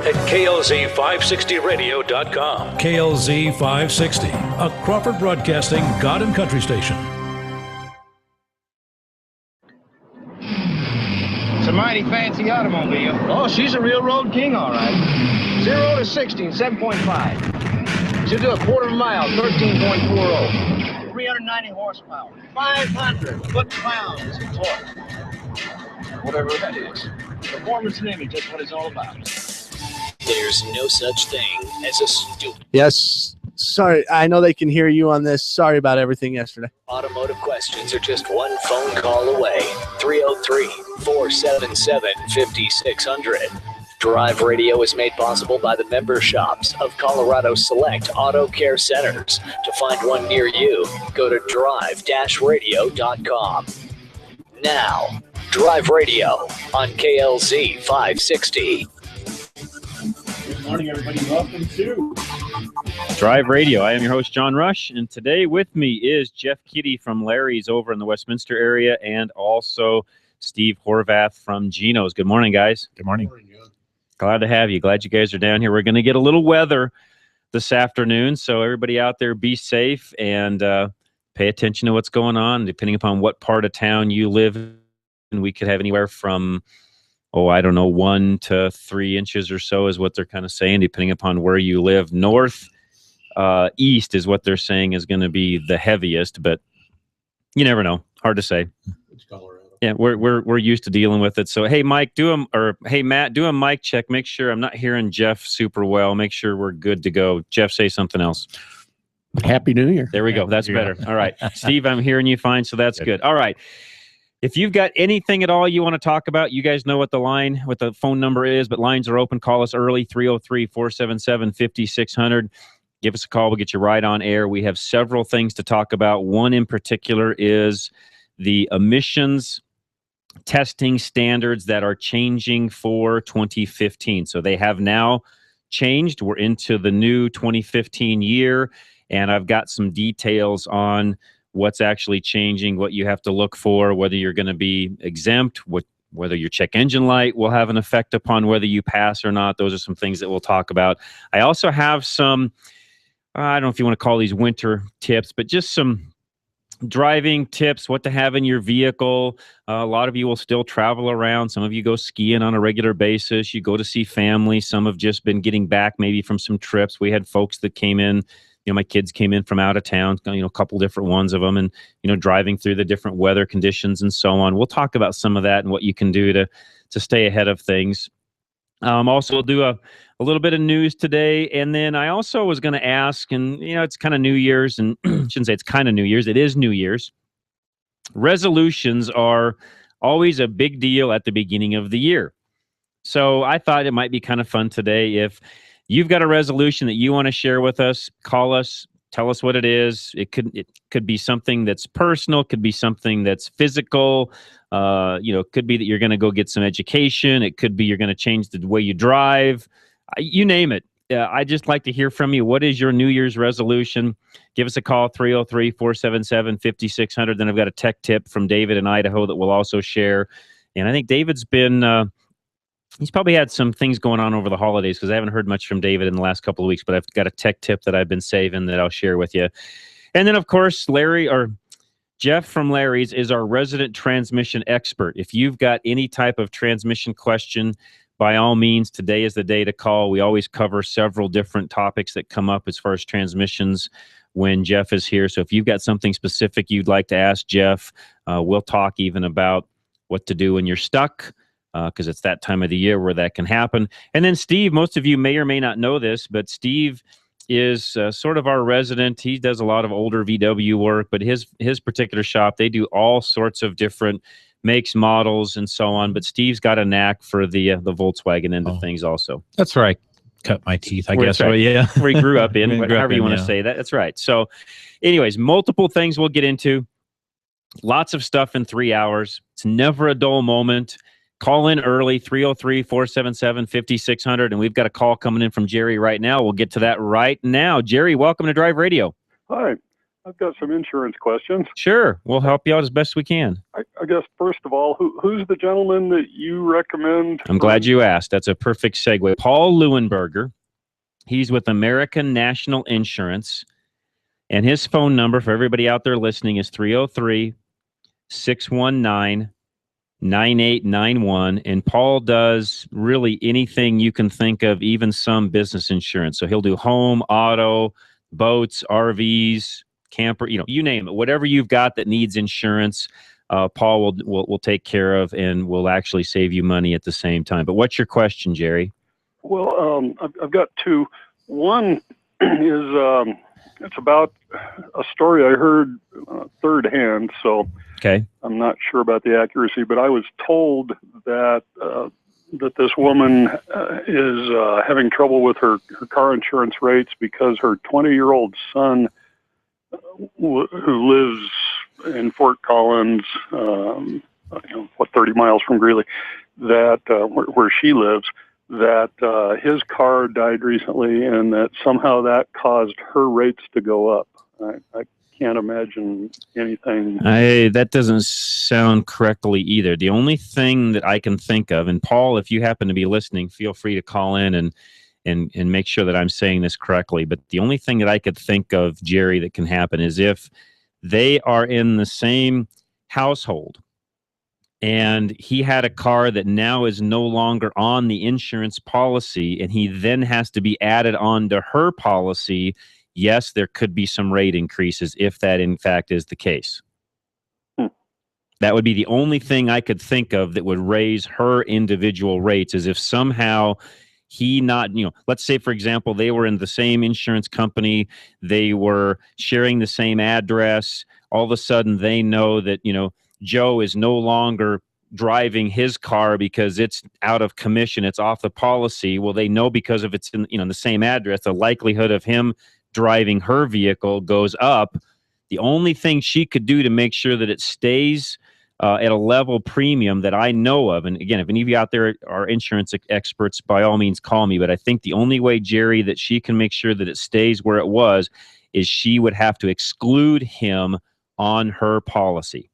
at klz560radio.com. KLZ 560, a Crawford Broadcasting God and Country station. It's a mighty fancy automobile. Oh, she's a real road king, all right. 0 to 60 in 7.5. She'll do a quarter of a mile, 13.40. 390 horsepower. 500 foot-pounds of torque. Whatever that is. Performance and image, that's what it's all about. There's no such thing as a stupid. Yes. Sorry, I know they can hear you on this. Sorry about everything yesterday. Automotive questions are just one phone call away. 303-477-5600. Drive Radio is made possible by the member shops of Colorado Select Auto Care Centers. To find one near you, go to drive-radio.com. Now, Drive Radio on KLZ 560. Good morning, everybody. Welcome to Drive Radio. I am your host, John Rush, and today with me is Jeff Kitty from Larry's over in the Westminster area, and also Steve Horvath from Geno's. Good morning, guys. Good morning. Glad to have you. Glad you guys are down here. We're going to get a little weather this afternoon, so everybody out there, be safe and pay attention to what's going on. Depending upon what part of town you live in, we could have anywhere from 1 to 3 inches or so is what they're kind of saying, depending upon where you live. North, east is what they're saying is going to be the heaviest, but you never know. Hard to say. It's Colorado. Yeah, we're used to dealing with it. So hey, Matt, do a mic check. Make sure I'm not hearing Jeff super well. Make sure we're good to go. Jeff, say something else. Happy New Year. There we go. That's better. All right, Steve, I'm hearing you fine, so that's good. All right. If you've got anything at all you want to talk about, you guys know what the phone number is, but lines are open. Call us early, 303-477-5600. Give us a call. We'll get you right on air. We have several things to talk about. One in particular is the emissions testing standards that are changing for 2015. So they have now changed. We're into the new 2015 year, and I've got some details on what's actually changing, what you have to look for, whether you're going to be exempt, whether your check engine light will have an effect upon whether you pass or not. Those are some things that we'll talk about. I also have some, I don't know if you want to call these winter tips, but just some driving tips, what to have in your vehicle. A lot of you will still travel around. Some of you go skiing on a regular basis. You go to see family. Some have just been getting back maybe from some trips. We had folks that came in, my kids came in from out of town, a couple different ones of them, and, driving through the different weather conditions and so on. We'll talk about some of that and what you can do to stay ahead of things. Also, we'll do a little bit of news today. And then I also was going to ask, and, it's kind of New Year's, and I shouldn't say it's kind of New Year's. It is New Year's. Resolutions are always a big deal at the beginning of the year. So I thought it might be kind of fun today. If you've got a resolution that you want to share with us, call us, tell us what it is. It could be something that's personal, could be something that's physical. It could be that you're going to go get some education. It could be you're going to change the way you drive. You name it. I just like to hear from you. What is your New Year's resolution? Give us a call, 303-477-5600. Then I've got a tech tip from David in Idaho that we'll also share. And I think David's been, he's probably had some things going on over the holidays because I haven't heard much from David in the last couple of weeks, but I've got a tech tip that I've been saving that I'll share with you. And then, of course, Jeff from Larry's is our resident transmission expert. If you've got any type of transmission question, by all means, today is the day to call. We always cover several different topics that come up as far as transmissions when Jeff is here. So if you've got something specific you'd like to ask Jeff, we'll talk even about what to do when you're stuck, because it's that time of the year where that can happen. And then Steve, most of you may or may not know this, but Steve is sort of our resident. He does a lot of older VW work, but his particular shop, they do all sorts of different makes, models, and so on. But Steve's got a knack for the Volkswagen end of things also. That's where I cut my teeth, I guess. Right. Well, yeah. Where he grew up in, however you want to say that. That's right. So anyways, multiple things we'll get into. Lots of stuff in 3 hours. It's never a dull moment. Call in early, 303-477-5600. And we've got a call coming in from Jerry right now. We'll get to that right now. Jerry, welcome to Drive Radio. Hi. I've got some insurance questions. Sure, we'll help you out as best we can. I guess, first of all, who's the gentleman that you recommend? I'm glad you asked. That's a perfect segue. Paul Leuenberger. He's with American National Insurance. And his phone number for everybody out there listening is 303-619-9891. And Paul does really anything you can think of, even some business insurance. So he'll do home, auto, boats, RVs, camper, you name it. Whatever you've got that needs insurance, Paul will take care of and will actually save you money at the same time. But what's your question, Jerry? Well, I've got two. One is it's about a story I heard third hand, so okay. I'm not sure about the accuracy, but I was told that that this woman is having trouble with her car insurance rates because her 20-year-old son, who lives in Fort Collins, 30 miles from Greeley, that where she lives, that his car died recently, and that somehow that caused her rates to go up. I can't imagine anything. That doesn't sound correctly either. The only thing that I can think of, and Paul, if you happen to be listening, feel free to call in and make sure that I'm saying this correctly. But the only thing that I could think of, Jerry, that can happen is if they are in the same household and he had a car that now is no longer on the insurance policy and he then has to be added on to her policy, yes, there could be some rate increases if that in fact is the case. That would be the only thing I could think of that would raise her individual rates, is if somehow let's say, for example, they were in the same insurance company, they were sharing the same address. All of a sudden they know that, Joe is no longer driving his car because it's out of commission, it's off the policy. Well, they know because of it's in the same address, the likelihood of him driving her vehicle goes up. The only thing she could do to make sure that it stays at a level premium that I know of, and again, if any of you out there are insurance experts, by all means call me, but I think the only way, Jerry, that she can make sure that it stays where it was is she would have to exclude him on her policy,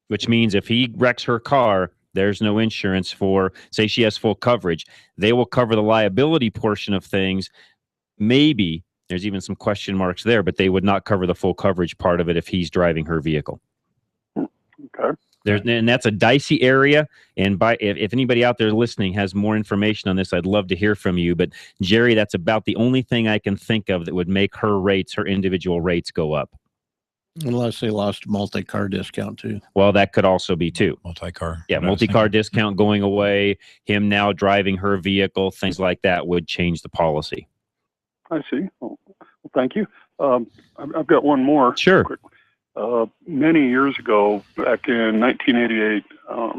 which means if he wrecks her car, there's no insurance for, say she has full coverage. They will cover the liability portion of things. Maybe there's even some question marks there, but they would not cover the full coverage part of it if he's driving her vehicle. Okay. And that's a dicey area. And if anybody out there listening has more information on this, I'd love to hear from you. But Jerry, that's about the only thing I can think of that would make her individual rates go up. Unless they lost multi-car discount too. Well, that could also be too. Multi-car. Yeah, multi-car discount going away, him now driving her vehicle, things like that would change the policy. I see. Well, thank you. I've got one more. Sure. Quick. Many years ago, back in 1988,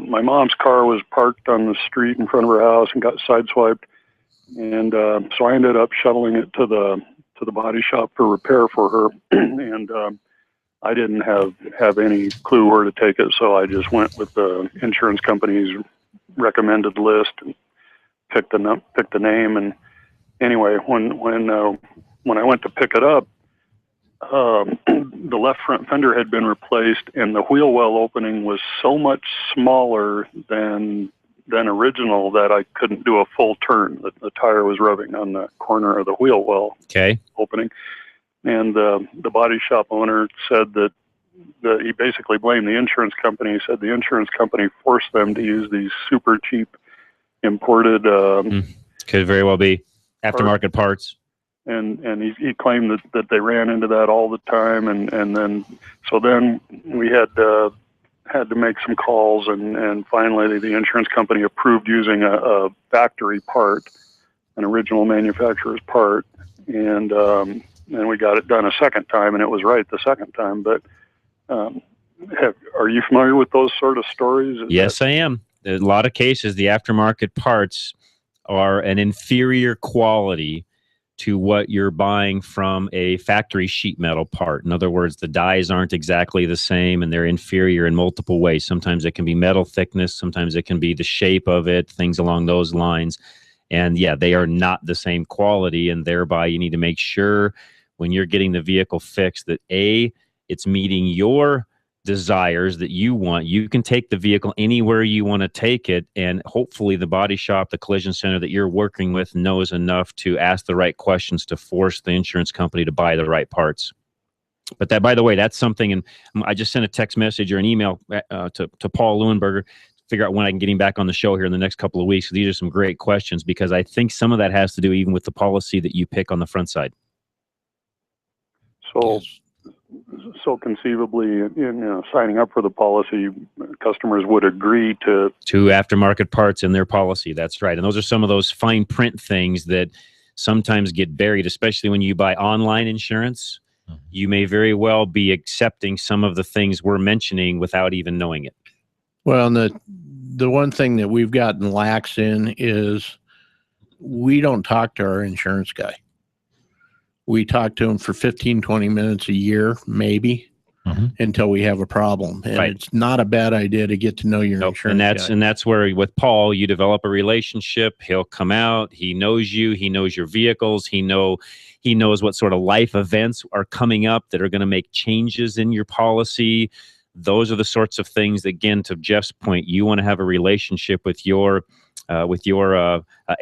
my mom's car was parked on the street in front of her house and got sideswiped. And so I ended up shuttling it to the body shop for repair for her. And I didn't have any clue where to take it, so I just went with the insurance company's recommended list and picked the name. And anyway, when I went to pick it up, the left front fender had been replaced, and the wheel well opening was so much smaller than original that I couldn't do a full turn. The tire was rubbing on the corner of the wheel well opening. And the body shop owner said that he basically blamed the insurance company. He said the insurance company forced them to use these super cheap imported could very well be aftermarket parts. And he claimed that they ran into that all the time. And then we had to make some calls, and finally the insurance company approved using a factory part, an original manufacturer's part. And we got it done a second time, and it was right the second time. But are you familiar with those sort of stories? Yes, I am. In a lot of cases, the aftermarket parts are an inferior quality to what you're buying from a factory sheet metal part. In other words, the dies aren't exactly the same, and they're inferior in multiple ways. Sometimes it can be metal thickness, sometimes it can be the shape of it, things along those lines. And yeah, they are not the same quality, and thereby you need to make sure when you're getting the vehicle fixed that it's meeting your desires that you want. You can take the vehicle anywhere you want to take it, and hopefully the body shop, the collision center that you're working with knows enough to ask the right questions to force the insurance company to buy the right parts. But that, by the way, that's something, and I just sent a text message or an email to Paul Leuenberger to figure out when I can get him back on the show here in the next couple of weeks. These are some great questions, because I think some of that has to do even with the policy that you pick on the front side. So conceivably, in signing up for the policy, customers would agree to aftermarket parts in their policy. That's right. And those are some of those fine print things that sometimes get buried, especially when you buy online insurance. You may very well be accepting some of the things we're mentioning without even knowing it. Well, and the one thing that we've gotten lax in is we don't talk to our insurance guy. We talk to him for 15, 20 minutes a year, maybe, until we have a problem. And it's not a bad idea to get to know your insurance guy. And that's where, with Paul, you develop a relationship. He'll come out. He knows you. He knows your vehicles. He knows what sort of life events are coming up that are going to make changes in your policy. Those are the sorts of things, again, to Jeff's point, you want to have a relationship with your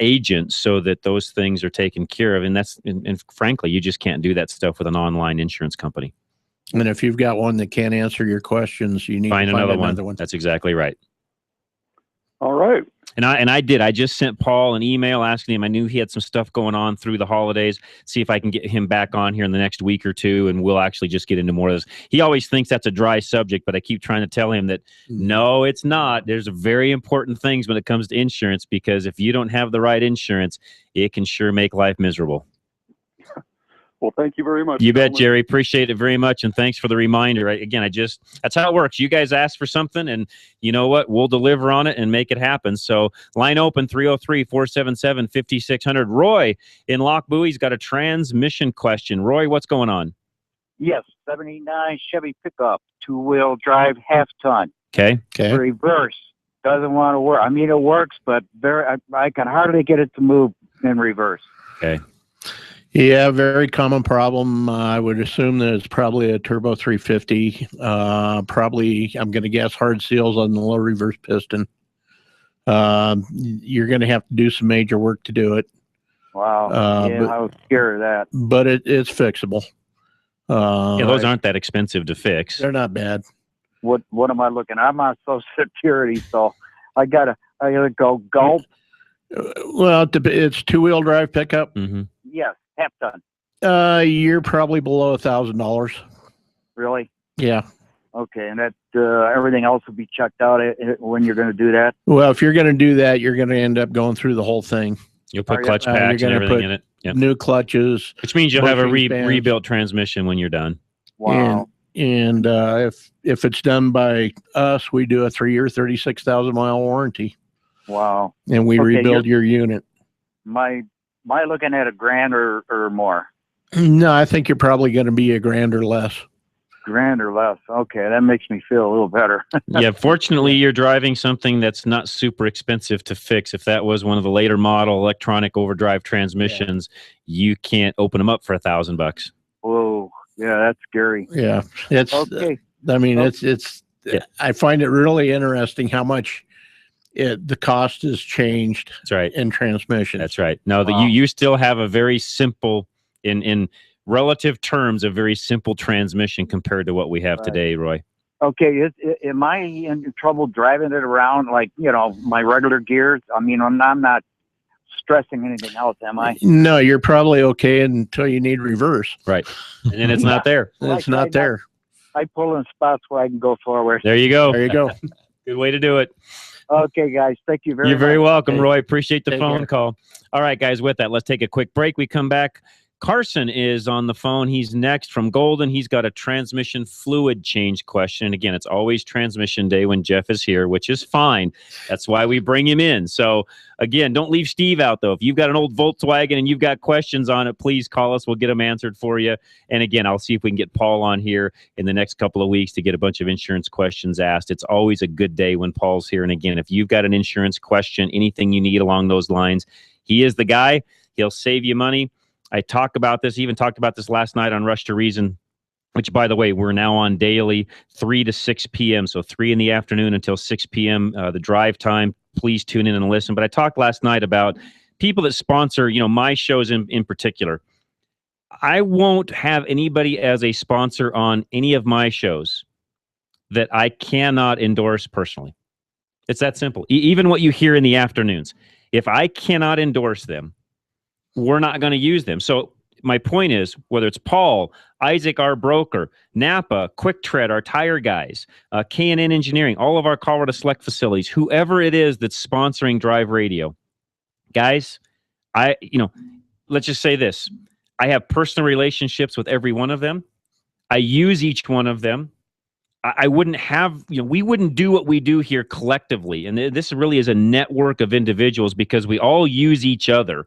agent so that those things are taken care of. And frankly, you just can't do that stuff with an online insurance company. And if you've got one that can't answer your questions, you need to find another one. That's exactly right. All right. And I just sent Paul an email asking him. I knew he had some stuff going on through the holidays. See if I can get him back on here in the next week or two, and we'll actually just get into more of this. He always thinks that's a dry subject, but I keep trying to tell him that no, it's not. There's very important things when it comes to insurance, because if you don't have the right insurance, it can sure make life miserable. Well, thank you very much. You bet, Jerry. Appreciate it very much, and thanks for the reminder. Again, that's how it works. You guys ask for something, and you know what? We'll deliver on it and make it happen. So line open, 303-477-5600. Roy in Lock Bowie's got a transmission question. Roy, what's going on? Yes, 79 Chevy pickup, two-wheel drive, half-ton. Okay. Reverse. Doesn't want to work. I mean, it works, but I can hardly get it to move in reverse. Okay. Yeah, very common problem. I would assume that it's probably a turbo 350. Probably, I'm going to guess, hard seals on the low reverse piston. You're going to have to do some major work to do it. Wow. I was scared of that. But it's fixable. Those aren't that expensive to fix. They're not bad. What am I looking at? I'm on Social Security, so I gotta go gulp. Well, it's two-wheel drive pickup. Mm-hmm. Yes. Half ton. You're probably below $1,000. Really? Yeah. Okay, and that everything else will be checked out when you're going to do that. Well, if you're going to do that, you're going to end up going through the whole thing. You'll put clutch packs and everything in it. Yep. New clutches, which means you'll have a rebuilt transmission when you're done. Wow. And if it's done by us, we do a 3-year, 36,000-mile warranty. Wow. And we rebuild your unit. Am I looking at $1,000 or more? No, I think you're probably going to be $1,000 or less. $1,000 or less. Okay, that makes me feel a little better. Yeah, fortunately, you're driving something that's not super expensive to fix. If that was one of the later model electronic overdrive transmissions, you can't open them up for $1,000. Whoa, yeah, that's scary. Yeah, it's okay. I mean, it's. Yeah. I find it really interesting how much the cost has changed. That's right. In transmission. That's right. No, you still have a very simple, in relative terms, a very simple transmission compared to what we have today, Roy. Okay, am I in trouble driving it around like, my regular gears? I mean, I'm not stressing anything else, am I? No, you're probably okay until you need reverse. Right. And then it's not there. It's not there. I pull in spots where I can go forward. There you go. There you go. Good way to do it. Okay, guys. Thank you very much. You're very welcome, Roy. Appreciate the phone call. All right, guys, with that, let's take a quick break. We come back. Carson is on the phone. He's next from Golden. He's got a transmission fluid change question. And again, it's always transmission day when Jeff is here, which is fine. That's why we bring him in. So again, don't leave Steve out, though. If you've got an old Volkswagen and you've got questions on it, please call us. We'll get them answered for you. And again, I'll see if we can get Paul on here in the next couple of weeks to get a bunch of insurance questions asked. It's always a good day when Paul's here. And again, if you've got an insurance question, anything you need along those lines, he is the guy. He'll save you money. I talk about this, even talked about this last night on Rush to Reason, which, by the way, we're now on daily 3 to 6 p.m. So 3 in the afternoon until 6 p.m. The drive time. Please tune in and listen. But I talked last night about people that sponsor, my shows in particular. I won't have anybody as a sponsor on any of my shows that I cannot endorse personally. It's that simple. Even what you hear in the afternoons, if I cannot endorse them, we're not going to use them. So my point is, whether it's Paul, Isaac, our broker, Napa, Quick Tread, our tire guys, K&N Engineering, all of our Colorado Select facilities, whoever it is that's sponsoring Drive Radio, guys, let's just say this. I have personal relationships with every one of them. I use each one of them. I wouldn't have, we wouldn't do what we do here collectively. And this really is a network of individuals because we all use each other.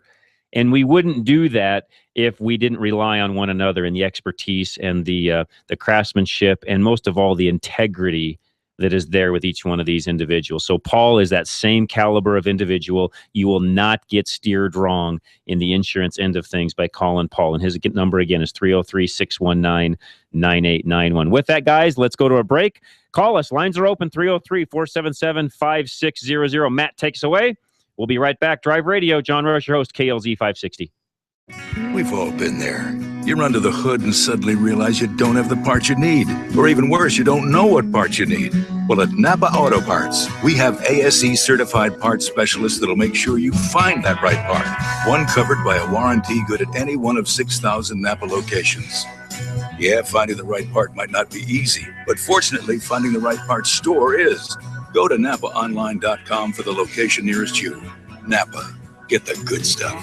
And we wouldn't do that if we didn't rely on one another and the expertise and the craftsmanship and most of all the integrity that is there with each one of these individuals. So Paul is that same caliber of individual. You will not get steered wrong in the insurance end of things by calling Paul. And his number again is 303-619-9891. With that, guys, let's go to a break. Call us. Lines are open, 303-477-5600. Matt, take us away. We'll be right back. Drive Radio, John Rush, your host, KLZ 560. We've all been there. You're under the hood and suddenly realize you don't have the parts you need. Or even worse, you don't know what parts you need. Well, at Napa Auto Parts, we have ASE certified parts specialists that'll make sure you find that right part. One covered by a warranty good at any one of 6,000 Napa locations. Yeah, finding the right part might not be easy, but fortunately, finding the right part store is. Go to NapaOnline.com for the location nearest you. Napa, get the good stuff.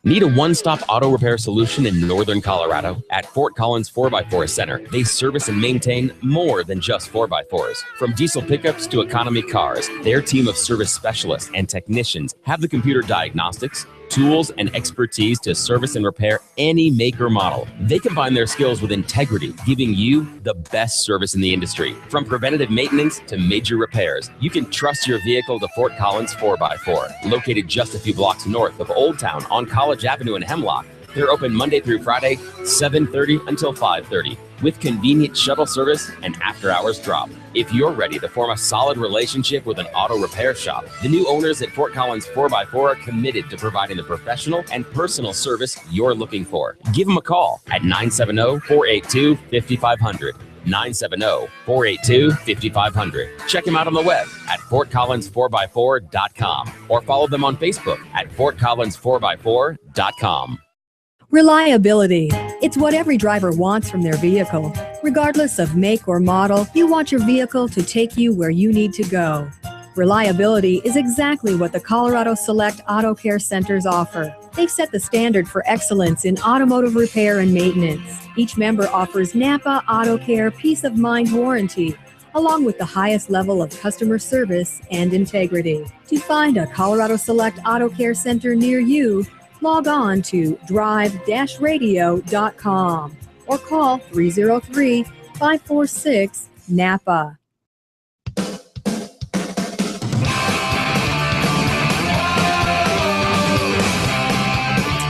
Need a one-stop auto repair solution in northern Colorado? At Fort Collins 4x4 Center, they service and maintain more than just 4x4s. From diesel pickups to economy cars, their team of service specialists and technicians have the computer diagnostics, tools, and expertise to service and repair any make or model. They combine their skills with integrity, giving you the best service in the industry. From preventative maintenance to major repairs, you can trust your vehicle to Fort Collins 4x4. Located just a few blocks north of Old Town on College Avenue in Hemlock, they're open Monday through Friday, 7:30 until 5:30, with convenient shuttle service and after-hours drop. If you're ready to form a solid relationship with an auto repair shop, the new owners at Fort Collins 4x4 are committed to providing the professional and personal service you're looking for. Give them a call at 970-482-5500. 970-482-5500. Check them out on the web at FortCollins4x4.com or follow them on Facebook at FortCollins4x4.com. Reliability. It's what every driver wants from their vehicle. Regardless of make or model, you want your vehicle to take you where you need to go. Reliability is exactly what the Colorado Select Auto Care Centers offer. They've set the standard for excellence in automotive repair and maintenance. Each member offers Napa Auto Care Peace of Mind Warranty, along with the highest level of customer service and integrity. To find a Colorado Select Auto Care Center near you, log on to drive-radio.com or call 303-546-NAPA.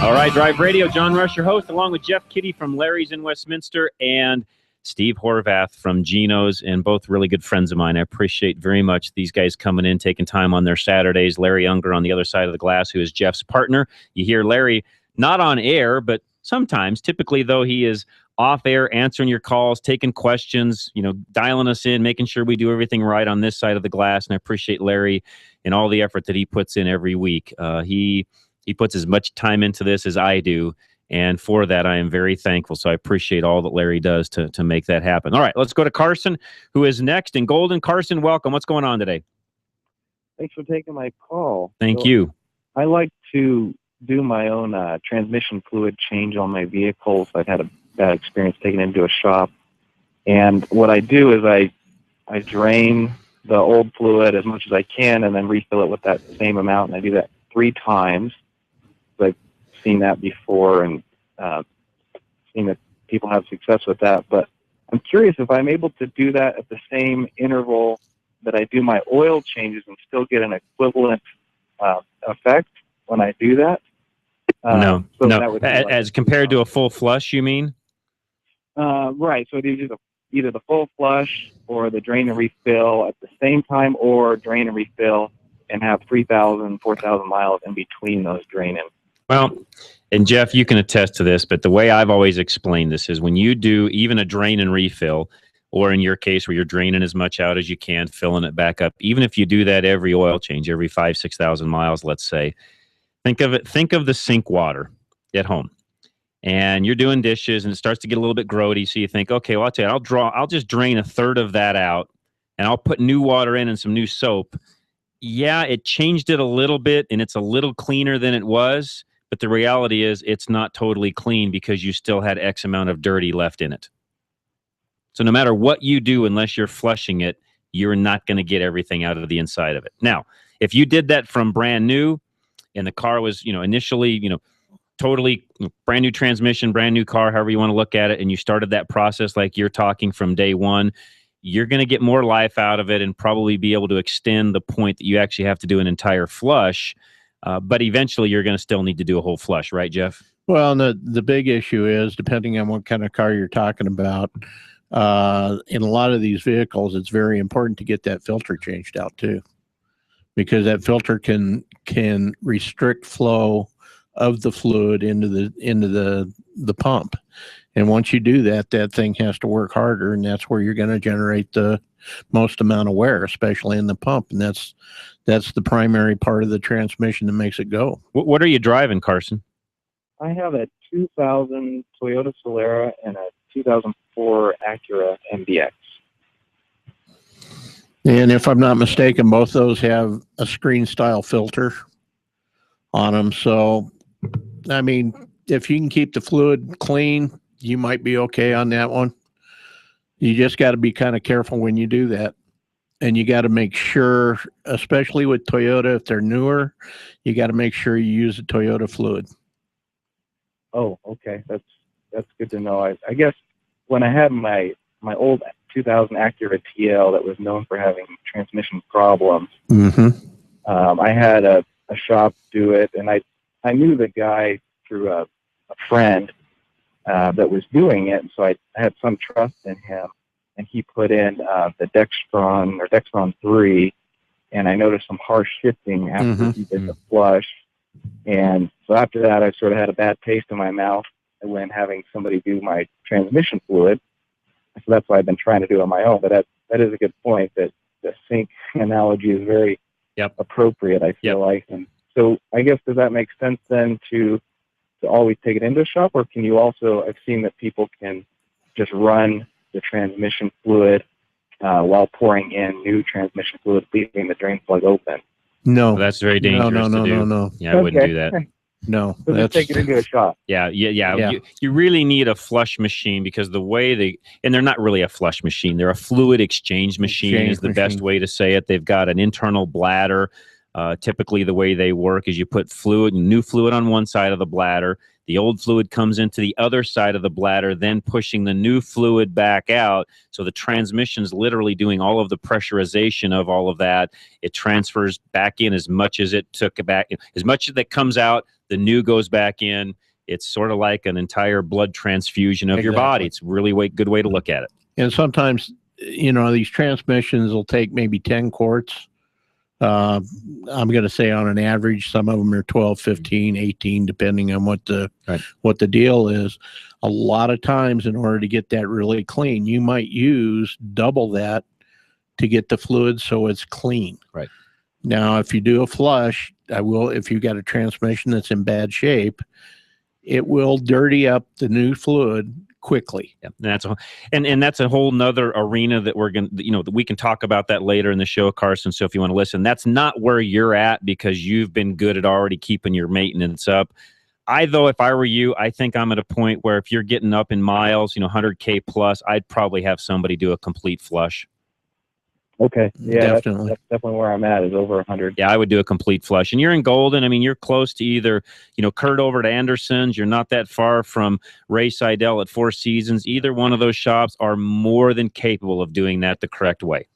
All right, Drive Radio, John Rush, your host, along with Jeff Kitty from Larry's in Westminster and Steve Horvath from Geno's, and both really good friends of mine. I appreciate very much these guys coming in, taking time on their Saturdays. Larry Unger on the other side of the glass, who is Jeff's partner. You hear Larry not on air, but sometimes, typically though, he is off air, answering your calls, taking questions, dialing us in, making sure we do everything right on this side of the glass. And I appreciate Larry and all the effort that he puts in every week. He puts as much time into this as I do. And for that, I am very thankful. So I appreciate all that Larry does to make that happen. All right, let's go to Carson, who is next in Golden. Carson, welcome. What's going on today? Thanks for taking my call. Thank you. I like to do my own transmission fluid change on my vehicles. I've had a bad experience taking it into a shop. And what I do is I drain the old fluid as much as I can and then refill it with that same amount. And I do that 3 times. I've seen that before and seen that people have success with that. But I'm curious if I'm able to do that at the same interval that I do my oil changes and still get an equivalent effect when I do that. No, so no. that would be like As compared to a full flush, you mean? right. So either the full flush or the drain and refill at the same time, or drain and refill and have 3,000, 4,000 miles in between those draining. Well, and Jeff, you can attest to this, but the way I've always explained this is when you do even a drain and refill, or in your case where you're draining as much out as you can, filling it back up, even if you do that every oil change, every 5,000, 6,000 miles, let's say, think of the sink water at home. And you're doing dishes and it starts to get a little bit grody. So you think, okay, well, I'll tell you, I'll just drain a third of that out and I'll put new water in and some new soap. Yeah, it changed it a little bit and it's a little cleaner than it was. But the reality is it's not totally clean because you still had X amount of dirty left in it. So no matter what you do, unless you're flushing it, you're not going to get everything out of the inside of it. Now, if you did that from brand new and the car was, initially, totally brand new transmission, brand new car, however you want to look at it, and you started that process like you're talking from day one, you're going to get more life out of it and probably be able to extend the point that you actually have to do an entire flush. But eventually you're going to still need to do a whole flush, right, Jeff? Well, the big issue is, depending on what kind of car you're talking about, in a lot of these vehicles, it's very important to get that filter changed out too, because that filter can restrict flow of the fluid into the pump. And once you do that, that thing has to work harder, and that's where you're going to generate the most amount of wear, especially in the pump. And that's the primary part of the transmission that makes it go. What are you driving, Carson? I have a 2000 Toyota Solara and a 2004 Acura MDX. And if I'm not mistaken, both those have a screen style filter on them. So, I mean, if you can keep the fluid clean, you might be okay on that one. You just got to be kind of careful when you do that. And you got to make sure, especially with Toyota, if they're newer, you got to make sure you use the Toyota fluid. Oh, okay. That's good to know. I guess when I had my old 2000 Acura TL that was known for having transmission problems, I had a shop do it, and I knew the guy through a friend that was doing it, and so I had some trust in him, and he put in the Dextron 3, and I noticed some harsh shifting after he did the flush, and so after that I sort of had a bad taste in my mouth when having somebody do my transmission fluid. So that's why I've been trying to do it on my own. But that is a good point, that the sink analogy is very appropriate, I feel like. And so I guess, does that make sense then to always take it into a shop, or can you also, I've seen that people can just run the transmission fluid while pouring in new transmission fluid, leaving the drain plug open? No. Well, that's very dangerous to do. No. Yeah, I wouldn't do that. No, so just take it into a shop. Yeah. You really need a flush machine, because the way and they're not really a flush machine. They're a fluid exchange machine is the best way to say it. They've got an internal bladder. Typically the way they work is you put new fluid on one side of the bladder. The old fluid comes into the other side of the bladder, then pushing the new fluid back out. So the transmission's literally doing all of the pressurization of all of that. It transfers back in as much as it took back. As much as that comes out, the new goes back in. It's sort of like an entire blood transfusion of your body. It's a really good way to look at it. And sometimes, these transmissions will take maybe 10 quarts. I'm going to say on an average, some of them are 12, 15, 18, depending on what the deal is. A lot of times, in order to get that really clean, you might use double that to get the fluid so it's clean. Right. Now, if you do a flush, if you got a transmission that's in bad shape, it will dirty up the new fluid quickly. Yeah, and that's a whole nother arena that we're going to, we can talk about that later in the show, Carson. So if you want to listen, that's not where you're at, because you've been good at already keeping your maintenance up. If I were you, I think I'm at a point where if you're getting up in miles, 100K plus, I'd probably have somebody do a complete flush. Okay. Yeah, definitely. That's definitely where I'm at, is over 100. Yeah, I would do a complete flush. And you're in Golden. I mean, you're close to either, Kurt over to Anderson's. You're not that far from Ray Seidel at Four Seasons. Either one of those shops are more than capable of doing that the correct way.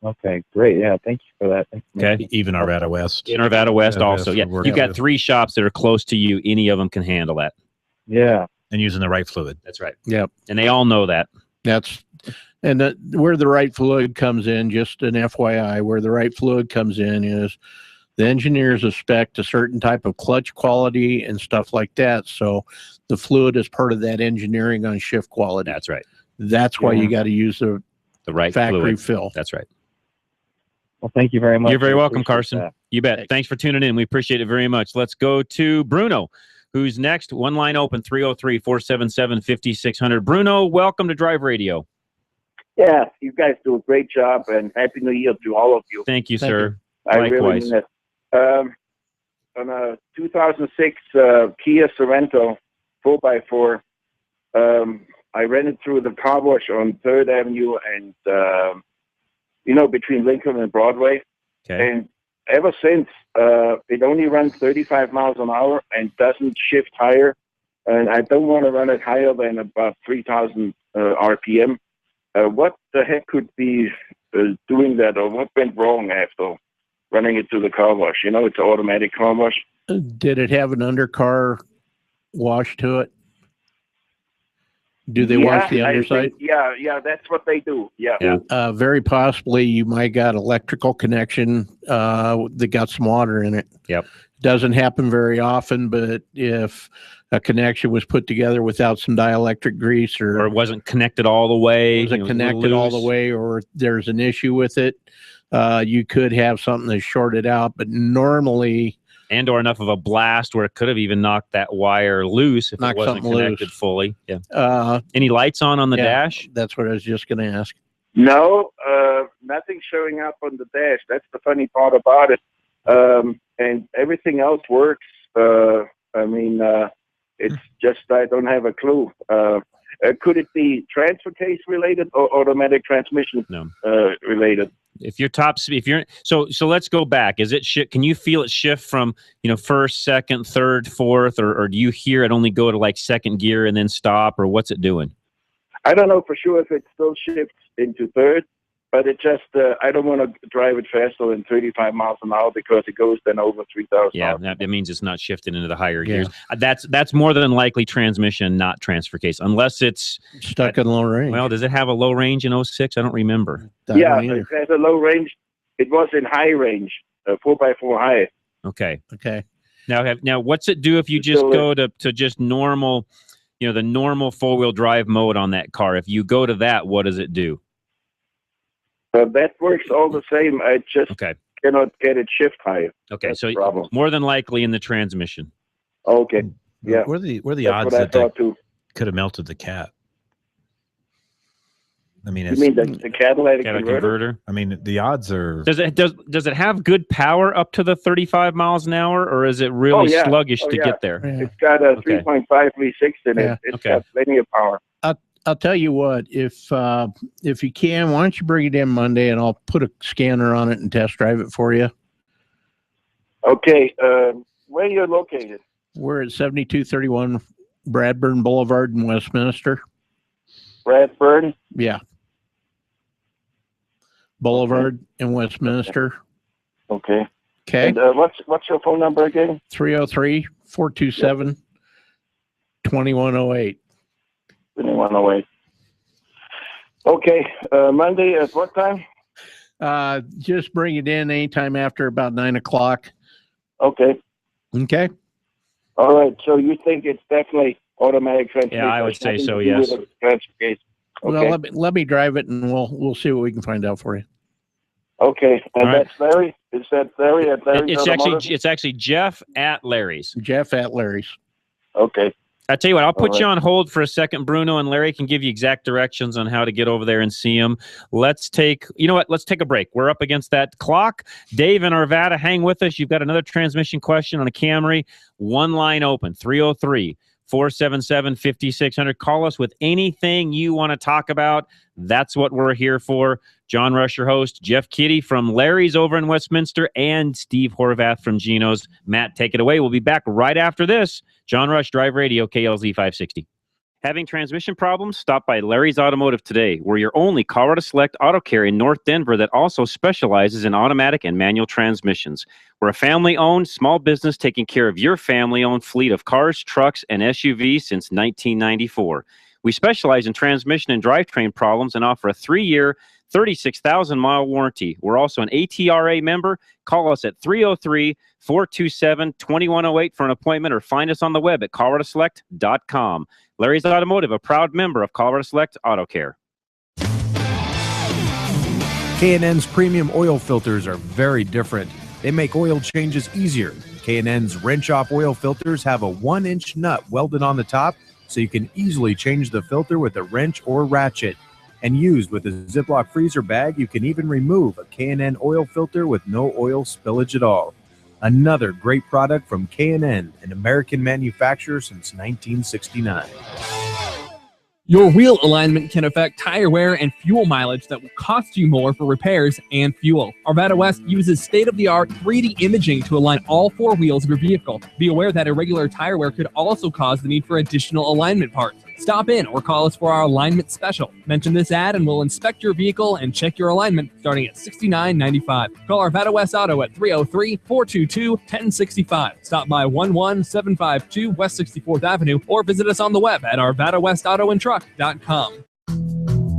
Okay, great. Yeah, thank you for that. Okay. Even Arvada West. In Arvada West also. Yeah. we're You've got good. 3 shops that are close to you. Any of them can handle that. Yeah. And using the right fluid. That's right. Yep. And they all know that. Where the right fluid comes in, just an FYI, where the right fluid comes in is the engineers expect a certain type of clutch quality and stuff like that. So the fluid is part of that engineering on shift quality. That's right. That's why you got to use the right factory fluid. fill. That's right. Well, thank you very much. You're very I welcome, appreciate Carson. that. You bet. Thanks for tuning in. We appreciate it very much. Let's go to Bruno, who's next. One line open, 303-477-5600. Bruno, welcome to Drive Radio. Yeah, you guys do a great job, and Happy New Year to all of you. Thank you, sir. I really Likewise. mean it. On a 2006 Kia Sorento 4x4, I ran it through the car wash on 3rd Avenue and, between Lincoln and Broadway. Okay. And ever since, it only runs 35 miles an hour and doesn't shift higher. And I don't want to run it higher than about 3,000 RPM. What the heck could be doing that, or what went wrong after running it through the car wash? It's an automatic car wash. Did it have an undercar wash to it? Do they wash the I underside? think- yeah, that's what they do. Yeah. Very possibly you might got electrical connection that got some water in it. Yep. Doesn't happen very often, but if a connection was put together without some dielectric grease or it wasn't connected all the way, wasn't connected all the way, or there's an issue with it, you could have something that's shorted out. But normally, or enough of a blast where it could have even knocked that wire loose if it Knocked wasn't something connected loose. fully. Yeah. Any lights on the yeah, dash? That's what I was just going to ask. No, nothing showing up on the dash. That's the funny part about it. And everything else works. It's just I don't have a clue. Could it be transfer case related or automatic transmission related? If you're so let's go back. Is it can you feel it shift from first, second, third, fourth, or do you hear it only go to like second gear and then stop, or what's it doing? I don't know for sure if it still shifts into third, but it just I don't want to drive it faster than 35 miles an hour because it goes then over 3,000. Yeah, that means it's not shifting into the higher gears. That's more than likely transmission, not transfer case, unless it's stuck in low range. Well, does it have a low range in 06? I don't remember. Yeah, it has a low range. It was in high range, 4x4 high. Okay. Okay. Now, what's it do if you just go to just normal, the normal 4-wheel drive mode on that car? If you go to that, what does it do? That works all the same. I just cannot get it shift higher. Okay, That's so the problem. more than likely in the transmission. Okay. Yeah. What are the That's odds what I that thought too. could have melted the cat? I mean, You mean the catalytic converter? I mean, the odds are. Does it have good power up to the 35 miles an hour, or is it really sluggish to get there? It's got a 3.5 V6 in it. Yeah. It's got plenty of power. I'll tell you what, if you can, why don't you bring it in Monday and I'll put a scanner on it and test drive it for you. Okay. Where you're located? We're at 7231 Bradburn Boulevard in Westminster. Bradburn? Yeah. Boulevard in Westminster. Okay. Okay. And what's your phone number again? 303-427-2108. 2108. Okay. Monday at what time? Just bring it in anytime after about 9 o'clock. Okay. Okay. All right. So you think it's definitely automatic transmission? Yeah, I would say so. Nothing to do Yes. with the transfer case. Okay. Well, let me drive it and we'll see what we can find out for you. Okay. And All right. that's Larry? Is that Larry at Larry's Automotive? It's actually Jeff at Larry's. Jeff at Larry's. Okay. I tell you what, I'll put All you right. on hold for a second, Bruno, and Larry can give you exact directions on how to get over there and see him. Let's take a break. We're up against that clock. Dave in Arvada, hang with us. You've got another transmission question on a Camry. One line open, 303-477-5600. Call us with anything you want to talk about. That's what we're here for. John Rush, your host, Jeff Kitty from Larry's over in Westminster, and Steve Horvath from Geno's. Matt, take it away. We'll be back right after this. John Rush, Drive Radio, KLZ 560. Having transmission problems? Stop by Larry's Automotive today. We're your only Colorado Select Auto Care in North Denver that also specializes in automatic and manual transmissions. We're a family-owned small business taking care of your family-owned fleet of cars, trucks, and SUVs since 1994. We specialize in transmission and drivetrain problems and offer a 3-year, 36,000-mile warranty. We're also an ATRA member. Call us at 303-427-2108 for an appointment or find us on the web at coloradoselect.com. Larry's Automotive, a proud member of Colorado Select Auto Care. K&N's premium oil filters are very different. They make oil changes easier. K&N's wrench-off oil filters have a 1-inch nut welded on the top, so you can easily change the filter with a wrench or ratchet. And used with a Ziploc freezer bag, you can even remove a K&N oil filter with no oil spillage at all. Another great product from K&N, an American manufacturer since 1969. Your wheel alignment can affect tire wear and fuel mileage that will cost you more for repairs and fuel. Arvada West uses state-of-the-art 3D imaging to align all 4 wheels of your vehicle. Be aware that irregular tire wear could also cause the need for additional alignment parts. Stop in or call us for our alignment special. Mention this ad and we'll inspect your vehicle and check your alignment starting at $69.95. Call Arvada West Auto at 303-422-1065. Stop by 11752 West 64th Avenue or visit us on the web at arvadawestautoandtruck.com.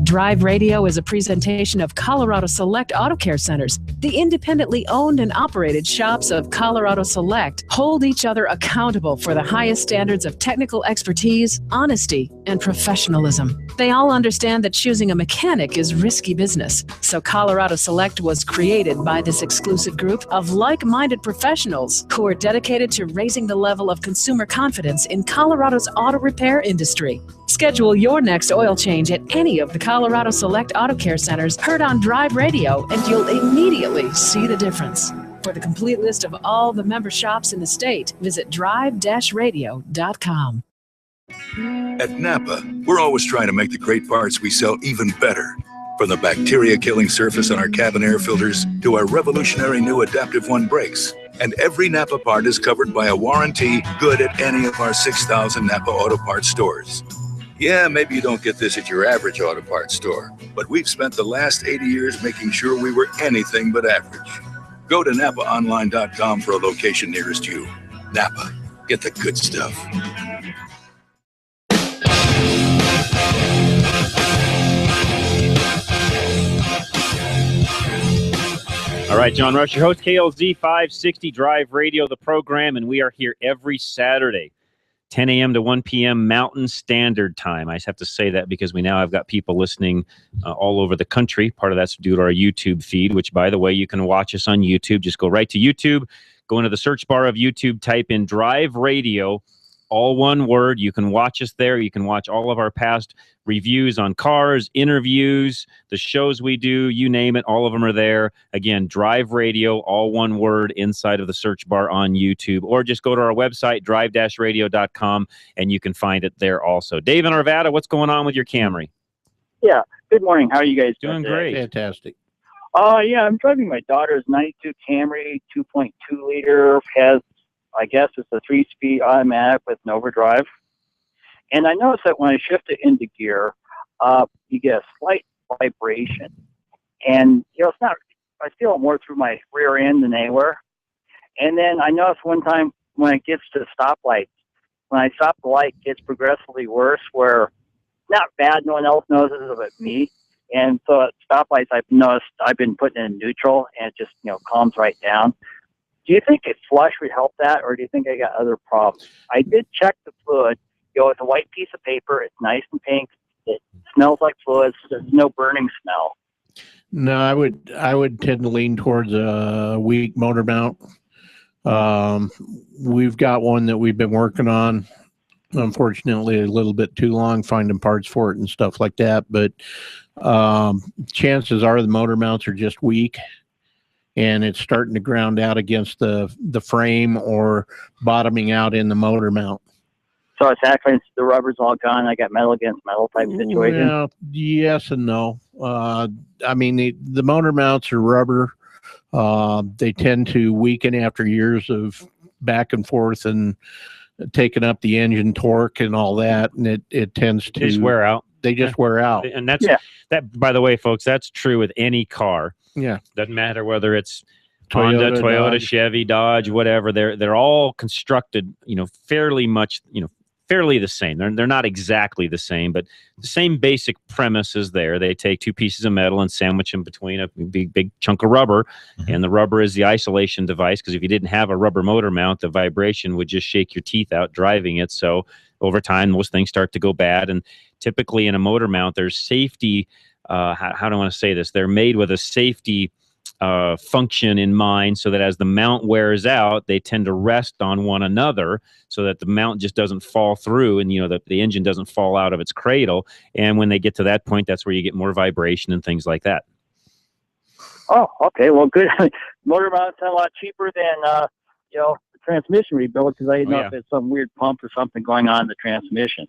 Drive Radio is a presentation of Colorado Select Auto Care Centers. The independently owned and operated shops of Colorado Select hold each other accountable for the highest standards of technical expertise, honesty, and professionalism. They all understand that choosing a mechanic is risky business, so Colorado Select was created by this exclusive group of like-minded professionals who are dedicated to raising the level of consumer confidence in Colorado's auto repair industry. Schedule your next oil change at any of the Colorado Select Auto Care Centers heard on Drive Radio, and you'll immediately see the difference. For the complete list of all the member shops in the state, visit drive-radio.com. At Napa, we're always trying to make the great parts we sell even better. From the bacteria-killing surface on our cabin air filters to our revolutionary new Adaptive One brakes. And every Napa part is covered by a warranty good at any of our 6,000 Napa Auto Parts stores. Yeah, maybe you don't get this at your average auto parts store, but we've spent the last 80 years making sure we were anything but average. Go to NapaOnline.com for a location nearest you. Napa, get the good stuff. All right, John Rush, your host, KLZ 560 Drive Radio, the program, and we are here every Saturday, 10 a.m. to 1 p.m. Mountain Standard Time. I just have to say that because we now have got people listening all over the country. Part of that's due to our YouTube feed, which, by the way, you can watch us on YouTube. Just go right to YouTube, go into the search bar of YouTube, type in Drive Radio, all one word. You can watch us there. You can watch all of our past reviews on cars, interviews, the shows we do, you name it, all of them are there. Again, Drive Radio, all one word, inside of the search bar on YouTube. Or just go to our website, drive-radio.com, and you can find it there also. Dave in Arvada, what's going on with your Camry? Yeah, good morning. How are you guys doing? Great. Fantastic. Yeah, I'm driving my daughter's 92 Camry, 2.2 liter, has, I guess it's a 3-speed automatic with an overdrive. And I noticed that when I shift it into gear, you get a slight vibration. And, it's not, I feel it more through my rear end than anywhere. And then I noticed one time when it gets to stoplights, when I stop the light, it gets progressively worse, where not bad, no one else notices it but me. And so at stoplights, I've noticed I've been putting it in neutral, and it just, calms right down. Do you think a flush would help that, or do you think I got other problems? I did check the fluid. It's a white piece of paper. It's nice and pink. It smells like fluids. There's no burning smell. No, I would tend to lean towards a weak motor mount. We've got one that we've been working on. Unfortunately, a little bit too long finding parts for it and stuff like that. But chances are the motor mounts are just weak, and it's starting to ground out against the frame or bottoming out in the motor mount. So it's actually the rubber's all gone. I got metal against metal type situation. Well, yes and no. I mean, the motor mounts are rubber. They tend to weaken after years of back and forth and taking up the engine torque and all that, and it tends to They just wear out. They just wear out. And that's that. By the way, folks, that's true with any car. Yeah, doesn't matter whether it's Honda, Toyota, Dodge. Chevy, Dodge, whatever. They're all constructed, fairly much, fairly the same. They're not exactly the same, but the same basic premise is there. They take two pieces of metal and sandwich them between a big chunk of rubber, and the rubber is the isolation device, because if you didn't have a rubber motor mount, the vibration would just shake your teeth out driving it. So over time, those things start to go bad. And typically in a motor mount, there's safety. How do I want to say this? They're made with a safety function in mind, so that as the mount wears out, they tend to rest on one another, so that the mount just doesn't fall through, and the engine doesn't fall out of its cradle. And when they get to that point, that's where you get more vibration and things like that. Oh, okay. Well, good. Motor mounts are a lot cheaper than the transmission rebuild, because I didn't know if it's some weird pump or something going on in the transmission.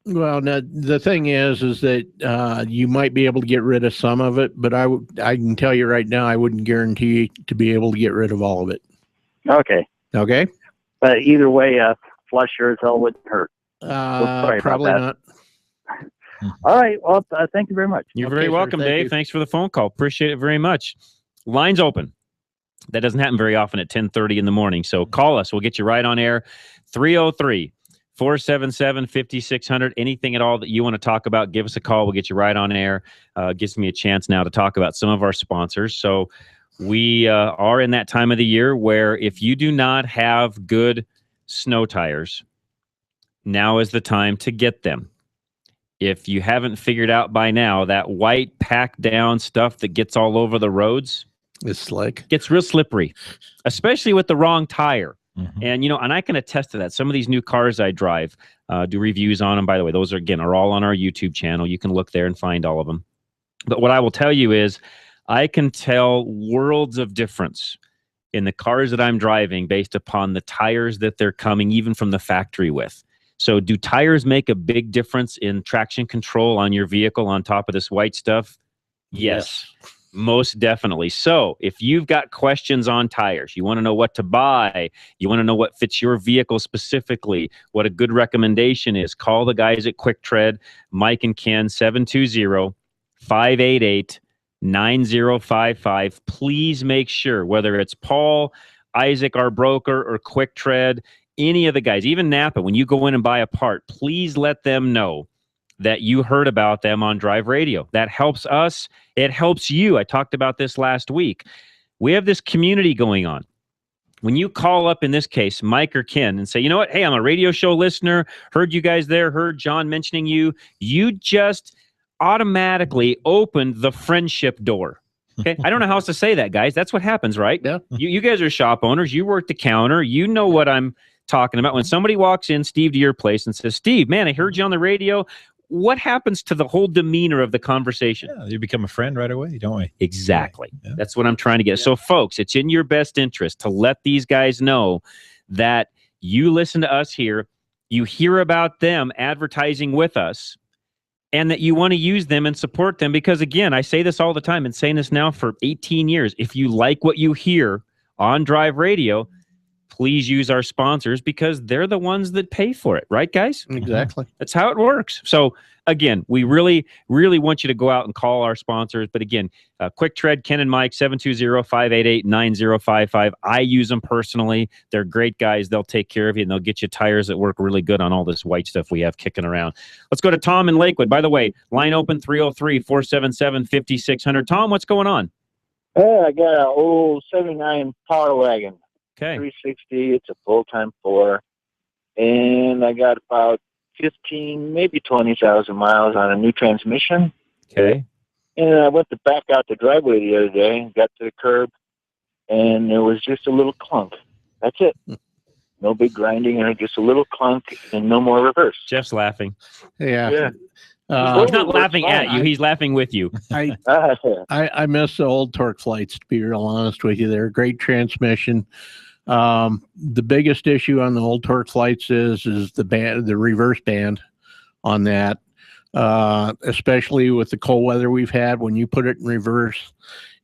Well, now, the thing is that you might be able to get rid of some of it, but I can tell you right now, I wouldn't guarantee to be able to get rid of all of it. Okay. Okay. But either way, flush sure as hell wouldn't hurt. Sorry Probably about not. that. All right. Well, thank you very much. You're very welcome, Dave. Thanks for the phone call. Appreciate it very much. Line's open. That doesn't happen very often at 10:30 in the morning. So call us. We'll get you right on air. 303-477-5600. Anything at all that you want to talk about, give us a call. We'll get you right on air. Gives me a chance now to talk about some of our sponsors. So we are in that time of the year where if you do not have good snow tires, now is the time to get them. If you haven't figured out by now, that white packed down stuff that gets all over the roads, it's slick. Gets real slippery, especially with the wrong tire. And, and I can attest to that. Some of these new cars I drive, do reviews on them. By the way, those are all on our YouTube channel. You can look there and find all of them. But what I will tell you is I can tell worlds of difference in the cars that I'm driving based upon the tires that they're coming even from the factory with. So do tires make a big difference in traction control on your vehicle on top of this white stuff? Yes. Most definitely. So if you've got questions on tires, you want to know what to buy, you want to know what fits your vehicle specifically, what a good recommendation is, call the guys at Quick Tread, Mike and Ken, 720-588-9055. Please make sure, whether it's Paul, Isaac, our broker, or Quick Tread, any of the guys, even Napa, when you go in and buy a part, please let them know that you heard about them on Drive Radio. That helps us. It helps you. I talked about this last week. We have this community going on. When you call up, in this case, Mike or Ken, and say, you know what? Hey, I'm a radio show listener. Heard you guys there. Heard John mentioning you. You just automatically opened the friendship door. Okay. I don't know how else to say that, guys. That's what happens, right? Yeah. You guys are shop owners. You work the counter. You know what I'm talking about. When somebody walks in, Steve, to your place and says, Steve, man, I heard you on the radio. What happens to the whole demeanor of the conversation? Yeah, you become a friend right away, don't we? Exactly. Yeah. That's what I'm trying to get. Yeah. So, folks, it's in your best interest to let these guys know that you listen to us here, you hear about them advertising with us, and that you want to use them and support them. Because, again, I say this all the time, and saying this now for 18 years. If you like what you hear on Drive Radio, please use our sponsors, because they're the ones that pay for it. Right, guys? Exactly. That's how it works. So, again, we really, really want you to go out and call our sponsors. But, again, Quick Tread, Ken and Mike, 720-588-9055. I use them personally. They're great guys. They'll take care of you, and they'll get you tires that work really good on all this white stuff we have kicking around. Let's go to Tom in Lakewood. By the way, line open 303-477-5600. Tom, what's going on? I got an old 79 Power Wagon. Okay. 360. It's a full-time 4. And I got about 15, maybe 20,000 miles on a new transmission. Okay. And I went to back out the driveway the other day, got to the curb, and there was just a little clunk. That's it. No big grinding, and just a little clunk, and no more reverse. Jeff's laughing. Yeah. He's not laughing at you. He's laughing with you. I miss the old torque flights, to be real honest with you. They're a great transmission. The biggest issue on the old torque flights is the reverse band on that, especially with the cold weather we've had. When you put it in reverse,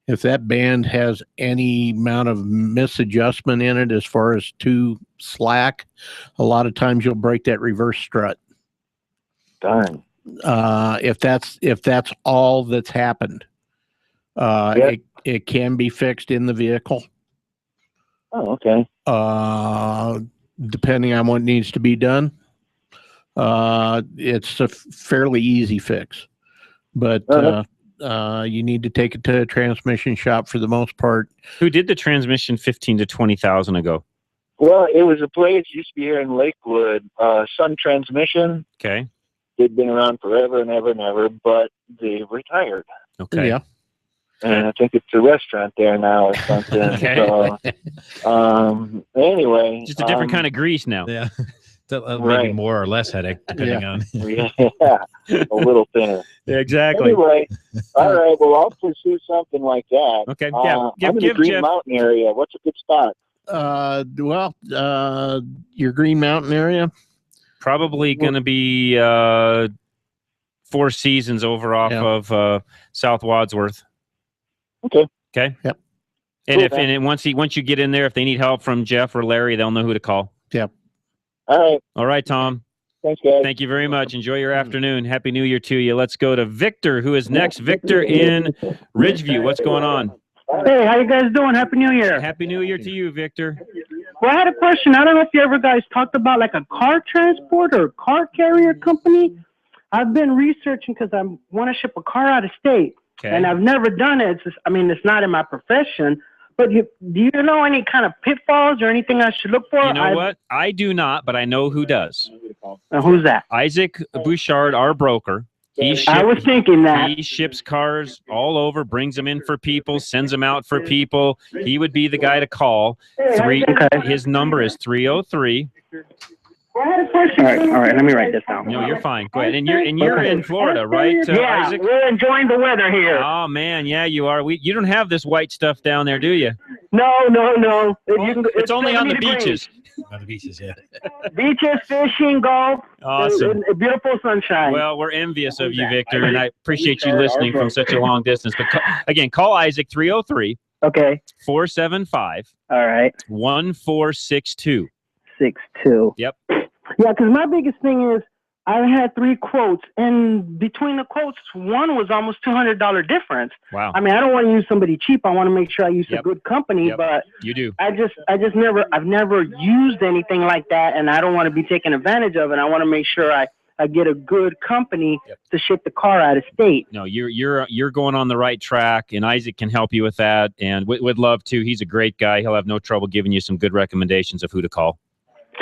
If that band has any amount of misadjustment in it as far as too slack, a lot of times you'll break that reverse strut. Darn. If that's all that's happened, it can be fixed in the vehicle. Oh, okay. Depending on what needs to be done, it's a fairly easy fix, but you need to take it to a transmission shop for the most part. Who did the transmission 15 to 20,000 ago? Well, it was a place used to be here in Lakewood, Sun Transmission. Okay. They'd been around forever and ever and ever, but they retired. Okay. Yeah. And I think it's a restaurant there now or something. Okay. So, anyway. Just a different kind of grease now. Yeah. Maybe Right. more or less headache, depending on. Yeah, a little thinner. Yeah, exactly. Anyway, all right. Well, I'll pursue something like that. Okay. Yeah. I'm in the Green Jeff. Mountain area. What's a good spot? Your Green Mountain area? Probably going to be Four Seasons over off of South Wadsworth. Okay. Okay. Yep. And Cool, once you get in there, if they need help from Jeff or Larry, they'll know who to call. Yep. All right. All right, Tom. Thanks, guys. Thank you very much. Enjoy your afternoon. Happy New Year to you. Let's go to Victor, who is next. Victor in Ridgeview. What's going on? Hey, how you guys doing? Happy New Year. Happy New Year to you, Victor. Well, I had a question. I don't know if you ever guys talked about like a car transport or car carrier company. I've been researching because I want to ship a car out of state, and I've never done it. It's not in my profession. But do you know any kind of pitfalls or anything I should look for? You know what? I do not, but I know who does. Who's that? Isaac Bouchard, our broker. I was thinking that. He ships cars all over, brings them in for people, sends them out for people. He would be the guy to call. His number is 303. All right. Let me write this down. No, you're fine. Go ahead. And you're in Florida, right, yeah, Isaac? we're enjoying the weather here. Oh man, yeah, you are. You don't have this white stuff down there, do you? No. It's only on the beaches. On the beaches, yeah. Beaches, fishing, golf. Awesome. Beautiful sunshine. Well, we're envious of you, Victor, and I appreciate you listening from such a long distance. But again, call Isaac 303. Okay. 475. All right. 1462. 62. Yep. Yeah, because my biggest thing is I had 3 quotes, and between the quotes, one was almost $200 difference. Wow. I mean, I don't want to use somebody cheap. I want to make sure I use a good company, but you do. I've never used anything like that, and I don't want to be taken advantage of it. I want to make sure I get a good company to ship the car out of state. No, you're going on the right track, and Isaac can help you with that, and would love to. He's a great guy. He'll have no trouble giving you some good recommendations of who to call.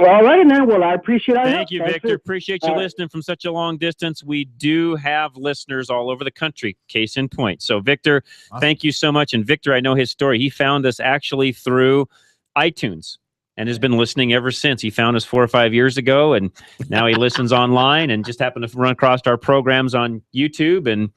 Well, all right, then. Well, I appreciate it. Thank you, Victor. Appreciate you listening from such a long distance. We do have listeners all over the country, case in point. So, Victor, thank you so much. And Victor, I know his story. He found us actually through iTunes and has been listening ever since. He found us 4 or 5 years ago, and now he listens online and just happened to run across our programs on YouTube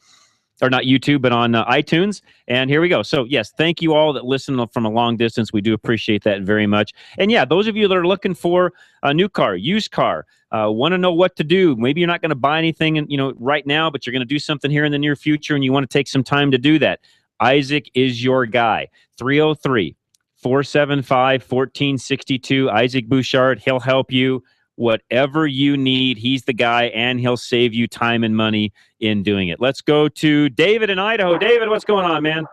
or not YouTube, but on iTunes. And here we go. So, yes, thank you all that listen from a long distance. We do appreciate that very much. And, yeah, those of you that are looking for a new car, used car, want to know what to do. Maybe you're not going to buy anything right now, but you're going to do something here in the near future, and you want to take some time to do that. Isaac is your guy. 303-475-1462. Isaac Bouchard. He'll help you. Whatever you need, he's the guy, and he'll save you time and money in doing it. Let's go to David in Idaho. David, what's going on, man?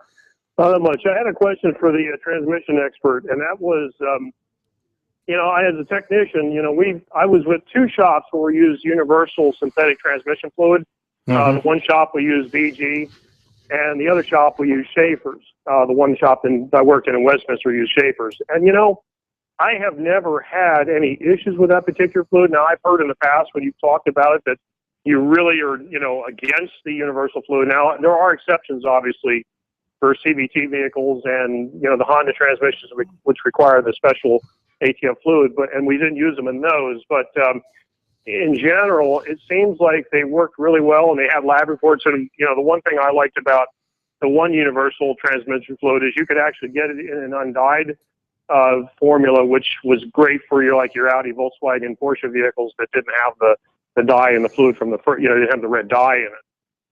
Not much. I had a question for the transmission expert, and that was, I as a technician, I was with 2 shops where we used universal synthetic transmission fluid. The one shop we used VG, and the other shop we used Schaefer's. The one shop I worked in Westminster used Schaefer's, and I have never had any issues with that particular fluid. Now, I've heard in the past when you've talked about it that you really are, against the universal fluid. Now, there are exceptions, obviously, for CVT vehicles and, the Honda transmissions, which require the special ATF fluid, and we didn't use them in those. But in general, it seems like they worked really well, and they had lab reports. And, the one thing I liked about the one universal transmission fluid is you could actually get it in an undyed formula, which was great for your Audi, Volkswagen, Porsche vehicles that didn't have the dye and the fluid from the first, didn't have the red dye in it.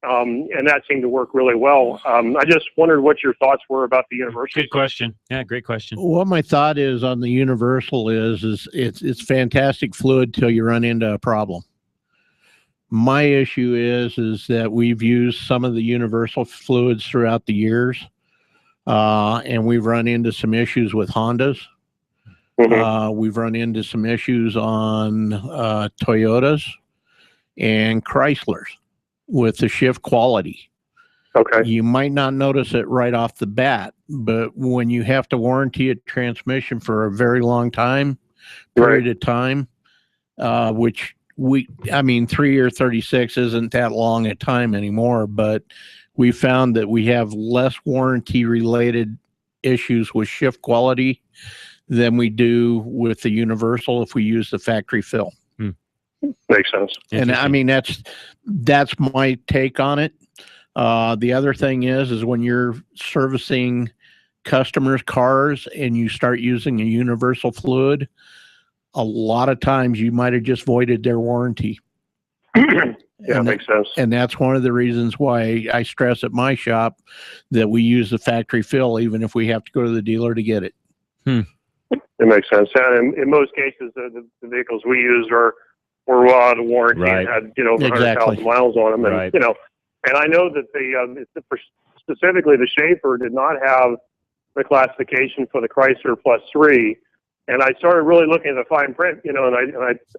and that seemed to work really well. I just wondered what your thoughts were about the universal. Good question. Yeah, great question. What my thought is on the universal is it's fantastic fluid till you run into a problem. My issue is that we've used some of the universal fluids throughout the years, and we've run into some issues with Hondas. We've run into some issues on Toyotas and Chryslers with the shift quality. Okay. You might not notice it right off the bat, but when you have to warranty a transmission for a very long period of time, which 3 or 36 isn't that long a time anymore, but we found that we have less warranty related issues with shift quality than we do with the universal if we use the factory fill. Makes sense. And I mean, that's my take on it. The other thing is when you're servicing customers' cars and you start using a universal fluid, a lot of times you might have just voided their warranty. Yeah, makes sense. And that's one of the reasons why I stress at my shop that we use the factory fill, even if we have to go to the dealer to get it. It makes sense. And in most cases, the vehicles we use were well out of warranty and had, over 100,000 miles on them. And, and I know that specifically the Schaefer did not have the classification for the Chrysler Plus 3. And I started really looking at the fine print, and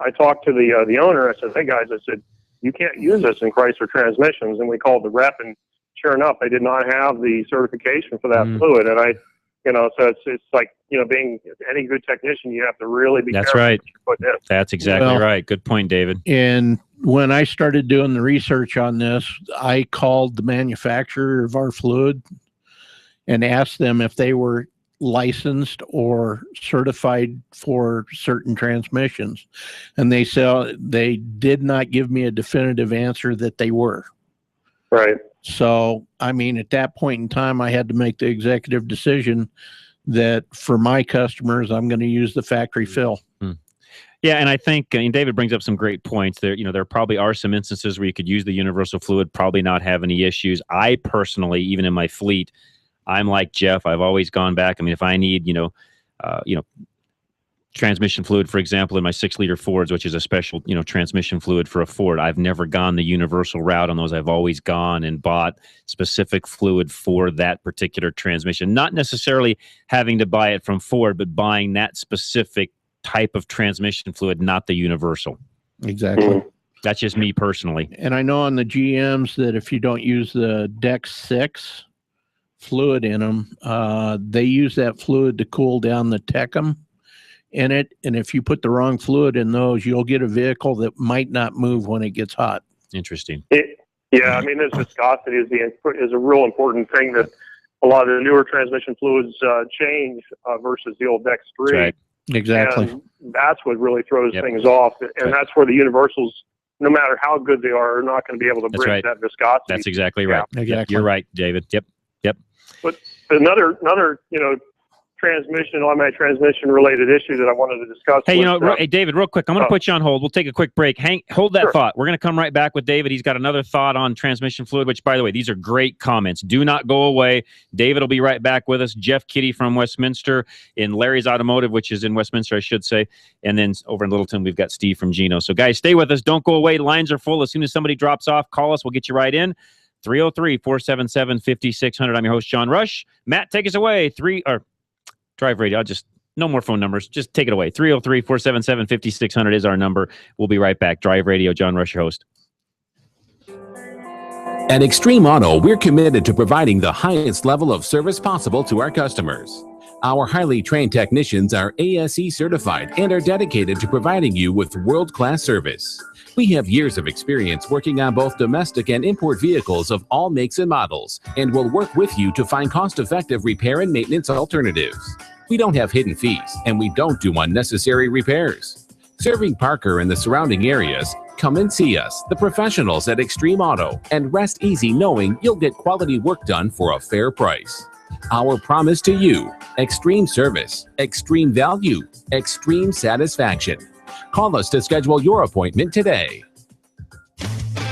I talked to the owner. I said, hey guys, I said, you can't use this in Chrysler transmissions. And we called the rep, and sure enough, they did not have the certification for that fluid. And so it's like, being any good technician, you have to really be careful right. what you put in. That's exactly right. Good point, David. And when I started doing the research on this, I called the manufacturer of our fluid and asked them if they were licensed or certified for certain transmissions. And they said they did not give me a definitive answer that they were. Right. So, I mean, at that point in time, I had to make the executive decision that for my customers, I'm going to use the factory fill. Yeah, and I think David brings up some great points. There probably are some instances where you could use the universal fluid, probably not have any issues. I personally, even in my fleet, I'm like Jeff. I've always gone back. I mean, if I need, transmission fluid, for example, in my 6-liter Fords, which is a special, transmission fluid for a Ford, I've never gone the universal route on those. I've always gone and bought specific fluid for that particular transmission. Not necessarily having to buy it from Ford, but buying that specific type of transmission fluid, not the universal. Exactly. That's just me personally. And I know on the GMs that if you don't use the Deck 6 fluid in them, they use that fluid to cool down the Tecum in it. And if you put the wrong fluid in those, you'll get a vehicle that might not move when it gets hot. Interesting. Yeah, I mean, this viscosity is a real important thing that a lot of the newer transmission fluids change versus the old Dex 3. Right. Exactly. And that's what really throws things off. And that's where the universals, no matter how good they are not going to be able to bridge that viscosity. That's exactly right. Exactly. You're right, David. Yep. But another transmission, automatic transmission related issue that I wanted to discuss. Hey, hey, David, real quick, I'm going to put you on hold. We'll take a quick break. Hold that thought. We're going to come right back with David. He's got another thought on transmission fluid, which, by the way, these are great comments. Do not go away. David will be right back with us. Jeff Kitty from Westminster in Larry's Automotive, which is in Westminster, I should say. And then over in Littleton, we've got Steve from Gino. So, guys, stay with us. Don't go away. Lines are full. As soon as somebody drops off, call us. We'll get you right in. 303-477-5600. I'm your host, John Rush. Matt, take us away. Drive Radio. No more phone numbers. Just take it away. 303-477-5600 is our number. We'll be right back. Drive Radio, John Rush, your host. At Extreme Auto, we're committed to providing the highest level of service possible to our customers. Our highly trained technicians are ASE certified and are dedicated to providing you with world-class service. We have years of experience working on both domestic and import vehicles of all makes and models, and will work with you to find cost-effective repair and maintenance alternatives. We don't have hidden fees, and we don't do unnecessary repairs. Serving Parker and the surrounding areas, come and see us, the professionals at Extreme Auto, and rest easy knowing you'll get quality work done for a fair price. Our promise to you: extreme service, extreme value, extreme satisfaction. Call us to schedule your appointment today.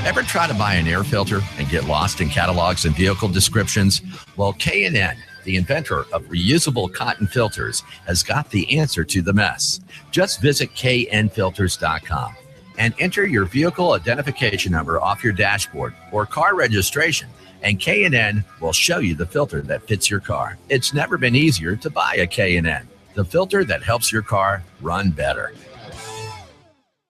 Ever try to buy an air filter and get lost in catalogs and vehicle descriptions? Well, K&N, the inventor of reusable cotton filters, has got the answer to the mess. Just visit knfilters.com and enter your vehicle identification number off your dashboard or car registration, and K&N will show you the filter that fits your car. It's never been easier to buy a K&N, the filter that helps your car run better.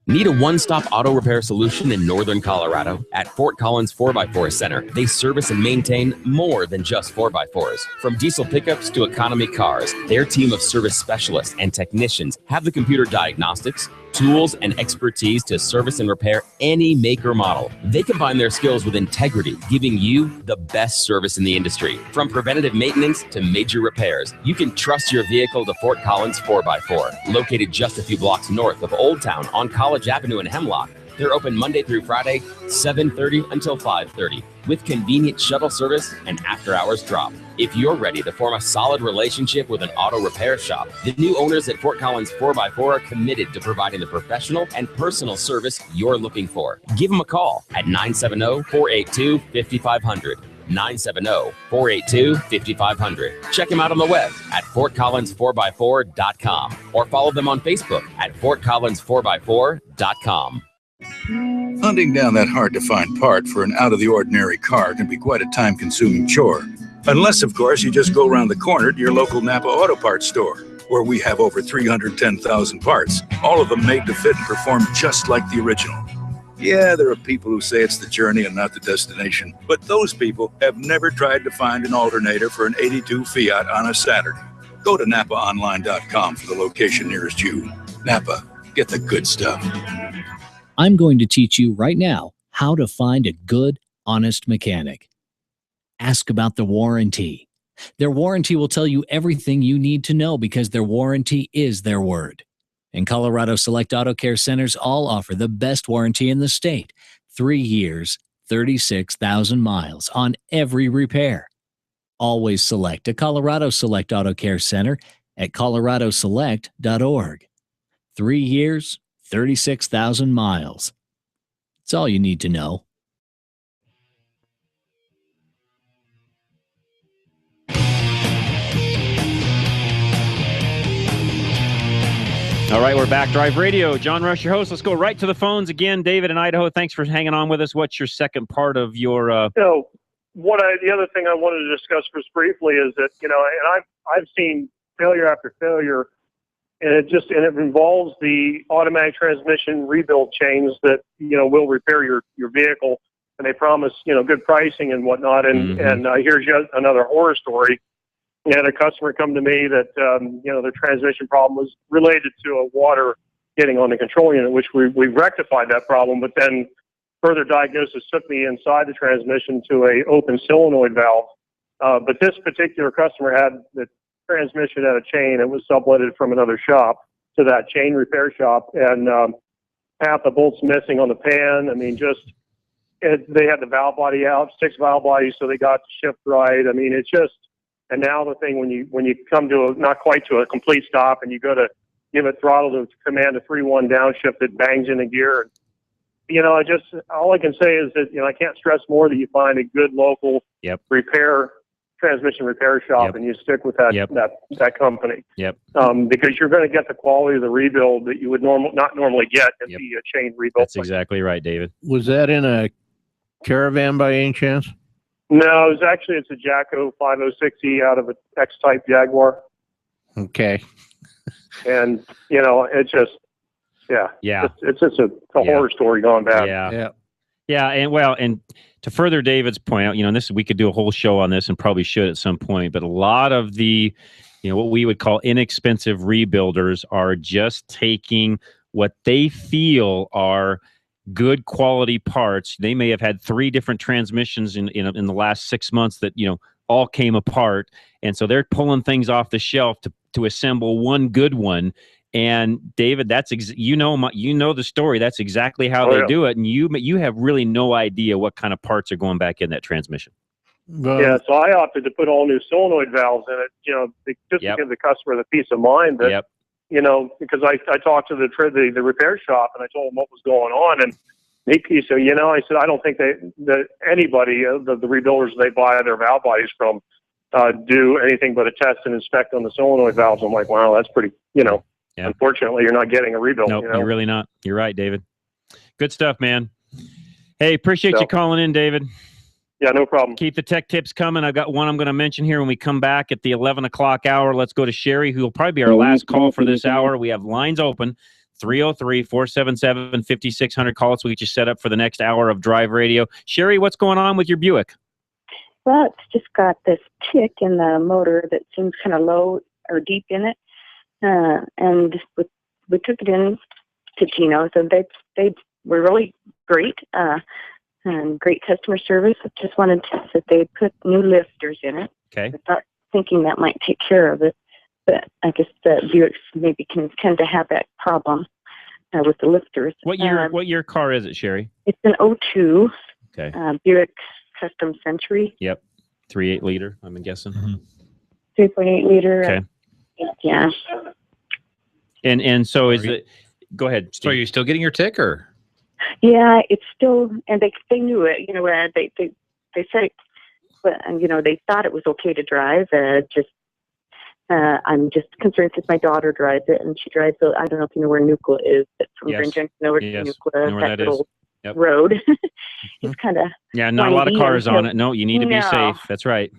Need a one-stop auto repair solution in northern Colorado? At Fort Collins 4x4 Center, they service and maintain more than just 4x4s. From diesel pickups to economy cars, their team of service specialists and technicians have the computer diagnostics, tools, and expertise to service and repair any make or model. They combine their skills with integrity, giving you the best service in the industry. From preventative maintenance to major repairs, you can trust your vehicle to Fort Collins 4x4. Located just a few blocks north of Old Town on College Avenue in Hemlock, they're open Monday through Friday, 7:30 until 5:30, with convenient shuttle service and after-hours drop. If you're ready to form a solid relationship with an auto repair shop, the new owners at Fort Collins 4x4 are committed to providing the professional and personal service you're looking for. Give them a call at 970-482-5500. 970-482-5500. Check them out on the web at FortCollins4x4.com or follow them on Facebook at FortCollins4x4.com. Hunting down that hard-to-find part for an out-of-the-ordinary car can be quite a time-consuming chore. Unless, of course, you just go around the corner to your local Napa Auto Parts store, where we have over 310,000 parts, all of them made to fit and perform just like the original. Yeah, there are people who say it's the journey and not the destination, but those people have never tried to find an alternator for an 82 Fiat on a Saturday. Go to NapaOnline.com for the location nearest you. Napa, get the good stuff. I'm going to teach you right now how to find a good, honest mechanic. Ask about the warranty. Their warranty will tell you everything you need to know because their warranty is their word. And Colorado Select Auto Care Centers all offer the best warranty in the state. 3 years, 36,000 miles on every repair. Always select a Colorado Select Auto Care Center at coloradoselect.org. 3 years, 36,000 miles. It's all you need to know. All right, we're back. Drive Radio. John Rush, your host. Let's go right to the phones again. David in Idaho, thanks for hanging on with us. What's your second part of your... the other thing I wanted to discuss just briefly is that, and I've seen failure after failure, and it involves the automatic transmission rebuild chains that, will repair your vehicle, and they promise, good pricing and whatnot. And, here's yet another horror story. We had a customer come to me that, their transmission problem was related to a water getting on the control unit, which we rectified that problem, but then further diagnosis took me inside the transmission to a open solenoid valve. But this particular customer had the transmission at a chain. It was subletted from another shop to that chain repair shop, and half the bolts missing on the pan. I mean, they had the valve body out, 6 valve bodies, so they got the shift right. I mean, and now the thing, when you come to not quite to a complete stop and you go to give it throttle to command a 3-1 downshift, it bangs in the gear. All I can say is that, I can't stress more that you find a good local transmission repair shop and you stick with that company. Because you're going to get the quality of the rebuild that you would not normally get in the chain rebuild. That's exactly right, David. Was that in a Caravan by any chance? No, it's a Jacko 506E out of an X-Type Jaguar. Okay. And, it's just, it's just a horror story going back. And to further David's point out, we could do a whole show on this and probably should at some point, but a lot of the, what we would call inexpensive rebuilders are just taking what they feel are good quality parts. They may have had 3 different transmissions in the last 6 months that, all came apart. And so they're pulling things off the shelf to assemble one good one. And David, that's you know the story. That's exactly how they do it. And you have really no idea what kind of parts are going back in that transmission. So I opted to put all new solenoid valves in it, just to give the customer the peace of mind that, because I talked to the repair shop and I told them what was going on, and So, I said, I don't think that anybody, the rebuilders they buy their valve bodies from, do anything but a test and inspect on the solenoid valves. I'm like, wow, that's pretty, unfortunately, you're not getting a rebuild. Nope, you're really not. You're right, David. Good stuff, man. Hey, appreciate you calling in, David. Yeah, no problem. Keep the tech tips coming. I've got one I'm going to mention here when we come back at the 11 o'clock hour. Let's go to Sherry, who will probably be our last call for this hour. We have lines open, 303-477-5600. Call us. We'll get you set up for the next hour of Drive Radio. Sherry, what's going on with your Buick? Well, it's just got this tick in the motor that seems kind of low or deep in it. And we took it in to Geno's, and they were really great. And great customer service. I just wanted to that they put new lifters in it. Okay. I thought, thinking that might take care of it, but I guess the Buicks maybe can tend to have that problem with the lifters. What year car is it, Sherry? It's an 02 Okay. Buick Custom Century. Yep. 3.8 liter, I'm guessing. 3.8 liter. Okay. Yeah. And so is it? Go ahead, Steve. So are you still getting your tick, or? Yeah, it's still, and they knew it. They said it, but they thought it was okay to drive. I'm just concerned because my daughter drives it, and she drives. I don't know if you know where Nucla is. It's from Grand Junction over to Nucla. That little road. It's kind of not a lot of cars on it. No, you need to be safe. That's right.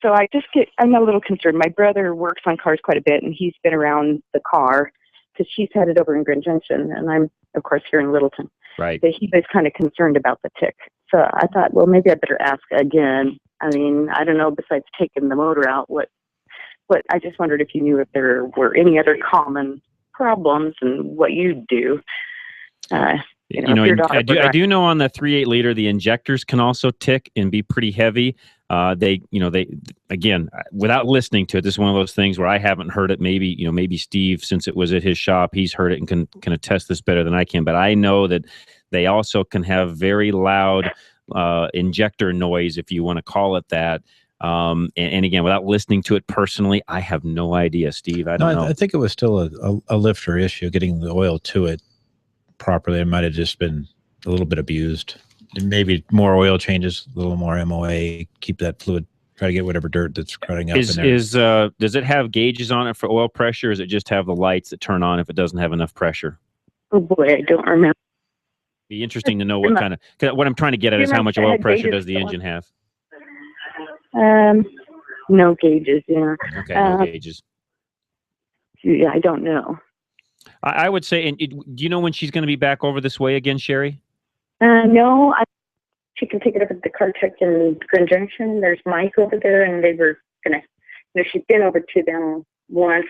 So I'm a little concerned. My brother works on cars quite a bit, and he's been around the car because she's headed over in Grand Junction, and I'm of course here in Littleton. Right. But he was kind of concerned about the tick. So I thought, well, maybe I better ask again. I mean, I don't know, besides taking the motor out, what I just wondered if you knew if there were any other common problems and what you'd do. I do know on the 3.8 liter, the injectors can also tick and be pretty heavy. They again, without listening to it, this is one of those things where I haven't heard it. Maybe Steve, since it was at his shop, he's heard it and can attest this better than I can. But I know that they also can have very loud injector noise, if you want to call it that. And again, without listening to it personally, I have no idea, Steve. I don't know. I think it was still a lifter issue, getting the oil to it properly. It might have just been a little bit abused. Maybe more oil changes, a little more MOA, keep that fluid, try to get whatever dirt that's crowding up in there. Does it have gauges on it for oil pressure, or does it just have the lights that turn on if it doesn't have enough pressure? Oh boy, I don't remember. Be interesting to know what kind of, cause what I'm trying to get at is how much oil pressure does the engine have? No gauges, yeah. Okay, no gauges. Yeah, I don't know. I would say, and do you know when she's going to be back over this way again, Sherry? No, she can take it up at the car check in Grand Junction. There's Mike over there, and they were gonna. She's been over to them once.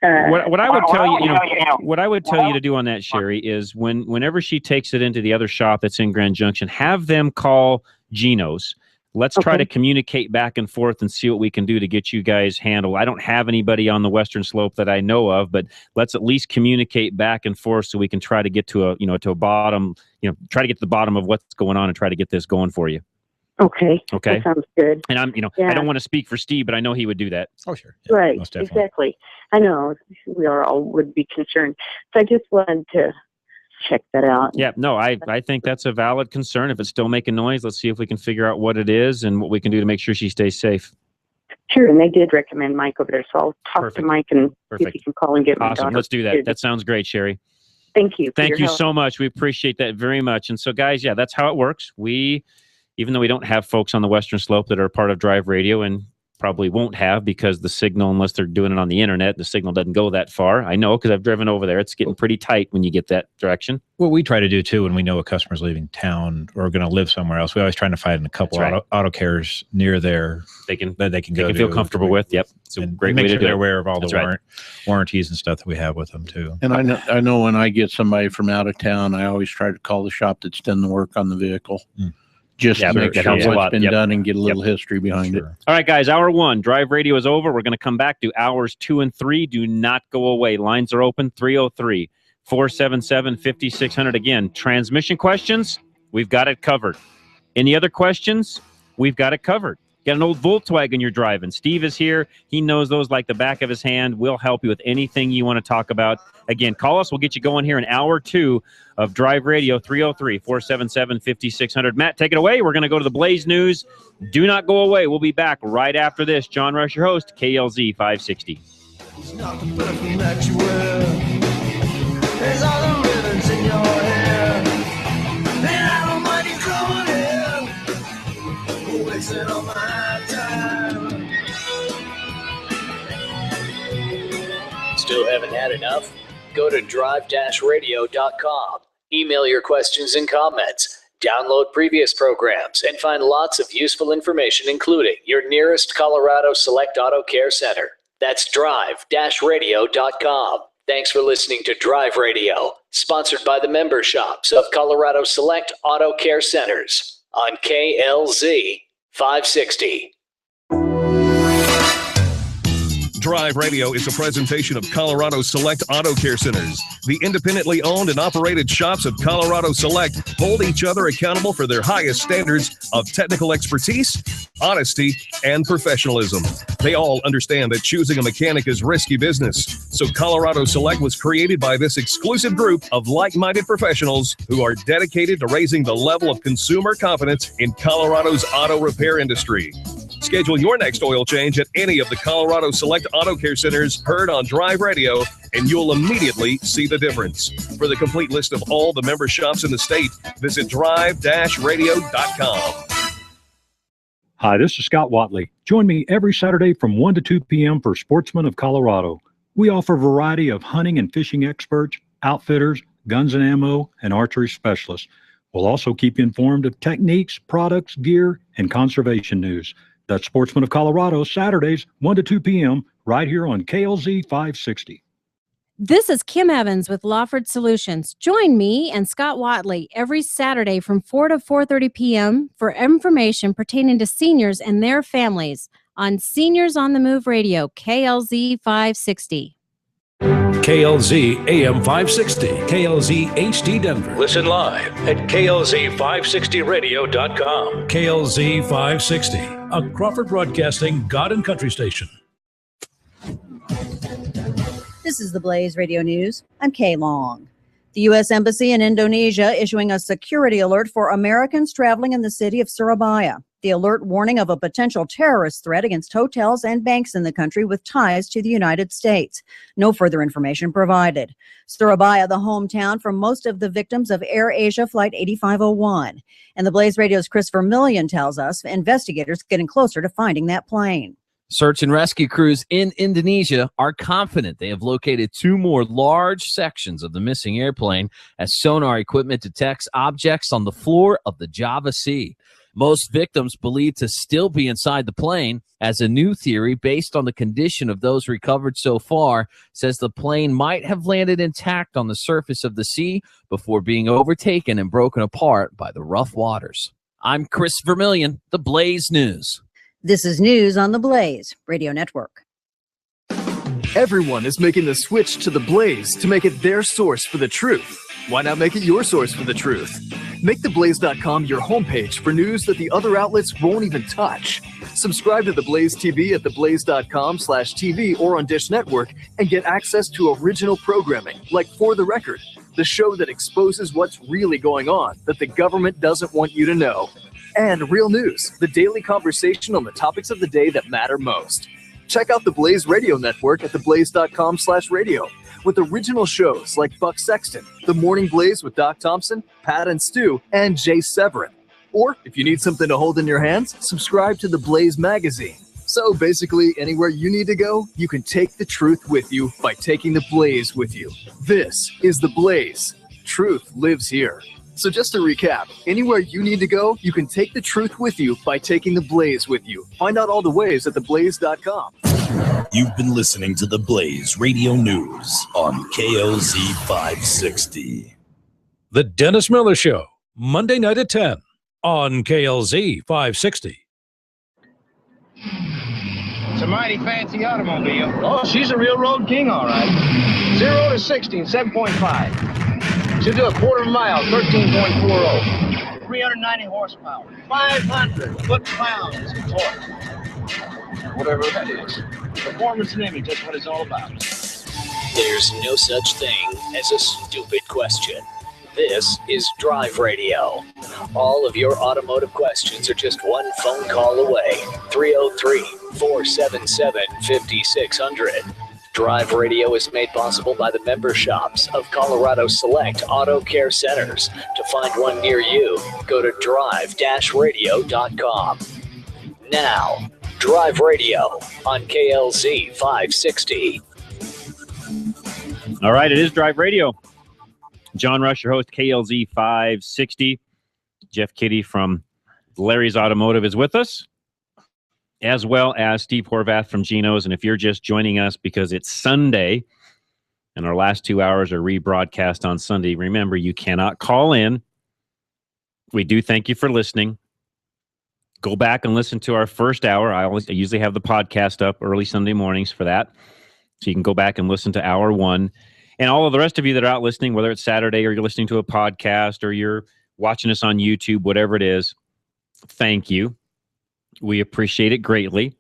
What I would tell you, what I would tell you to do on that, Sherry, is whenever she takes it into the other shop that's in Grand Junction, have them call Geno's. Let's try to communicate back and forth and see what we can do to get you guys handled. I don't have anybody on the Western Slope that I know of, but let's at least communicate back and forth so we can try to get to a bottom, try to get to the bottom of what's going on and try to get this going for you. Okay. Okay. That sounds good. And I don't want to speak for Steve, but I know he would do that. Oh, sure. Yeah, right. Exactly. I know we all would be concerned. So I just wanted to check that out. Yeah, no, I think that's a valid concern. If it's still making noise, let's see if we can figure out what it is and what we can do to make sure she stays safe. Sure, and they did recommend Mike over there, so I'll talk to Mike and see if he can call and get my daughter. Let's do that. That sounds great, Sherry. Thank you. Thank you so much. We appreciate that very much. And so, guys, yeah, that's how it works. Even though we don't have folks on the Western Slope that are part of Drive Radio, and probably won't have because the signal, unless they're doing it on the internet, the signal doesn't go that far. I know because I've driven over there. It's getting pretty tight when you get that direction. What we try to do too, when we know a customer's leaving town or going to live somewhere else, we always try to find a couple auto cares near there they can feel comfortable with. Yep, it's a great way to do it. They're aware of all the warranties and stuff that we have with them too. And I know when I get somebody from out of town, I always try to call the shop that's done the work on the vehicle. Just to make sure what's been done and get a little history behind it. All right, guys, hour one, Drive Radio is over. We're going to come back to hours 2 and 3. Do not go away. Lines are open, 303-477-5600. Again, transmission questions, we've got it covered. Any other questions? We've got it covered. Got an old Volkswagen you're driving. Steve is here. He knows those like the back of his hand. We'll help you with anything you want to talk about. Again, call us. We'll get you going here in hour 2 of Drive Radio, 303-477-5600. Matt, take it away. We're going to go to the Blaze News. Do not go away. We'll be back right after this. John Rush, your host, KLZ 560. It's not the perfume that you wear. There's all the ribbons in your hair. And I don't mind you coming in. Wasting all my time. Still haven't had enough? Go to drive-radio.com. Email your questions and comments. Download previous programs and find lots of useful information, including your nearest Colorado Select Auto Care Center. That's drive-radio.com. Thanks for listening to Drive Radio, sponsored by the member shops of Colorado Select Auto Care Centers on KLZ 560. Drive Radio is a presentation of Colorado Select Auto Care Centers. The independently owned and operated shops of Colorado Select hold each other accountable for their highest standards of technical expertise, honesty, and professionalism. They all understand that choosing a mechanic is risky business. So Colorado Select was created by this exclusive group of like-minded professionals who are dedicated to raising the level of consumer confidence in Colorado's auto repair industry. Schedule your next oil change at any of the Colorado Select Auto Care Centers heard on Drive Radio, and you'll immediately see the difference. For the complete list of all the member shops in the state, visit drive-radio.com. Hi, this is Scott Watley. Join me every Saturday from 1 to 2 p.m. for Sportsman of Colorado. We offer a variety of hunting and fishing experts, outfitters, guns and ammo, and archery specialists. We'll also keep you informed of techniques, products, gear, and conservation news. That's Sportsman of Colorado, Saturdays, 1 to 2 p.m., right here on KLZ 560. This is Kim Evans with Lawford Solutions. Join me and Scott Watley every Saturday from 4 to 4:30 p.m. for information pertaining to seniors and their families on Seniors on the Move Radio, KLZ 560. KLZ AM 560, KLZ HD Denver. Listen live at KLZ560radio.com. KLZ 560, a Crawford Broadcasting God and Country station. This is the Blaze Radio News. I'm Kay Long. The U.S. Embassy in Indonesia issuing a security alert for Americans traveling in the city of Surabaya. The alert warning of a potential terrorist threat against hotels and banks in the country with ties to the United States. No further information provided. Surabaya, the hometown for most of the victims of Air Asia Flight 8501. And the Blaze Radio's Chris Vermillion tells us investigators getting closer to finding that plane. Search and rescue crews in Indonesia are confident they have located 2 more large sections of the missing airplane as sonar equipment detects objects on the floor of the Java Sea. Most victims believed to still be inside the plane, as a new theory based on the condition of those recovered so far says the plane might have landed intact on the surface of the sea before being overtaken and broken apart by the rough waters. I'm Chris Vermillion, the Blaze News. This is news on the Blaze Radio Network. Everyone is making the switch to the Blaze to make it their source for the truth. Why not make it your source for the truth? Make theblaze.com your homepage for news that the other outlets won't even touch. Subscribe to The Blaze TV at theblaze.com/TV or on Dish Network and get access to original programming like For the Record, the show that exposes what's really going on that the government doesn't want you to know. And Real News, the daily conversation on the topics of the day that matter most. Check out the Blaze Radio Network at theblaze.com/radio with original shows like Buck Sexton, The Morning Blaze with Doc Thompson, Pat and Stu, and Jay Severin. Or if you need something to hold in your hands, subscribe to the Blaze magazine. So basically, anywhere you need to go, you can take the truth with you by taking the Blaze with you. This is the Blaze. Truth lives here. So just to recap, anywhere you need to go, you can take the truth with you by taking the Blaze with you. Find out all the ways at theblaze.com. You've been listening to the Blaze Radio News on KLZ 560. The Dennis Miller Show, Monday night at 10 on KLZ 560. It's a mighty fancy automobile. Oh, she's a real road king, all right. 0 to 60 in 7.5. She'll do a quarter mile, 13.40. 390 horsepower, 500 foot-pounds of torque. Whatever that is. Performance and image, that's what it's all about. There's no such thing as a stupid question. This is Drive Radio. All of your automotive questions are just one phone call away. 303-477-5600. Drive Radio is made possible by the member shops of Colorado Select Auto Care Centers. To find one near you, go to drive-radio.com. Now, Drive Radio on KLZ 560. All right, it is Drive Radio. John Rush, your host, KLZ 560. Jeff Kitty from Larry's Automotive is with us, as well as Steve Horvath from Geno's. And if you're just joining us because it's Sunday and our last 2 hours are rebroadcast on Sunday, remember, you cannot call in. We do thank you for listening. Go back and listen to our first hour. I usually have the podcast up early Sunday mornings for that. So you can go back and listen to hour one. And all of the rest of you that are out listening, whether it's Saturday or you're listening to a podcast or you're watching us on YouTube, whatever it is, thank you. We appreciate it greatly.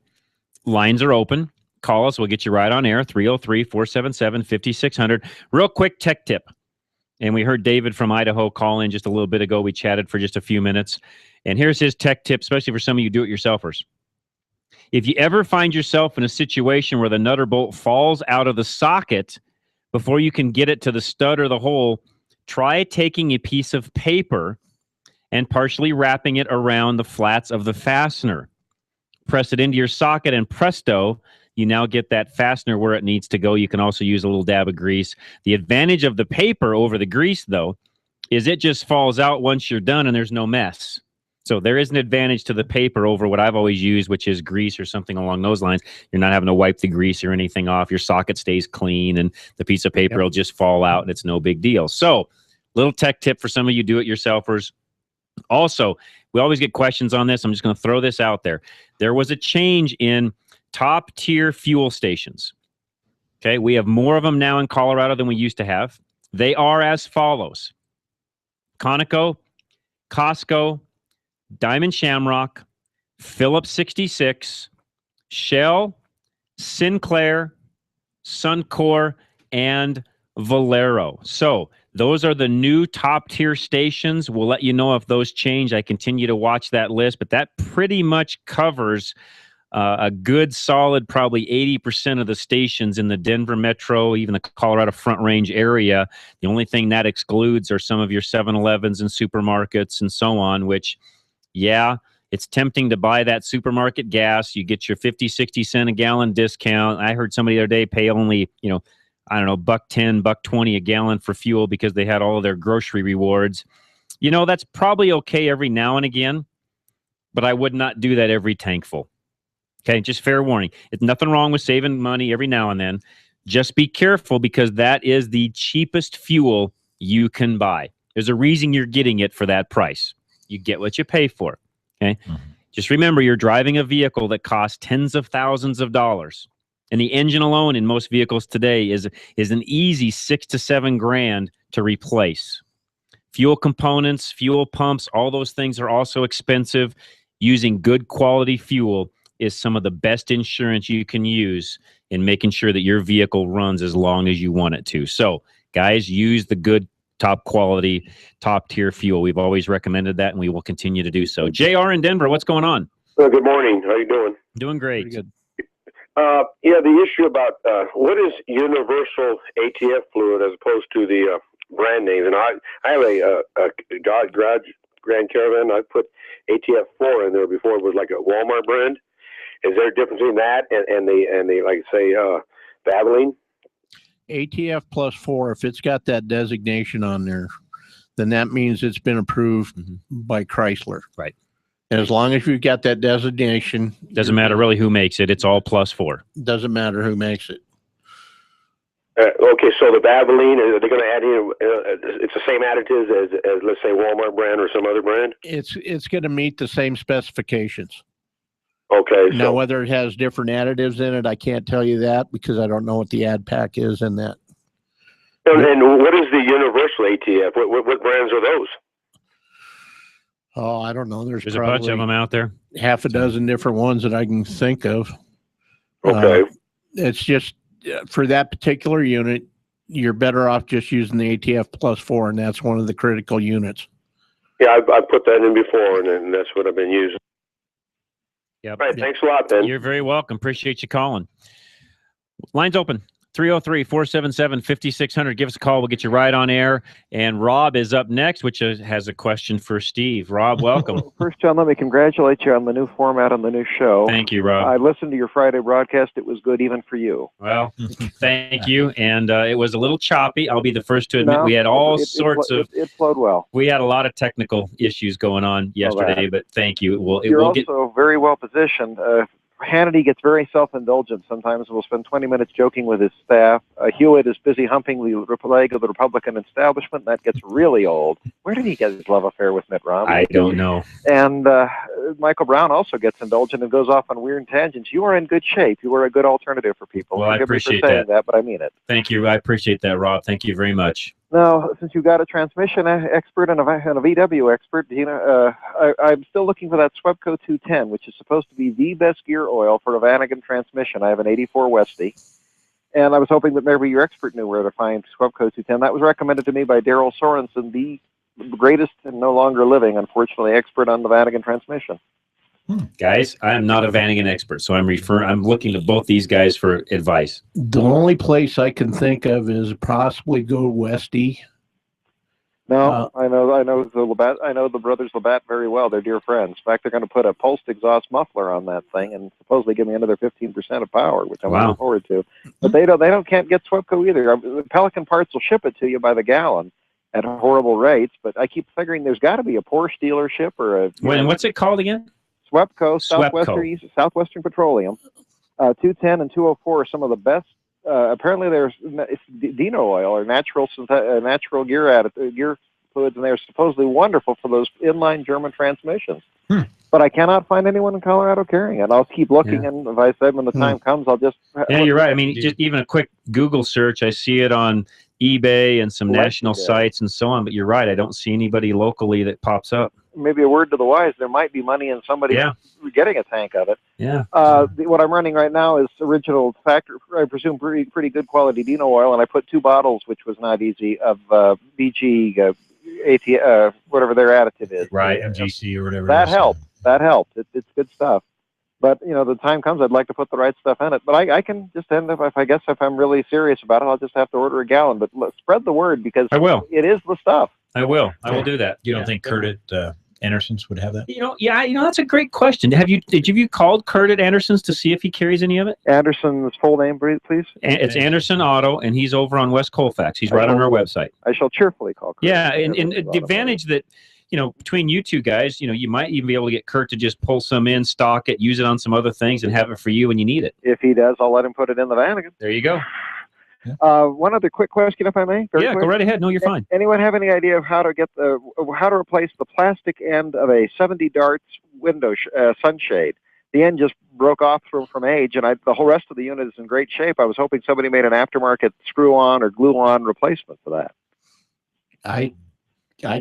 Lines are open. Call us. We'll get you right on air, 303-477-5600. Real quick tech tip. And we heard David from Idaho call in just a little bit ago. We chatted for just a few minutes. And here's his tech tip, especially for some of you do-it-yourselfers. If you ever find yourself in a situation where the nutter bolt falls out of the socket before you can get it to the stud or the hole, try taking a piece of paper and partially wrapping it around the flats of the fastener. Press it into your socket and presto, you now get that fastener where it needs to go. You can also use a little dab of grease. The advantage of the paper over the grease, though, is it just falls out once you're done and there's no mess. So there is an advantage to the paper over what I've always used, which is grease or something along those lines. You're not having to wipe the grease or anything off. Your socket stays clean and the piece of paper will just fall out and it's no big deal. So little tech tip for some of you do-it-yourselfers. Also, we always get questions on this. I'm just going to throw this out there. There was a change in top-tier fuel stations. Okay, we have more of them now in Colorado than we used to have. They are as follows: Conoco, Costco, Diamond Shamrock, Phillips 66, Shell, Sinclair, Suncor, and Valero. So those are the new top-tier stations. We'll let you know if those change. I continue to watch that list, but that pretty much covers a good, solid, probably 80% of the stations in the Denver metro, even the Colorado Front Range area. The only thing that excludes are some of your 7-Elevens and supermarkets and so on, which, yeah, it's tempting to buy that supermarket gas. You get your 50, 60 cent a gallon discount. I heard somebody the other day pay only, I don't know, $1.10, $1.20 a gallon for fuel because they had all of their grocery rewards. That's probably okay every now and again, but I would not do that every tankful. Okay, just fair warning. It's nothing wrong with saving money every now and then. Just be careful because that is the cheapest fuel you can buy. There's a reason you're getting it for that price. You get what you pay for. Okay, Just remember you're driving a vehicle that costs tens of thousands of dollars. And the engine alone in most vehicles today is an easy $6,000 to $7,000 to replace. Fuel components, fuel pumps, all those things are also expensive. Using good quality fuel is some of the best insurance you can use in making sure that your vehicle runs as long as you want it to. So, guys, use the good, top quality, top tier fuel. We've always recommended that, and we will continue to do so. JR in Denver, what's going on? Good morning. How you doing? Doing great. Pretty good. The issue about what is universal ATF fluid as opposed to the brand names. And I have a Grand Caravan. I put ATF 4 in there before. It was like a Walmart brand. Is there a difference between that and the like say Valvoline? ATF plus 4, if it's got that designation on there, then that means it's been approved by Chrysler. Right. And as long as you've got that designation, doesn't matter really who makes it. It's all plus 4. Doesn't matter who makes it. Okay, so the Valvoline, are they going to add in? It's the same additives as let's say Walmart brand or some other brand. It's going to meet the same specifications. Okay. Now, whether it has different additives in it, I can't tell you that because I don't know what the ad pack is in that. And what is the universal ATF? What brands are those? Oh, I don't know. There's a bunch of them out there. Half a dozen different ones that I can think of. Okay. It's just for that particular unit, you're better off just using the ATF Plus 4, and that's one of the critical units. Yeah, I put that in before, and that's what I've been using. Yep. All right, thanks a lot, Ben. You're very welcome. Appreciate you calling. Line's open. 303-477-5600. Give us a call. We'll get you right on air. And Rob is up next, which has a question for Steve. Rob, welcome. First, John, let me congratulate you on the new format on the new show. Thank you, Rob. I listened to your Friday broadcast. It was good even for you. Well, thank you. And it was a little choppy. I'll be the first to admit we had all sorts of... It flowed well. We had a lot of technical issues going on yesterday, but thank you. You're also very well positioned. Hannity gets very self-indulgent sometimes. We'll spend 20 minutes joking with his staff. Hewitt is busy humping the leg of the Republican establishment. That gets really old. Where did he get his love affair with Mitt Romney? I don't know. And Michael Brown also gets indulgent and goes off on weird tangents. You are in good shape. You are a good alternative for people. Well, I Forgive me appreciate for saying that, but I mean it. Thank you. I appreciate that, Rob. Thank you very much. Now, since you've got a transmission expert and a VW expert, I'm still looking for that Swepco 210, which is supposed to be the best gear oil for a Vanagon transmission. I have an 84 Westie, and I was hoping that maybe your expert knew where to find Swepco 210. That was recommended to me by Daryl Sorensen, the greatest and no longer living, unfortunately, expert on the Vanagon transmission. Guys, I am not a Vanagon expert, so I'm looking to both these guys for advice. The only place I can think of is possibly go Westie. No, I know the Labatt. I know the brothers Labatt very well. They're dear friends. In fact, they're going to put a pulsed exhaust muffler on that thing and supposedly give me another 15% of power, which I'm looking forward to. But they can't get Swepco either. Pelican Parts will ship it to you by the gallon at horrible rates. But I keep figuring there's got to be a Porsche dealership or a. What's it called again? Swepco, Southwestern Petroleum, 210 and 204 are some of the best. Apparently, there's Dino oil or natural gear fluids, and they're supposedly wonderful for those inline German transmissions. But I cannot find anyone in Colorado carrying it. I'll keep looking, and if I said when the time comes, I'll just. Yeah, you're right. I mean, just even a quick Google search, I see it on eBay and some national sites and so on. But you're right. I don't see anybody locally that pops up. Maybe a word to the wise. There might be money in somebody getting a tank of it. Yeah. What I'm running right now is original factory, I presume pretty good quality Dino oil, and I put 2 bottles, which was not easy, of BG whatever their additive is. Right, MGC or whatever. That helped. That helped. It's good stuff. But the time comes, I'd like to put the right stuff in it. But I can just end up, if I'm really serious about it, I'll just have to order a gallon. But spread the word because I will. It is the stuff. I will do that. You don't think Kurt at Anderson's would have that? That's a great question. Did you called Kurt at Anderson's to see if he carries any of it? Anderson's full name, please? It's Anderson Auto, and he's over on West Colfax. He's right on our website. I shall cheerfully call Kurt. Yeah, and the advantage that, between you two guys, you might even be able to get Kurt to just pull some in, stock it, use it on some other things, and have it for you when you need it. If he does, I'll let him put it in the Vanagon. There you go. One other quick question, if I may. Go right ahead. No, you're fine. Anyone have any idea of how to replace the plastic end of a 70 darts window sunshade? The end just broke off from age, and the whole rest of the unit is in great shape. I was hoping somebody made an aftermarket screw-on or glue-on replacement for that. I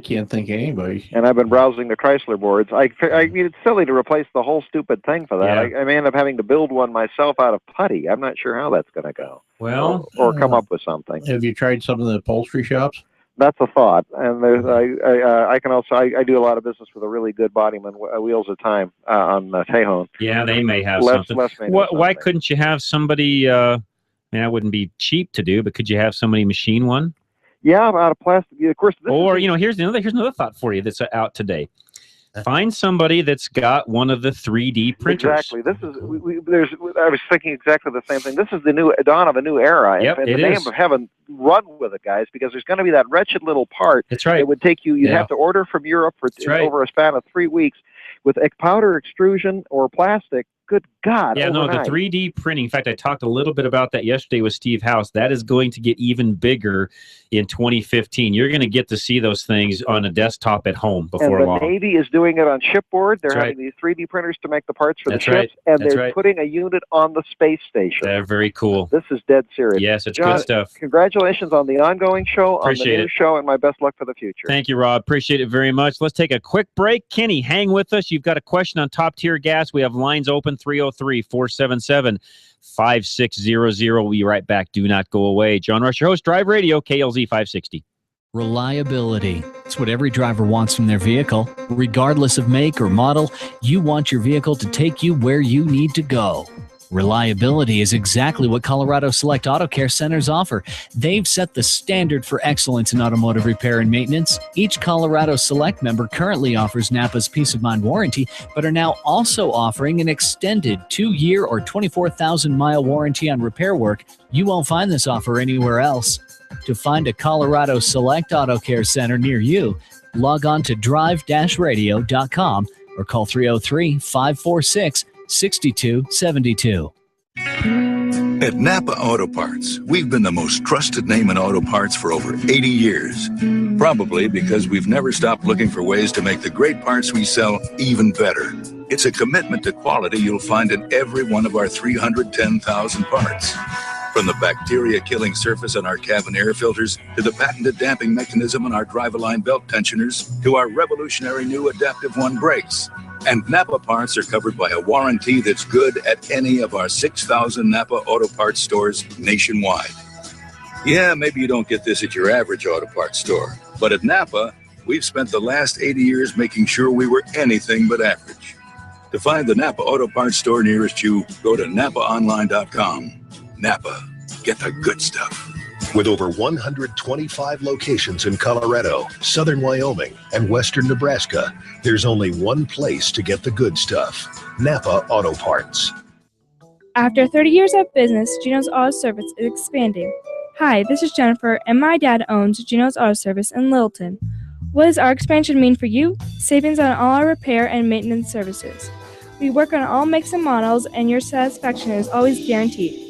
can't think of anybody. And I've been browsing the Chrysler boards. I mean, it's silly to replace the whole stupid thing for that. Yeah. I may end up having to build one myself out of putty. I'm not sure how that's going to go. Well, or come up with something. Have you tried some of the upholstery shops? That's a thought. And there's I can also I do a lot of business with a really good Bodyman, Wheels of Time on Tejon. Yeah, they may have something. Why couldn't you have somebody? I mean, that wouldn't be cheap to do, but could you have somebody machine one? Yeah, out of plastic. Of course. Here's another thought for you that's out today. Find somebody that's got one of the 3D printers. Exactly. This is I was thinking exactly the same thing. This is the dawn of a new era. Yep, and the name of heaven, run with it, guys, because there's going to be that wretched little part. That's right. It would take you. You'd have to order from Europe over a span of 3 weeks with a powder extrusion or plastic Good God. Yeah, no, the overnight. 3D printing. In fact, I talked a little bit about that yesterday with Steve House. That is going to get even bigger in 2015. You're going to get to see those things on a desktop at home before And the long. Navy is doing it on shipboard. They're That's having these 3D printers to make the parts for That's the ships, right. and That's they're right. putting a unit on the space station. They're very cool. This is dead serious. Yes, it's John, good stuff. Congratulations on the ongoing show, Appreciate on the new it. show, and my best luck for the future. Thank you, Rob. Appreciate it very much. Let's take a quick break. Kenny, hang with us. You've got a question on top tier gas. We have lines open 303-477-5600. We'll be right back. Do not go away. John Rush, your host, Drive Radio, KLZ 560. Reliability. It's what every driver wants from their vehicle. Regardless of make or model, you want your vehicle to take you where you need to go. Reliability is exactly what Colorado Select Auto Care Centers offer. They've set the standard for excellence in automotive repair and maintenance. Each Colorado Select member currently offers Napa's Peace of Mind warranty, but are now also offering an extended 2-year or 24,000-mile warranty on repair work. You won't find this offer anywhere else. To find a Colorado Select Auto Care Center near you, log on to drive-radio.com or call 303-546-6272. At Napa Auto Parts, we've been the most trusted name in auto parts for over 80 years. Probably because we've never stopped looking for ways to make the great parts we sell even better. It's a commitment to quality you'll find in every one of our 310,000 parts. From the bacteria-killing surface on our cabin air filters, to the patented damping mechanism on our drive-align belt tensioners, to our revolutionary new Adaptive One brakes. And Napa parts are covered by a warranty that's good at any of our 6,000 Napa Auto Parts stores nationwide. Yeah, maybe you don't get this at your average auto parts store, but at Napa, we've spent the last 80 years making sure we were anything but average. To find the Napa Auto Parts store nearest you, go to NapaOnline.com. Napa, get the good stuff. With over 125 locations in Colorado, southern Wyoming, and western Nebraska, there's only one place to get the good stuff: Napa Auto Parts. After 30 years of business, Geno's Auto Service is expanding. Hi, this is Jennifer, and my dad owns Geno's Auto Service in Littleton. What does our expansion mean for you? Savings on all our repair and maintenance services. We work on all makes and models, and your satisfaction is always guaranteed.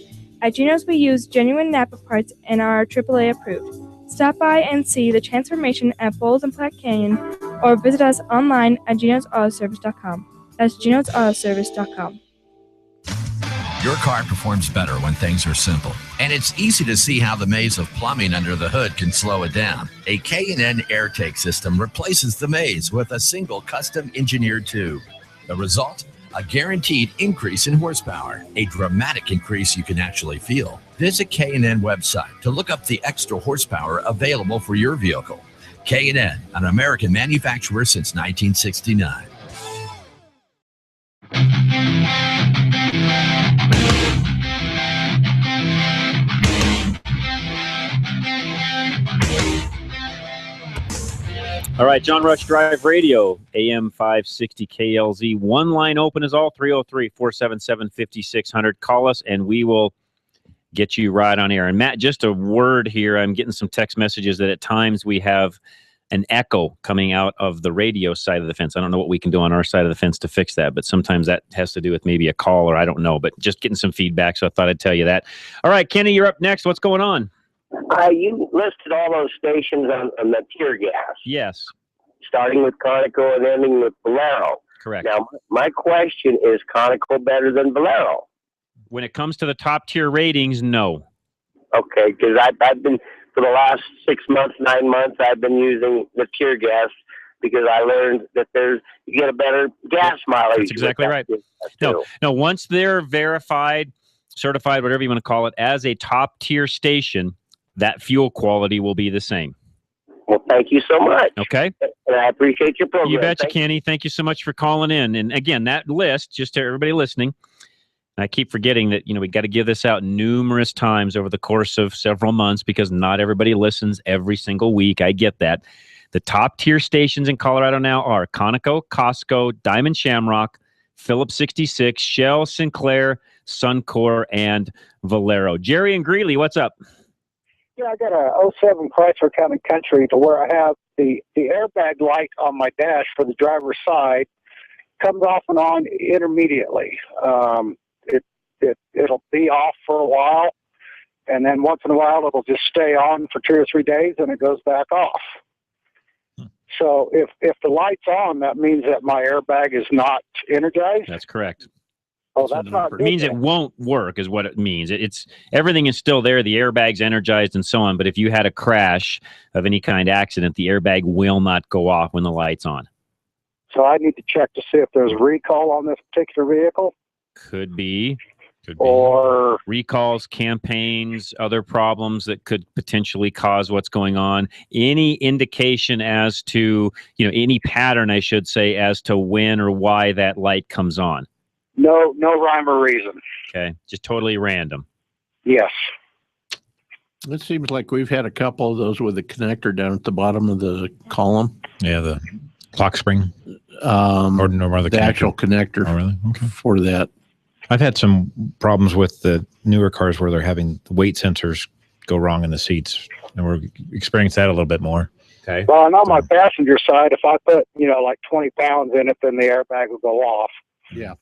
At Geno's, we use genuine Napa parts and are AAA approved. Stop by and see the transformation at Bowles and Platte Canyon, or visit us online at genosautoservice.com. That's genosautoservice.com. Your car performs better when things are simple, and it's easy to see how the maze of plumbing under the hood can slow it down. A K&N AirTake system replaces the maze with a single custom engineered tube. The result? A guaranteed increase in horsepower, a dramatic increase you can actually feel. Visit K&N website to look up the extra horsepower available for your vehicle. K&N, an American manufacturer since 1969. All right, John Rush Drive Radio, AM 560 KLZ. One line open is all, 303-477-5600. Call us, and we will get you right on air. And, Matt, just a word here. I'm getting some text messages that at times we have an echo coming out of the radio side of the fence. I don't know what we can do on our side of the fence to fix that, but sometimes that has to do with maybe a call or I don't know, but just getting some feedback, so I thought I'd tell you that. All right, Kenny, you're up next. What's going on? You listed all those stations on the tier gas. Yes. Starting with Conoco and ending with Valero. Correct. Now, my question is Conoco better than Valero? When it comes to the top tier ratings, no. Okay, because I've been, for the last 6 months, 9 months, I've been using the tier gas because I learned that you get a better gas mileage. That's exactly right. No, once they're verified, certified, whatever you want to call it, as a top tier station, that fuel quality will be the same. Well, thank you so much. Okay. And I appreciate your program. You betcha, Kenny. Thank you so much for calling in. And again, that list, just to everybody listening, I keep forgetting that, we got to give this out numerous times over the course of several months because not everybody listens every single week. I get that. The top tier stations in Colorado now are Conoco, Costco, Diamond Shamrock, Phillips 66, Shell, Sinclair, Suncor, and Valero. Jerry and Greeley, what's up? Yeah, I got a 07 Chrysler Town & Country to where I have the airbag light on my dash for the driver's side, comes off and on intermediately. It'll be off for a while, and then once in a while it'll just stay on for 2 or 3 days, and it goes back off. So if the light's on, that means that my airbag is not energized. That's correct. Oh, that's not It good. means it won't work is what it means. It's everything is still there. The airbag's energized and so on. But if you had a crash of any kind accident, the airbag will not go off when the light's on. So I need to check to see if there's recall on this particular vehicle. Could be. Or recalls, campaigns, other problems that could potentially cause what's going on. Any indication as to, any pattern, I should say, as to when or why that light comes on. No rhyme or reason. Okay. Just totally random. Yes. It seems like we've had a couple of those with the connector down at the bottom of the column. Yeah, the clock spring. Or the the actual connector for that. I've had some problems with the newer cars where they're having the weight sensors go wrong in the seats, and we're experiencing that a little bit more. Okay. Well, and on my passenger side, if I put, like 20 pounds in it, then the airbag will go off. Yeah.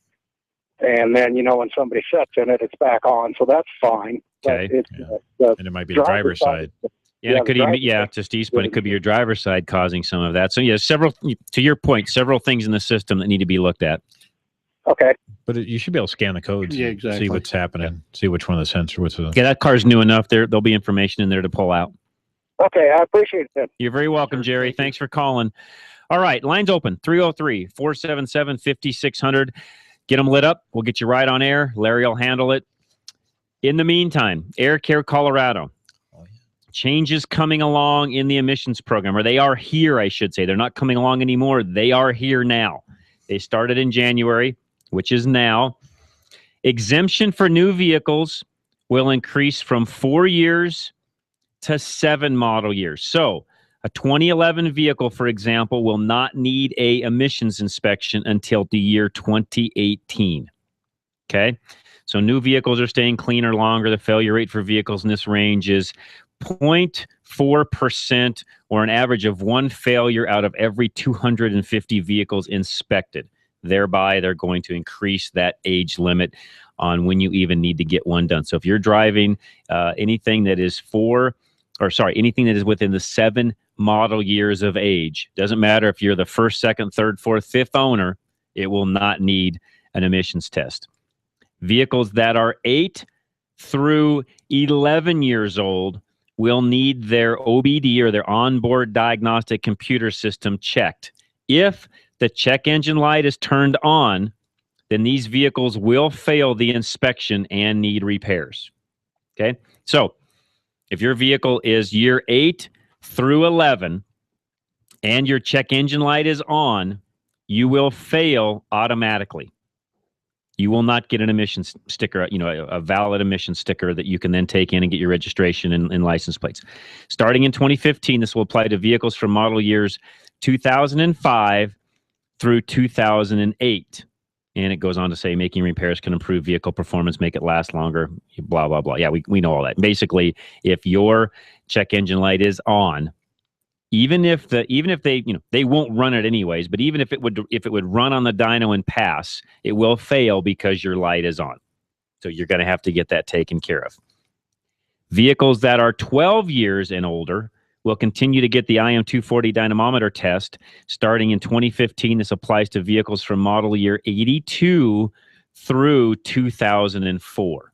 And then, when somebody sits in it, it's back on. So that's fine. Okay. But And it might be the driver's side. Yeah, it could even, just east, but it could be your driver's side causing some of that. So, to your point, several things in the system that need to be looked at. Okay. But you should be able to scan the codes. Yeah, and exactly. See what's happening. See which one of the sensors. Yeah, that car's new enough. There'll be information in there to pull out. Okay, I appreciate it. You're very welcome, Jerry. Thanks for calling. All right, lines open, 303-477-5600. Get them lit up. We'll get you right on air. Larry will handle it. In the meantime, Air Care Colorado. Changes coming along in the emissions program, or they are here, I should say. They're not coming along anymore. They are here now. They started in January, which is now. Exemption for new vehicles will increase from 4 years to 7 model years. So a 2011 vehicle, for example, will not need a emissions inspection until the year 2018. Okay? So new vehicles are staying cleaner longer. The failure rate for vehicles in this range is 0.4%, or an average of 1 failure out of every 250 vehicles inspected. Thereby, they're going to increase that age limit on when you even need to get one done. So if you're driving anything that is anything that is within the 7 model years of age, doesn't matter if you're the first, second, third, fourth, fifth owner, it will not need an emissions test. Vehicles that are 8 through 11 years old will need their OBD, or their onboard diagnostic computer system, checked. If the check engine light is turned on, then these vehicles will fail the inspection and need repairs. Okay? So if your vehicle is year 8 through 11 and your check engine light is on, you will fail automatically. You will not get an emissions sticker, a valid emission sticker that you can then take in and get your registration and license plates. Starting in 2015, this will apply to vehicles from model years 2005 through 2008. And it goes on to say making repairs can improve vehicle performance, make it last longer, blah, blah, blah. Yeah, we know all that. Basically, if your check engine light is on, even if they they won't run it anyways, but even if it would run on the dyno and pass, it will fail because your light is on. So you're going to have to get that taken care of. Vehicles that are 12 years and older will continue to get the IM240 dynamometer test starting in 2015. This applies to vehicles from model year 82 through 2004.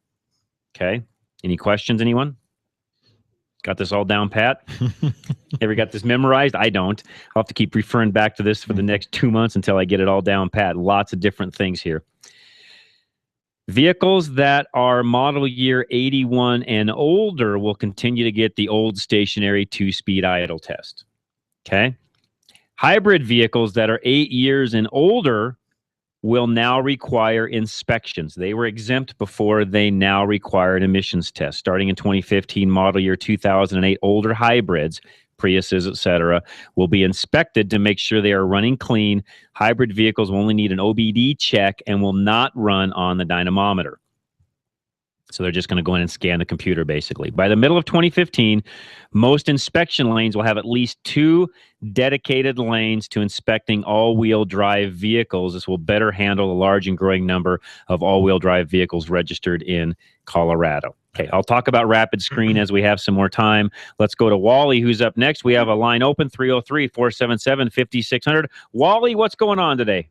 Okay. Any questions, anyone? Got this all down pat? Ever got this memorized? I don't. I'll have to keep referring back to this for the next 2 months until I get it all down pat. Lots of different things here. Vehicles that are model year 81 and older will continue to get the old stationary 2-speed idle test. Okay? Hybrid vehicles that are 8 years and older will now require inspections. They were exempt before. They now require an emissions test. Starting in 2015, model year 2008, older hybrids, Priuses, etc., will be inspected to make sure they are running clean. Hybrid vehicles will only need an OBD check and will not run on the dynamometer. So they're just going to go in and scan the computer, basically. By the middle of 2015, most inspection lanes will have at least 2 dedicated lanes to inspecting all-wheel drive vehicles. This will better handle a large and growing number of all-wheel drive vehicles registered in Colorado. Okay, I'll talk about Rapid Screen as we have some more time. Let's go to Wally, who's up next. We have a line open, 303-477-5600. Wally, what's going on today?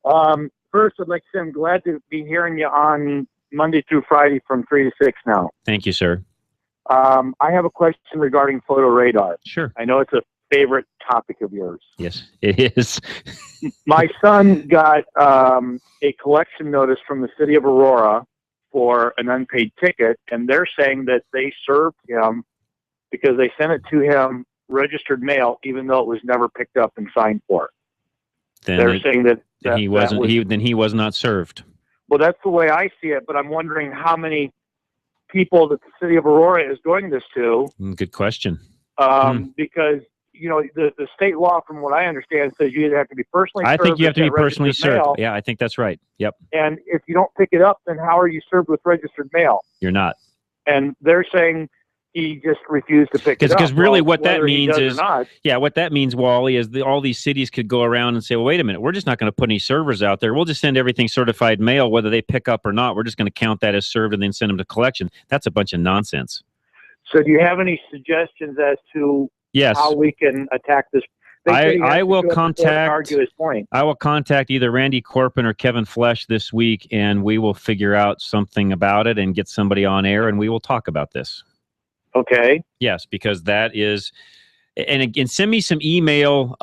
First, I'd like to say I'm glad to be hearing you on Monday through Friday from 3 to 6 now. Thank you, sir. I have a question regarding photo radar. Sure. I know it's a favorite topic of yours. Yes, it is. My son got a collection notice from the city of Aurora for an unpaid ticket, and they're saying that they served him because they sent it to him registered mail, even though it was never picked up and signed for. They're saying that he was not served. Well, that's the way I see it, but I'm wondering how many people that the city of Aurora is doing this to. Good question. Because, you know, the state law, from what I understand, says you either have to be personally served. I think you have to be personally served. Mail, yeah, I think that's right. Yep. And if you don't pick it up, then how are you served with registered mail? You're not. And they're saying he just refused to pick it up. Because really well, what that means is, yeah, what that means, Wally, is all these cities could go around and say, well, wait a minute, we're just not going to put any servers out there. We'll just send everything certified mail, whether they pick up or not. We're just going to count that as served and then send them to collection. That's a bunch of nonsense. So do you have any suggestions as to how we can attack this? I will contact argue his point. I will contact either Randy Corpin or Kevin Flesh this week, and we will figure out something about it and get somebody on air, and we will talk about this. Okay. Yes, because that is, and again, send me some email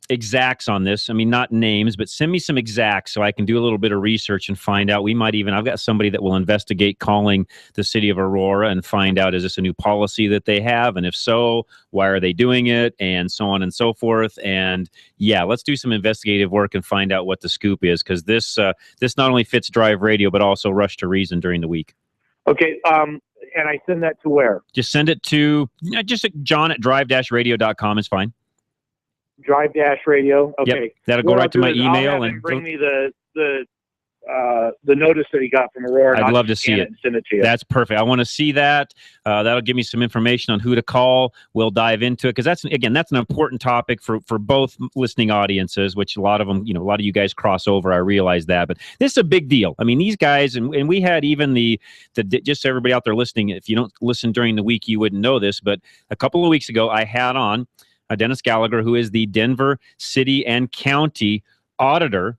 exacts on this. I mean, not names, but send me some exacts so I can do a little bit of research and find out. I've got somebody that will investigate calling the city of Aurora and find out, is this a new policy that they have? And if so, why are they doing it? And so on and so forth. And yeah, let's do some investigative work and find out what the scoop is, because this not only fits Drive Radio, but also Rush to Reason during the week. Okay. And I send that to where? Just send it to just John at drive-radio.com is fine. Drive-radio. Okay. Yep. That'll go right to my email and bring me the notice that he got from Aurora. I'd love to see it. And send it to you. That's perfect. I want to see that. That'll give me some information on who to call. We'll dive into it, because that's an important topic for both listening audiences, which a lot of them, a lot of you guys cross over. I realize that, but this is a big deal. I mean, these guys, and we had even the just so everybody out there listening, if you don't listen during the week, you wouldn't know this, but a couple of weeks ago, I had on Dennis Gallagher, who is the Denver City and County Auditor.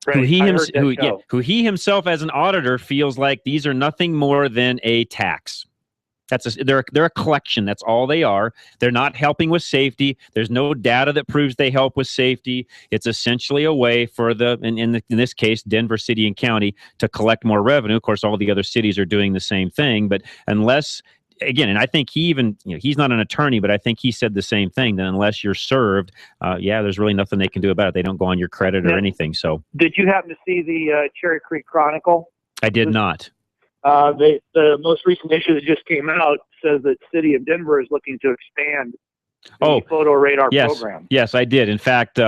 Right. Who he himself as an auditor feels like these are nothing more than a tax. They're a collection. That's all they are. They're not helping with safety. There's no data that proves they help with safety. It's essentially a way for in this case, Denver City and County, to collect more revenue. Of course, all the other cities are doing the same thing, but unless, again, and I think he even, he's not an attorney, but I think he said the same thing, that unless you're served, there's really nothing they can do about it. They don't go on your credit or anything. So, did you happen to see the Cherry Creek Chronicle? I did not. The most recent issue that just came out says that City of Denver is looking to expand the photo radar program. Yes, I did. In fact,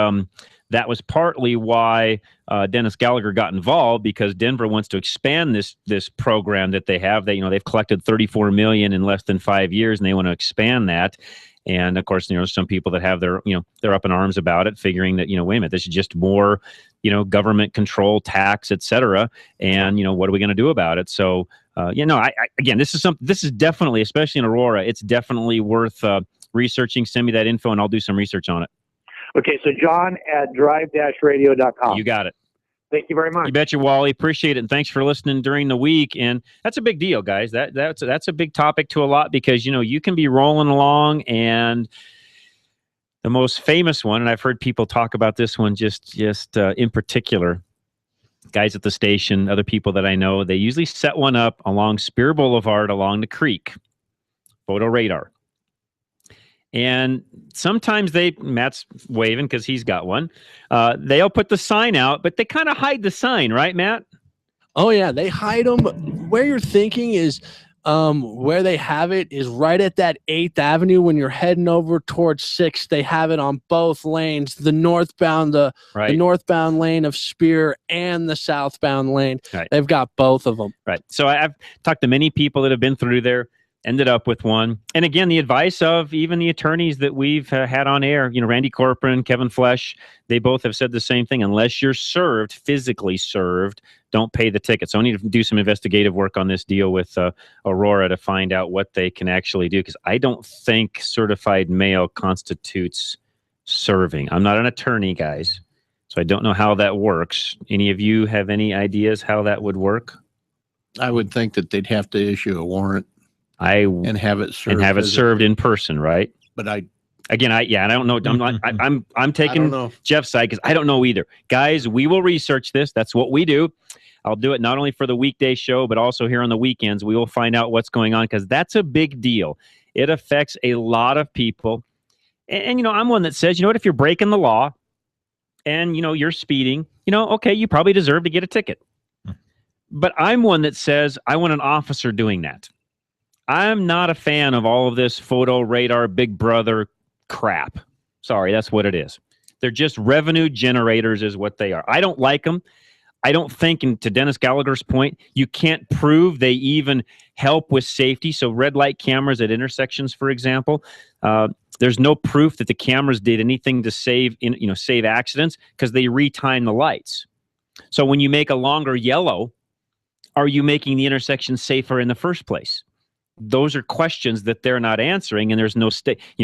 that was partly why Dennis Gallagher got involved, because Denver wants to expand this program that they have. They've collected $34 million in less than 5 years, and they want to expand that. And of course, some people that have they're up in arms about it, figuring that, wait a minute, this is just more, government control, tax, et cetera. And, what are we going to do about it? So, again, this is definitely, especially in Aurora, it's definitely worth researching. Send me that info and I'll do some research on it. Okay. So John at drive-radio.com. You got it. Thank you very much. You betcha, Wally. Appreciate it. And thanks for listening during the week. And that's a big deal, guys. That's a big topic to a lot, because, you can be rolling along, and the most famous one, and I've heard people talk about this one just in particular, guys at the station, other people that I know, they usually set one up along Spear Boulevard along the creek, photo radar. And sometimes Matt's waving because he's got one. They'll put the sign out, but they kind of hide the sign, right, Matt? Oh, yeah. They hide them. Where you're thinking is Where they have it is right at that 8th Avenue when you're heading over towards 6th. They have it on both lanes, the northbound lane of Spear and the southbound lane. Right. They've got both of them. Right. So I've talked to many people that have been through there, ended up with one. And again, the advice of even the attorneys that we've had on air, Randy Corcoran, Kevin Flesh, they both have said the same thing. Unless you're served, physically served, don't pay the ticket. So I need to do some investigative work on this deal with Aurora to find out what they can actually do, because I don't think certified mail constitutes serving. I'm not an attorney, guys, so I don't know how that works. Any of you have any ideas how that would work? I would think that they'd have to issue a warrant and have it served in person, right? But I don't know. I'm taking Jeff's side because I don't know either. Guys, we will research this. That's what we do. I'll do it not only for the weekday show, but also here on the weekends. We will find out what's going on, because that's a big deal. It affects a lot of people. And I'm one that says, if you're breaking the law and, you're speeding, okay, you probably deserve to get a ticket. But I'm one that says I want an officer doing that. I'm not a fan of all of this photo radar, Big Brother crap. Sorry, that's what it is. They're just revenue generators is what they are. I don't like them. I don't think, and to Dennis Gallagher's point, you can't prove they even help with safety. So red light cameras at intersections, for example, there's no proof that the cameras did anything to save accidents, because they retime the lights. So when you make a longer yellow, are you making the intersection safer in the first place? Those are questions that they're not answering, and there's no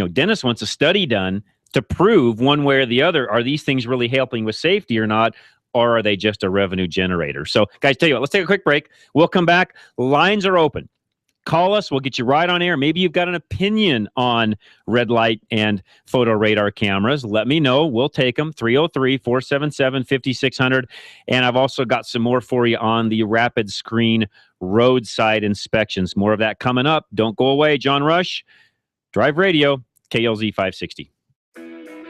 Dennis wants a study done to prove one way or the other, are these things really helping with safety or not, or are they just a revenue generator? So, guys, tell you what, let's take a quick break. We'll come back. Lines are open. Call us. We'll get you right on air. Maybe you've got an opinion on red light and photo radar cameras. Let me know. We'll take them. 303-477-5600. And I've also got some more for you on the rapid screen roadside inspections. More of that coming up. Don't go away. John Rush, Drive Radio, KLZ 560.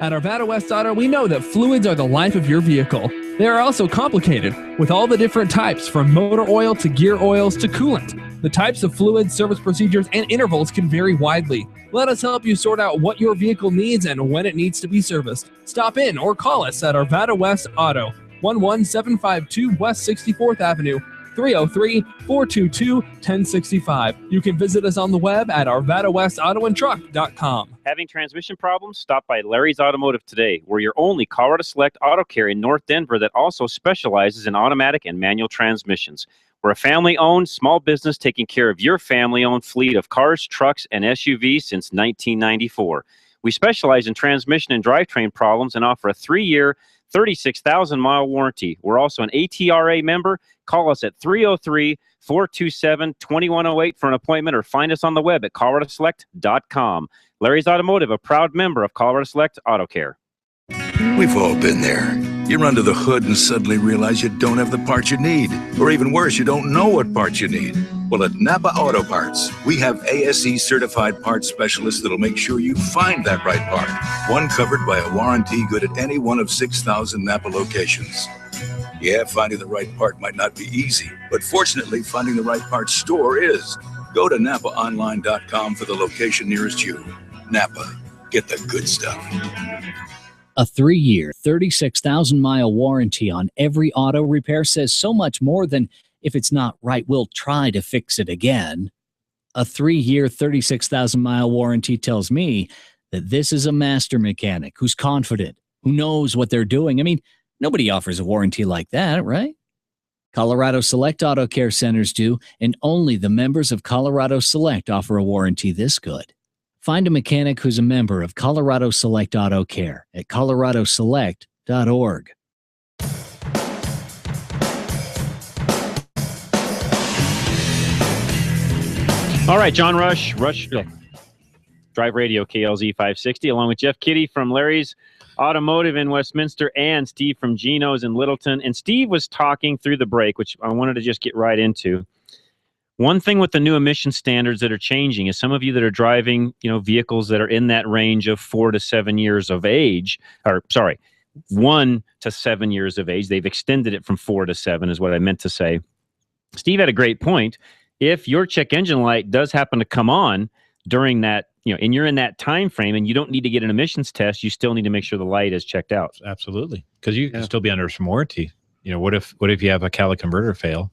At Arvada West Auto, we know that fluids are the life of your vehicle. They are also complicated, with all the different types, from motor oil to gear oils to coolant. The types of fluids, service procedures, and intervals can vary widely. Let us help you sort out what your vehicle needs and when it needs to be serviced. Stop in or call us at Arvada West Auto, 11752 West 64th Avenue, 303-422-1065. You can visit us on the web at arvadawestautoandtruck.com. Having transmission problems? Stop by Larry's Automotive today. We're your only Colorado Select Auto Care in North Denver that also specializes in automatic and manual transmissions. We're a family-owned small business taking care of your family-owned fleet of cars, trucks, and SUVs since 1994. We specialize in transmission and drivetrain problems and offer a 3-year, 36,000-mile warranty. We're also an ATRA member. Call us at 303-427-2108 for an appointment, or find us on the web at coloradoselect.com. Larry's Automotive, a proud member of Colorado Select Auto Care. We've all been there. You're under the hood and suddenly realize you don't have the parts you need. Or even worse, you don't know what parts you need. Well, at Napa Auto Parts, we have ASE certified parts specialists that'll make sure you find that right part. One covered by a warranty good at any one of 6,000 Napa locations. Yeah, finding the right part might not be easy, but fortunately, finding the right part store is. Go to NapaOnline.com for the location nearest you. Napa, get the good stuff. A 3-year, 36,000-mile warranty on every auto repair says so much more than, if it's not right, we'll try to fix it again. A 3-year, 36,000-mile warranty tells me that this is a master mechanic who's confident, who knows what they're doing. I mean, nobody offers a warranty like that, right? Colorado Select Auto Care Centers do, and only the members of Colorado Select offer a warranty this good. Find a mechanic who's a member of Colorado Select Auto Care at coloradoselect.org. All right, John Rush, Drive Radio, KLZ 560, along with Jeff Kitty from Larry's Automotive in Westminster and Steve from Geno's in Littleton. And Steve was talking through the break, which I wanted to just get right into. One thing with the new emission standards that are changing is some of you that are driving, vehicles that are in that range of 4 to 7 years of age, 1 to 7 years of age. They've extended it from 4 to 7 is what I meant to say. Steve had a great point. if your check engine light does happen to come on during that, and you're in that time frame and you don't need to get an emissions test, you still need to make sure the light is checked out. Absolutely. Because you can still be under some warranty. What if you have a catalytic converter fail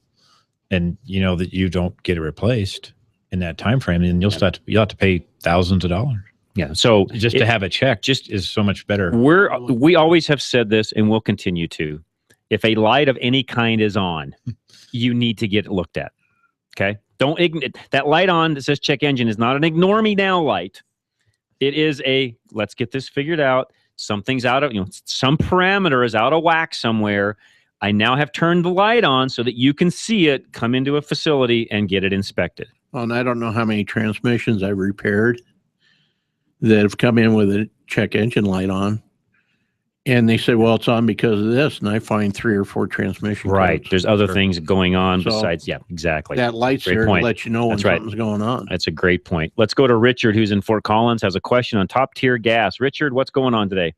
and that you don't get it replaced in that time frame, and you'll have to pay thousands of dollars. Yeah. So just to have it checked just is so much better. We always have said this, and we'll continue to. If a light of any kind is on, you need to get it looked at. Okay. Don't ignore that light on that says check engine is not an ignore me now light. It is a let's get this figured out. Something's out of, some parameter is out of whack somewhere. I now have turned the light on so that you can see it come into a facility and get it inspected. Well, and I don't know how many transmissions I've repaired that have come in with a check engine light on. And they say, well, it's on because of this. And I find 3 or 4 transmission Right. codes. There's other things going on So, besides. Yeah, exactly. That light's Great there point. to let you know when That's right. something's going on. That's a great point. Let's go to Richard, who's in Fort Collins, has a question on top tier gas. Richard, what's going on today?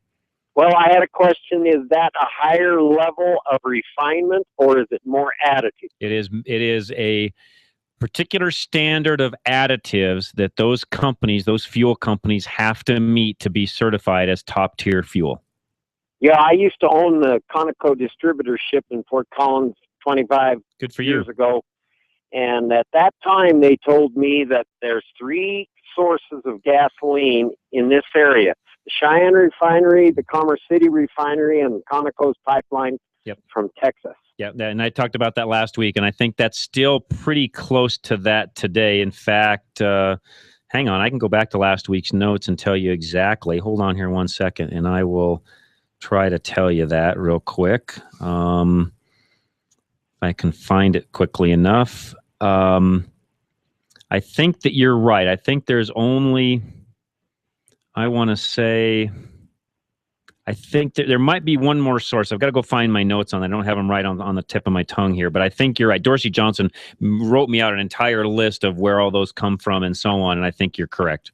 Well, I had a question. Is that a higher level of refinement or is it more additive? It is a particular standard of additives that those fuel companies have to meet to be certified as top tier fuel. Yeah, I used to own the Conoco distributorship in Fort Collins 25 Good for years you. ago. And at that time, they told me that there's 3 sources of gasoline in this area. The Cheyenne Refinery, the Commerce City Refinery, and Conoco's pipeline from Texas. Yeah, and I talked about that last week, and I think that's still pretty close to that today. In fact, hang on, I can go back to last week's notes and tell you exactly. Hold on here one second, and I will try to tell you that real quick. I can find it quickly enough. I think that you're right. I think there's only, I want to say, I think that there might be one more source. I've got to go find my notes on it. I don't have them right on the tip of my tongue here, but I think you're right. Dorsey Johnson wrote me out an entire list of where all those come from and so on, and I think you're correct.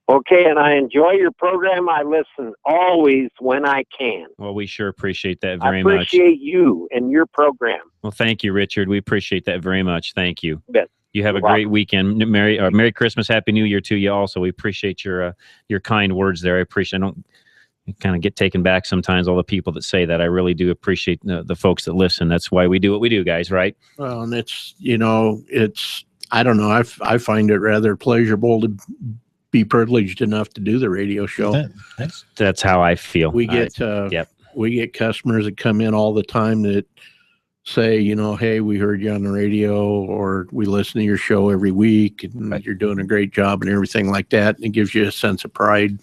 Okay, and I enjoy your program. I listen always when I can. Well, we sure appreciate that I very much. appreciate you and your program. Well, thank you, Richard. We appreciate that very much. Thank you. Bet. You have You're a great welcome. weekend. Merry Christmas, Happy New Year to you also. We appreciate your kind words there. I don't kind of get taken back sometimes, all the people that say that. I really do appreciate the folks that listen. That's why we do what we do, guys, right? Well, and it's, I don't know. I find it rather pleasurable to be privileged enough to do the radio show. That's how I feel. We get customers that come in all the time that say, hey, we heard you on the radio, or we listen to your show every week, and you're doing a great job and everything like that. And it gives you a sense of pride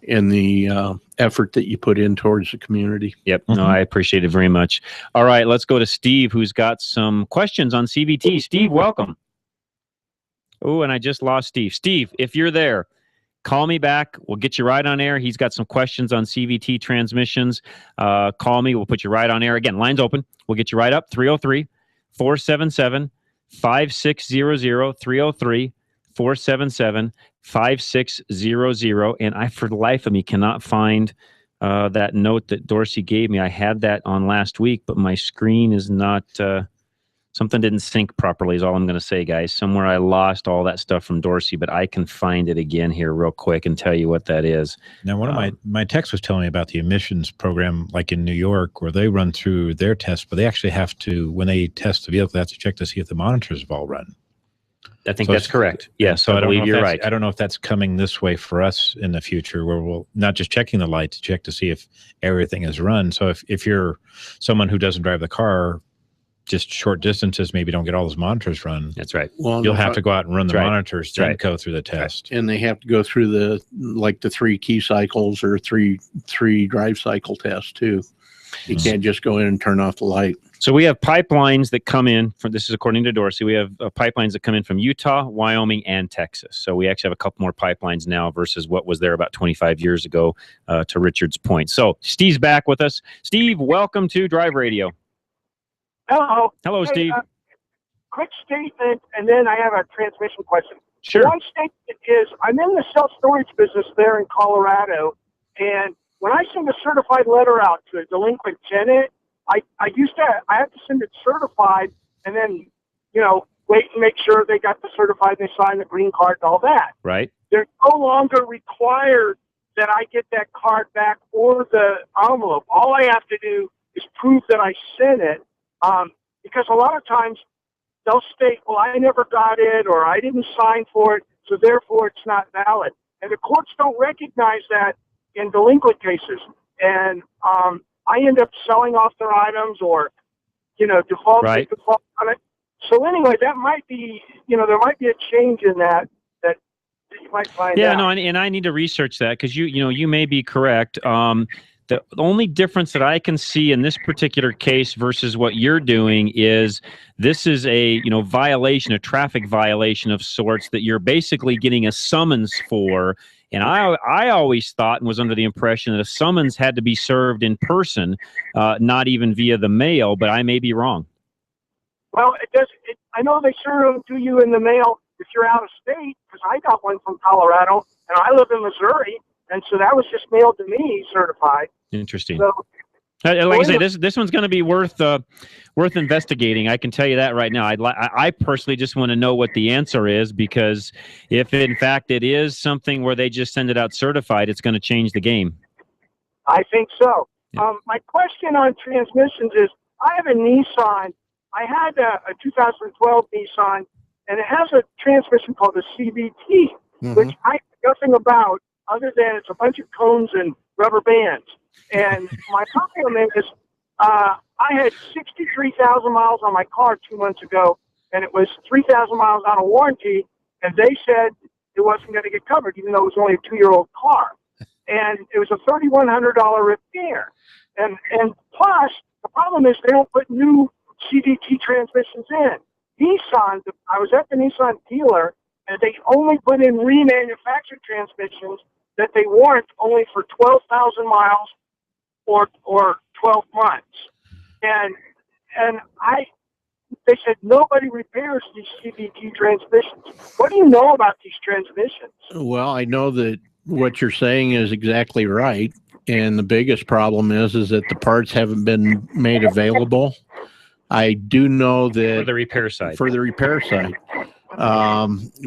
in the effort that you put in towards the community. Yep. No, I appreciate it very much. All right, let's go to Steve, who's got some questions on CVT. Steve, welcome. Oh, and I just lost Steve. Steve, if you're there, call me back. We'll get you right on air. He's got some questions on CVT transmissions. Call me. We'll put you right on air. Again, line's open. We'll get you right up. 303-477-5600. 303-477-5600. And I, for the life of me, cannot find that note that Dorsey gave me. I had that on last week, but my screen is not... something didn't sync properly is all I'm going to say, guys. Somewhere I lost all that stuff from Dorsey, but I can find it again here real quick and tell you what that is. Now, one of my techs was telling me about the emissions program, like in New York, where they run through their tests, but they actually have to, when they test the vehicle, they have to check to see if the monitors have all run. I think that's correct. Yes, so I believe you're right. I don't know if that's coming this way for us in the future, where we'll not just checking the light to check to see if everything is run. So if you're someone who doesn't drive the car, just short distances, maybe don't get all those monitors run. That's right. Well, you'll have to go out and run the monitors to right. go through the test. And they have to go through the 3 key cycles or three drive cycle tests too. You can't just go in and turn off the light. So we have pipelines that come in from, this is according to Dorsey, we have pipelines that come in from Utah, Wyoming, and Texas. So we actually have a couple more pipelines now versus what was there about 25 years ago, to Richard's point. So Steve's back with us. Steve, welcome to Drive Radio. Hello. Hello, Steve. Quick statement, and then I have a transmission question. Sure. One statement is, I'm in the self-storage business there in Colorado, and when I send a certified letter out to a delinquent tenant, I have to send it certified, and then wait and make sure they got the certified, they signed the green card and all that. Right. They're no longer required that I get that card back or the envelope. All I have to do is prove that I sent it, because a lot of times they'll state, well, I never got it, or I didn't sign for it, so therefore it's not valid. And the courts don't recognize that in delinquent cases. And I end up selling off their items or, default on it. So anyway, that might be, there might be a change in that you might find out. Yeah, no, and I need to research that because you may be correct. The only difference that I can see in this particular case versus what you're doing is this is a violation, a traffic violation of sorts that you're basically getting a summons for. And I always thought and was under the impression that a summons had to be served in person, not even via the mail, but I may be wrong. Well, it does. I know they serve them to you in the mail if you're out of state, because I got one from Colorado, and I live in Missouri, and so that was just mailed to me, certified. Interesting. So, like I say, this one's going to be worth investigating. I can tell you that right now. I personally just want to know what the answer is, because if in fact it is something where they just send it out certified, it's going to change the game. I think so. Yeah. My question on transmissions is, I have a Nissan. I had a 2012 Nissan, and it has a transmission called a CVT, which I know nothing about other than it's a bunch of cones and rubber bands. And my problem is, I had 63,000 miles on my car 2 months ago, and it was 3,000 miles out of warranty, and they said it wasn't going to get covered, even though it was only a 2-year-old car. And it was a $3,100 repair. And plus, the problem is they don't put new CVT transmissions in. Nissan, I was at the Nissan dealer, and they only put in remanufactured transmissions that they warrant only for 12,000 miles or 12 months. And they said nobody repairs these CVT transmissions. What do you know about these transmissions? Well, I know that what you're saying is exactly right. And the biggest problem is that the parts haven't been made available. I do know that For the repair side.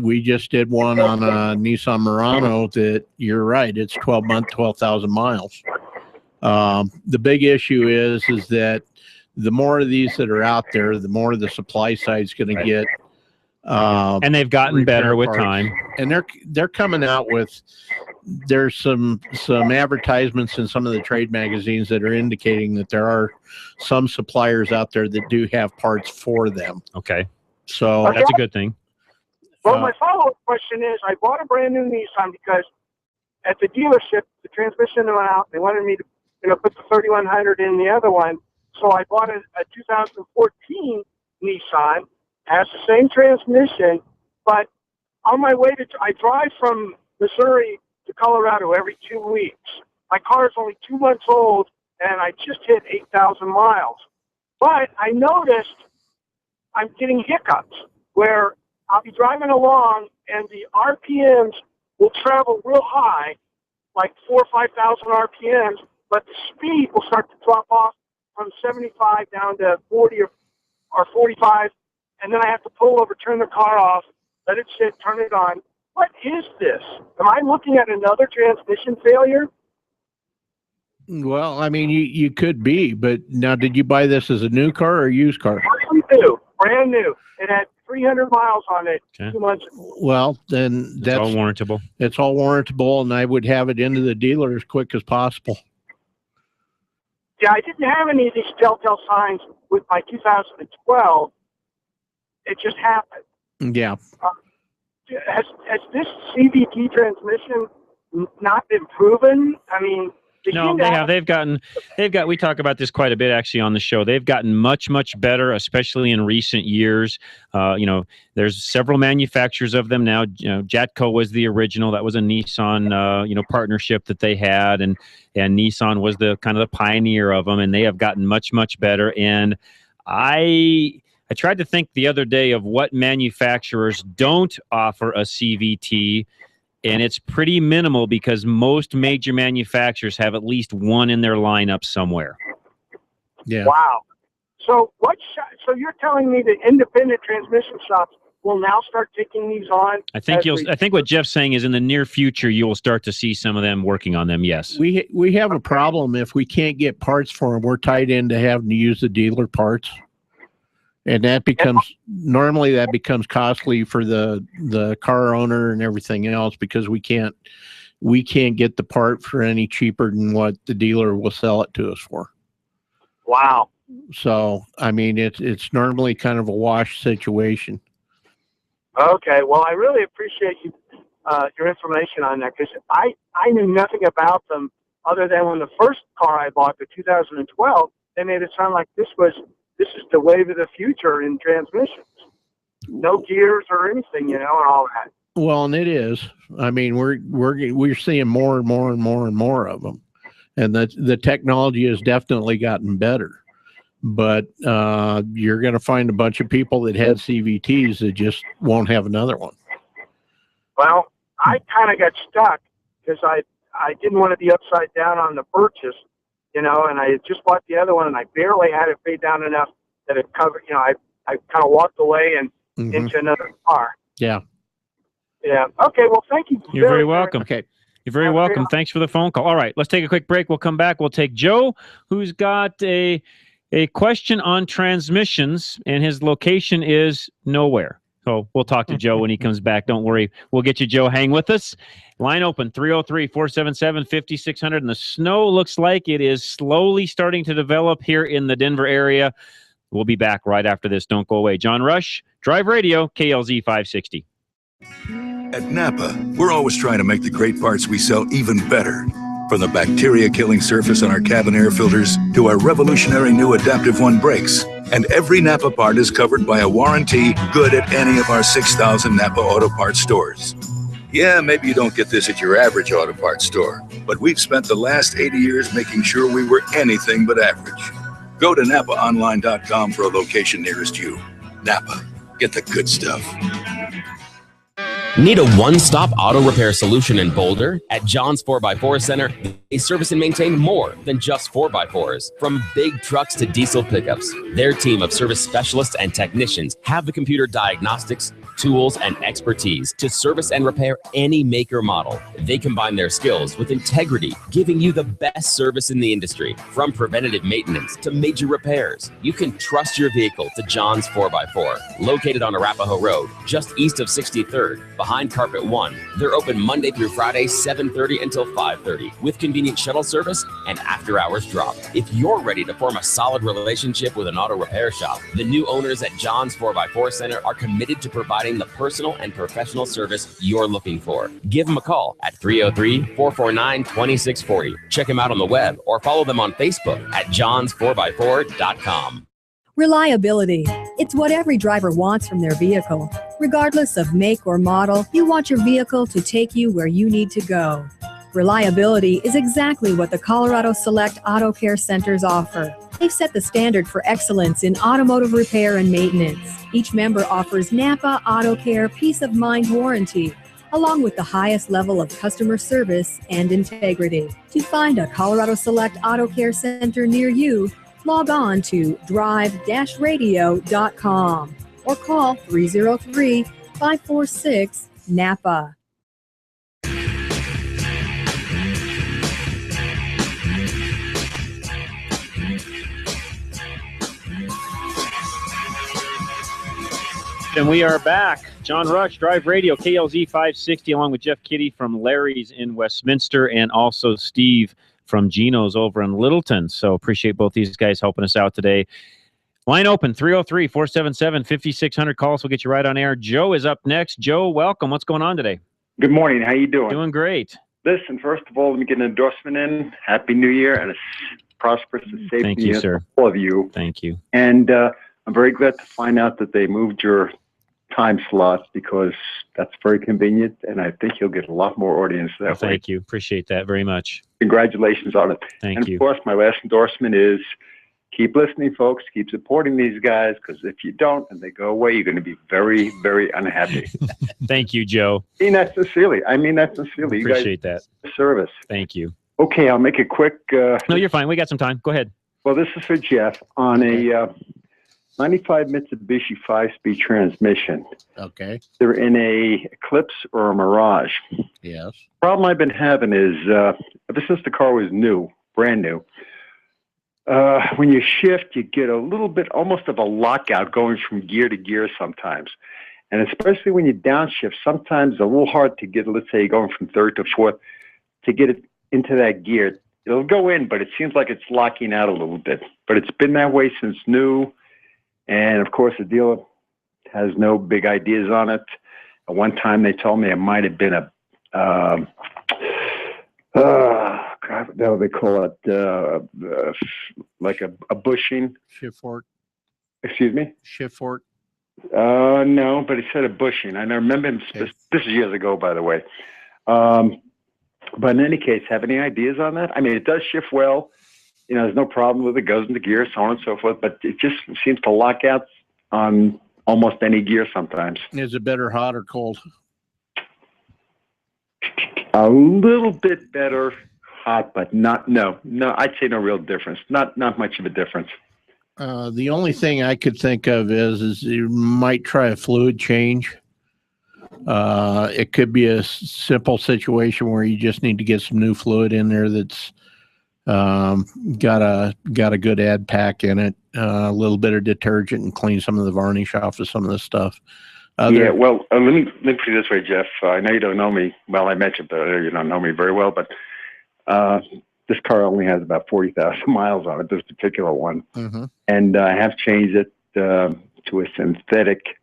We just did one on a Nissan Murano that you're right. It's 12,000 miles. The big issue is that the more of these that are out there, the more the supply side's going to get. And they've gotten better with parts. time. And they're coming out with, there's some advertisements in some of the trade magazines that are indicating that there are some suppliers out there that do have parts for them. Okay. So that's a good thing. Well, my follow-up question is, I bought a brand new Nissan because at the dealership, the transmission went out. They wanted me to put the 3100 in the other one. So I bought a 2014 Nissan. Has the same transmission, but on my way I drive from Missouri to Colorado every 2 weeks. My car is only 2 months old, and I just hit 8,000 miles. But I noticed I'm getting hiccups where I'll be driving along, and the RPMs will travel real high, like 4,000 or 5,000 RPMs, but the speed will start to drop off from 75 down to 40 or 45. And then I have to pull over, turn the car off, let it sit, turn it on. What is this? Am I looking at another transmission failure? Well, I mean, you could be, but now, did you buy this as a new car or a used car? Brand new. It had 300 miles on it 2 months ago. Well, then that's all warrantable. It's all warrantable, and I would have it into the dealer as quick as possible. Yeah, I didn't have any of these telltale signs with my 2012. It just happened. Yeah. Has this CVT transmission not been proven? I mean, No, they have. We talk about this quite a bit actually on the show. They've gotten much, much better, especially in recent years. There's several manufacturers of them now. Jatco was the original. That was a Nissan, partnership that they had, and Nissan was the kind of the pioneer of them, and they have gotten much, much better. And I tried to think the other day of what manufacturers don't offer a CVT, and it's pretty minimal because most major manufacturers have at least one in their lineup somewhere. Yeah. Wow. So so you're telling me that independent transmission shops will now start taking these on? I think what Jeff's saying is in the near future you will start to see some of them working on them. Yes. We have a problem if we can't get parts for them. We're tied into having to use the dealer parts, and that becomes costly for the car owner and everything else, because we can't get the part for any cheaper than what the dealer will sell it to us for. Wow. So I mean, it's normally kind of a wash situation. Okay, well, I really appreciate your information on that, because I knew nothing about them other than when the first car I bought, the 2012, they made it sound like this is the wave of the future in transmissions. No gears or anything, and all that. Well, and it is. I mean, we're seeing more and more and more and more of them, and the technology has definitely gotten better. But you're going to find a bunch of people that had CVTs that just won't have another one. Well, I kind of got stuck because I didn't want to be upside down on the purchase, and I had just bought the other one, and I barely had it paid down enough that it covered. I kind of walked away and into another car. Yeah. Yeah. Okay. Well, thank you. You're very welcome. Okay. You're very welcome. Thanks for the phone call. All right, let's take a quick break. We'll come back. We'll take Joe, who's got a question on transmissions, and his location is nowhere. So we'll talk to Joe when he comes back. Don't worry. We'll get you, Joe. Hang with us. Line open, 303-477-5600. And the snow looks like it is slowly starting to develop here in the Denver area. We'll be back right after this. Don't go away. John Rush, Drive Radio, KLZ 560. At Napa, we're always trying to make the great parts we sell even better. From the bacteria-killing surface on our cabin air filters to our revolutionary new Adaptive One brakes. And every Napa part is covered by a warranty good at any of our 6,000 Napa Auto Parts stores. Yeah, maybe you don't get this at your average auto parts store, but we've spent the last 80 years making sure we were anything but average. Go to NapaOnline.com for a location nearest you. Napa, get the good stuff. Need a one-stop auto repair solution in Boulder? At John's 4x4 Center, they service and maintain more than just 4x4s. From big trucks to diesel pickups, their team of service specialists and technicians have the computer diagnostics, tools, and expertise to service and repair any make or model. They combine their skills with integrity, giving you the best service in the industry. From preventative maintenance to major repairs, you can trust your vehicle to John's 4x4. Located on Arapahoe Road, just east of 63rd, behind Carpet One. They're open Monday through Friday, 7:30 until 5:30, with convenient shuttle service and after-hours drop. If you're ready to form a solid relationship with an auto repair shop, the new owners at John's 4x4 Center are committed to providing the personal and professional service you're looking for. Give them a call at 303-449-2640. Check them out on the web or follow them on Facebook at johns4x4.com. Reliability. It's what every driver wants from their vehicle. Regardless of make or model, you want your vehicle to take you where you need to go. Reliability is exactly what the Colorado Select Auto Care Centers offer. They've set the standard for excellence in automotive repair and maintenance. Each member offers Napa Auto Care Peace of Mind Warranty, along with the highest level of customer service and integrity. To find a Colorado Select Auto Care Center near you, log on to drive-radio.com or call 303-546-NAPA. And we are back. John Rush, Drive Radio, KLZ 560, along with Jeff Kitty from Larry's in Westminster, and also Steve from Gino's over in Littleton. So appreciate both these guys helping us out today. Line open, 303-477-5600. Call us. We'll get you right on air. Joe is up next. Joe, welcome. What's going on today? Good morning. How you doing? Doing great. Listen, first of all, let me get an endorsement in. Happy New Year and a prosperous and safe Thank New you, Year sir. to all of you. Thank you. And I'm very glad to find out that they moved your time slot, because that's very convenient, and I think you'll get a lot more audience that way. Thank you. Appreciate that very much. Congratulations on it. Thank you. Of course, my last endorsement is keep listening, folks. Keep supporting these guys, because if you don't and they go away, you're going to be very, very unhappy. Thank you, Joe. I mean that sincerely. You Appreciate guys that. service. Thank you. Okay, I'll make it quick. No, you're fine. We got some time. Go ahead. Well, this is for Jeff on a 95 Mitsubishi 5-speed transmission. Okay. They're in a Eclipse or a Mirage. Yes. Problem I've been having is ever since the car was new, brand new, when you shift, you get a little bit almost of a lockout going from gear to gear sometimes. And especially when you downshift, sometimes it's a little hard to get, let's say, going from third to fourth, to get it into that gear. It'll go in, but it seems like it's locking out a little bit. But it's been that way since new. And, of course, the dealer has no big ideas on it. At one time, they told me it might have been a, what do they call it, like a bushing. Shift fork. Excuse me? Shift fork. No, but he said a bushing. I remember him. This is years ago, by the way. But in any case, have any ideas on that? I mean, it does shift well. You know, there's no problem with it. Goes into gear, so on and so forth. But it just seems to lock out on almost any gear sometimes. Is it better hot or cold? A little bit better hot, but no. I'd say no real difference. Not much of a difference. The only thing I could think of is you might try a fluid change. It could be a simple situation where you just need to get some new fluid in there that's got a good ad pack in it, a little bit of detergent, and clean some of the varnish off of some of this stuff. Yeah, well, let me put it this way, Jeff. I know you don't know me. Well, I mentioned that you don't know me very well, but this car only has about 40,000 miles on it, this particular one. Mm-hmm. And I have changed it to a synthetic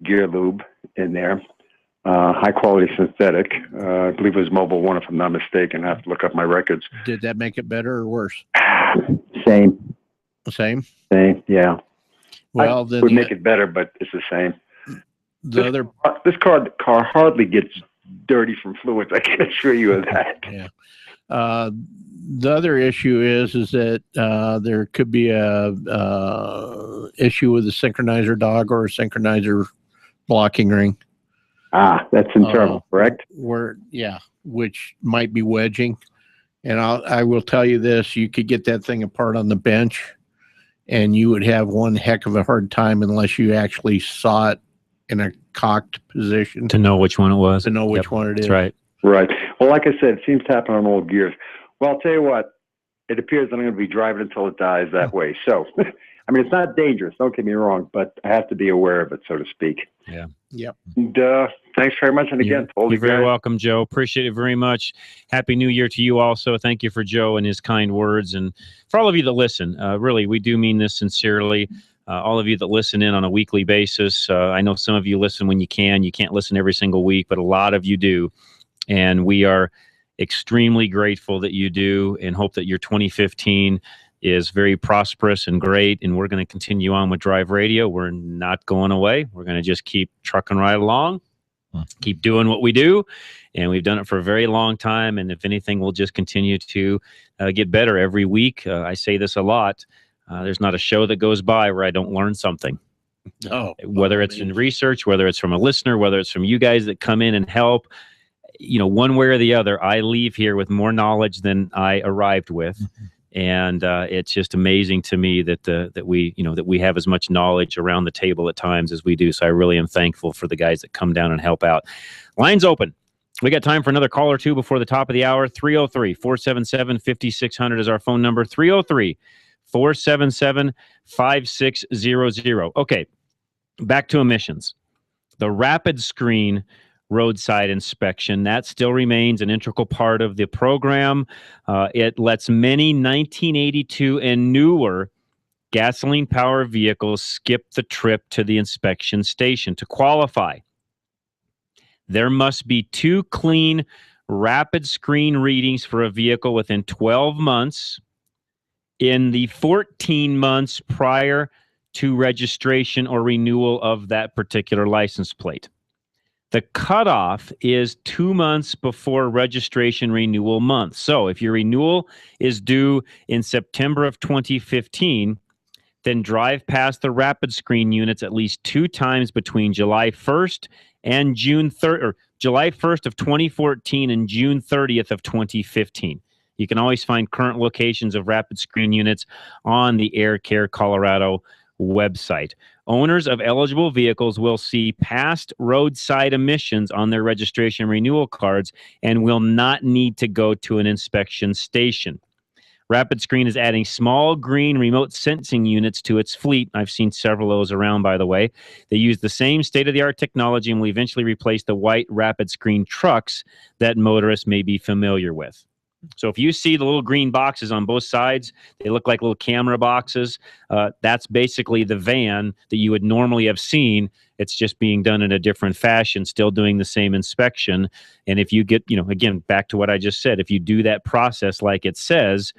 gear lube in there. High quality synthetic. I believe it was Mobil 1, if I'm not mistaken. I have to look up my records. Did that make it better or worse? Same. Same? Same, yeah. Well, then would make it better, but it's the same. This car hardly gets dirty from fluids. I can assure you of that. Yeah. The other issue is that there could be a issue with a synchronizer dog or a synchronizer blocking ring. That's internal, correct? Which might be wedging. And I will tell you this: you could get that thing apart on the bench, and you would have one heck of a hard time unless you actually saw it in a cocked position to know which one it was. To know which one it is. That's right. Right. Well, like I said, it seems to happen on old gears. Well, I'll tell you what. It appears that I'm going to be driving until it dies that way. So, I mean, it's not dangerous. Don't get me wrong, but I have to be aware of it, so to speak. Yeah. Yep. And, thanks very much. And again, you're very welcome, Joe. Appreciate it very much. Happy New Year to you also. Thank you for Joe and his kind words. And for all of you that listen, really, we do mean this sincerely. All of you that listen in on a weekly basis. I know some of you listen when you can. You can't listen every single week, but a lot of you do. And we are extremely grateful that you do, and hope that your 2015 is very prosperous and great. And we're going to continue on with Drive Radio. We're not going away. We're going to just keep trucking right along, keep doing what we do. And we've done it for a very long time. And if anything, we'll just continue to get better every week. I say this a lot. There's not a show that goes by where I don't learn something. Whether it's in research, whether it's from a listener, whether it's from you guys that come in and help. You know, one way or the other, I leave here with more knowledge than I arrived with. And it's just amazing to me that we have as much knowledge around the table at times as we do. So I really am thankful for the guys that come down and help out. Lines open. We got time for another call or two before the top of the hour. 303-477-5600 is our phone number. 303-477-5600. Okay, back to emissions. The rapid screen roadside inspection, that still remains an integral part of the program. It lets many 1982 and newer gasoline-powered vehicles skip the trip to the inspection station. To qualify, there must be 2 clean rapid screen readings for a vehicle within 12 months in the 14 months prior to registration or renewal of that particular license plate. The cutoff is 2 months before registration renewal month. So if your renewal is due in September of 2015, then drive past the rapid screen units at least 2 times between July 1st and June 3rd, or July 1st of 2014 and June 30th of 2015. You can always find current locations of Rapid Screen units on the Air Care Colorado website. Owners of eligible vehicles will see past roadside emissions on their registration renewal cards and will not need to go to an inspection station. Rapid Screen is adding small green remote sensing units to its fleet. I've seen several of those around, by the way. They use the same state-of-the-art technology and will eventually replace the white Rapid Screen trucks that motorists may be familiar with. So if you see the little green boxes on both sides, they look like little camera boxes. That's basically the van that you would normally have seen. It's just being done in a different fashion, still doing the same inspection. And if you get, again, back to what I just said, if you do that process like it says,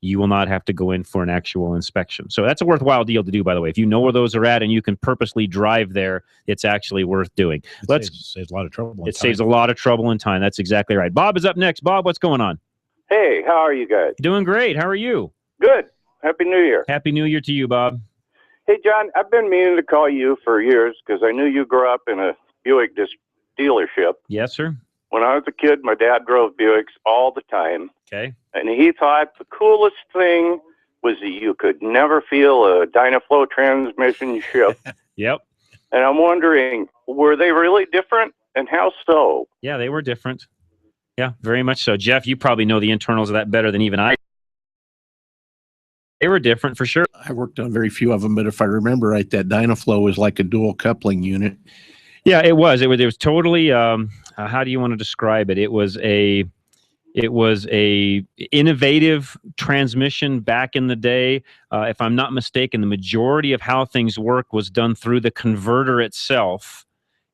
you will not have to go in for an actual inspection. So that's a worthwhile deal to do, by the way. If you know where those are at and you can purposely drive there, it's actually worth doing. Saves a lot of trouble. It saves a lot of trouble and time. That's exactly right. Bob is up next. Bob, what's going on? Hey, how are you guys? Doing great. How are you? Good. Happy New Year. Happy New Year to you, Bob. Hey, John, I've been meaning to call you for years because I knew you grew up in a Buick dealership. Yes, sir. When I was a kid, my dad drove Buicks all the time. Okay. And he thought the coolest thing was that you could never feel a Dynaflow transmission shift. Yep. And I'm wondering, were they really different, and how so? Yeah, they were different. Yeah, very much so. Jeff, you probably know the internals of that better than even I. They were different for sure. I worked on very few of them, but if I remember right, that Dynaflow was like a dual coupling unit. Yeah, it was. It was totally. How do you want to describe it? It was a innovative transmission back in the day. If I'm not mistaken, the majority of how things work was done through the converter itself.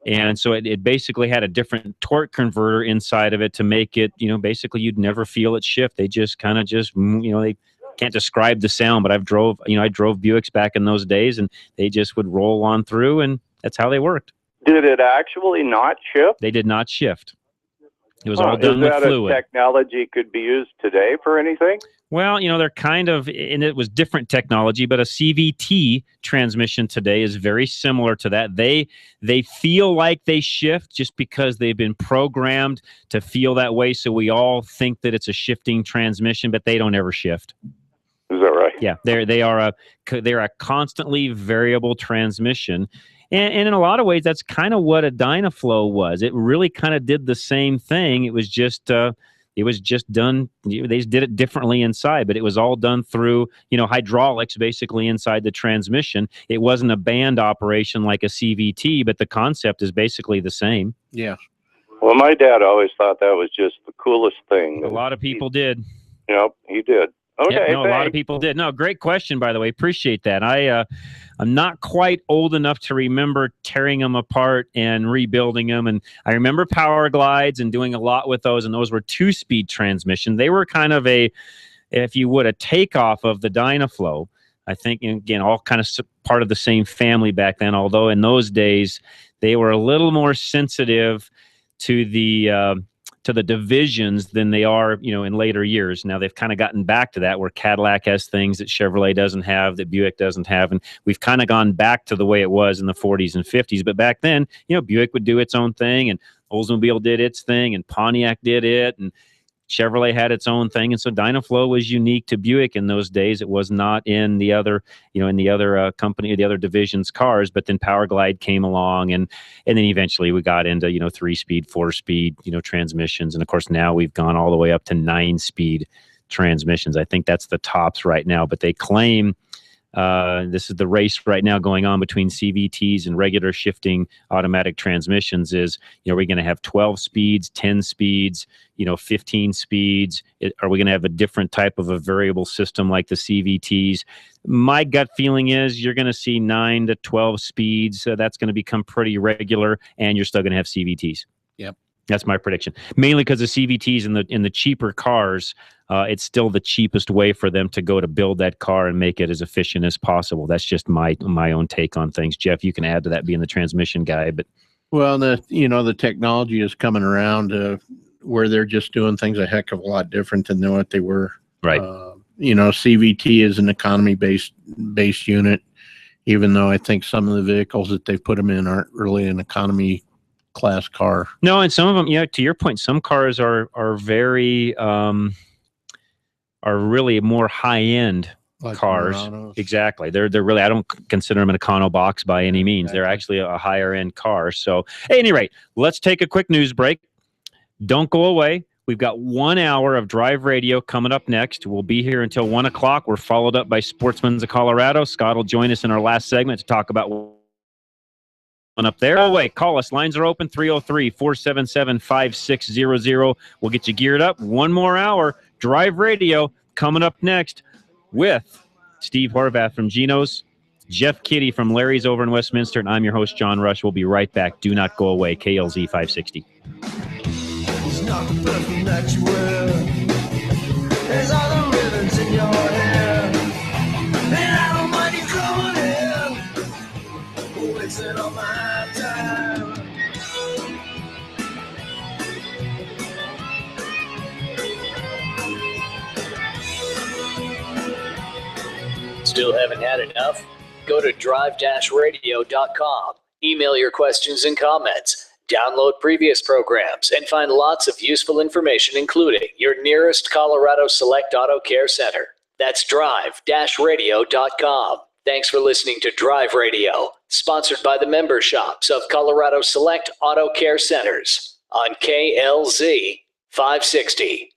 And so it basically had a different torque converter inside of it to make it, basically you'd never feel it shift. They just kind of they can't describe the sound, but I drove Buicks back in those days and they just would roll on through and that's how they worked. Did it actually not shift? They did not shift. It was all done with fluid. Is that a technology could be used today for anything? Well, they're kind of, and it was different technology, but a CVT transmission today is very similar to that. They feel like they shift just because they've been programmed to feel that way. So we all think that it's a shifting transmission, but they don't ever shift. Is that right? Yeah, they're a constantly variable transmission. And in a lot of ways, that's kind of what a Dynaflow was. It really kind of did the same thing. It was just done. They did it differently inside, but it was all done through hydraulics basically inside the transmission. It wasn't a band operation like a CVT, but the concept is basically the same. Yeah. Well, my dad always thought that was just the coolest thing. A lot of people did. Yep, he did. Okay, a lot of people did. No, great question, by the way. Appreciate that. I'm not quite old enough to remember tearing them apart and rebuilding them. And I remember Power Glides and doing a lot with those. And those were 2-speed transmission. They were kind of a takeoff of the Dynaflow. I think, again, all kind of part of the same family back then. Although in those days, they were a little more sensitive to the divisions than they are, in later years. Now they've kind of gotten back to that where Cadillac has things that Chevrolet doesn't have, that Buick doesn't have. And we've kind of gone back to the way it was in the 40s and 50s. But back then, Buick would do its own thing and Oldsmobile did its thing and Pontiac did it. And Chevrolet had its own thing. And so Dynaflow was unique to Buick in those days. It was not in the other, company, the other division's cars, but then Power Glide came along and then eventually we got into, 3-speed, 4-speed, transmissions. And of course now we've gone all the way up to 9-speed transmissions. I think that's the tops right now, but they claim this is the race right now going on between CVTs and regular shifting automatic transmissions is, are we going to have 12 speeds, 10 speeds, 15 speeds? Are we going to have a different type of a variable system like the CVTs? My gut feeling is you're going to see 9 to 12 speeds. That's going to become pretty regular and you're still going to have CVTs. Yep. That's my prediction. Mainly because the CVTs in the cheaper cars, it's still the cheapest way for them to go to build that car and make it as efficient as possible. That's just my own take on things. Jeff, you can add to that being the transmission guy, but well, the technology is coming around where they're just doing things a heck of a lot different than what they were. Right. CVT is an economy based unit, even though I think some of the vehicles that they've put them in aren't really an economy class car. No, and some of them, to your point, some cars are very are really more high-end cars. Muranos. Exactly. They're really, I don't consider them an econo box by any means. They're actually a higher end car. So at any rate, let's take a quick news break. Don't go away. We've got 1 hour of Drive Radio coming up next. We'll be here until 1 o'clock. We're followed up by Sportsman's of Colorado. Scott will join us in our last segment to talk about one up there. Oh, wait, call us. Lines are open, 303-477-5600. We'll get you geared up. 1 more hour. Drive Radio coming up next with Steve Horvath from Geno's, Jeff Kitty from Larry's over in Westminster, and I'm your host, John Rush. We'll be right back. Do not go away. KLZ 560. It's not the perfume that you wear. There's other ribbons in your hair. And I don't mind you coming in. Wasting all my time. Still haven't had enough? Go to drive-radio.com. Email your questions and comments. Download previous programs and find lots of useful information, including your nearest Colorado Select Auto Care Center. That's drive-radio.com. Thanks for listening to Drive Radio, sponsored by the member shops of Colorado Select Auto Care Centers on KLZ 560.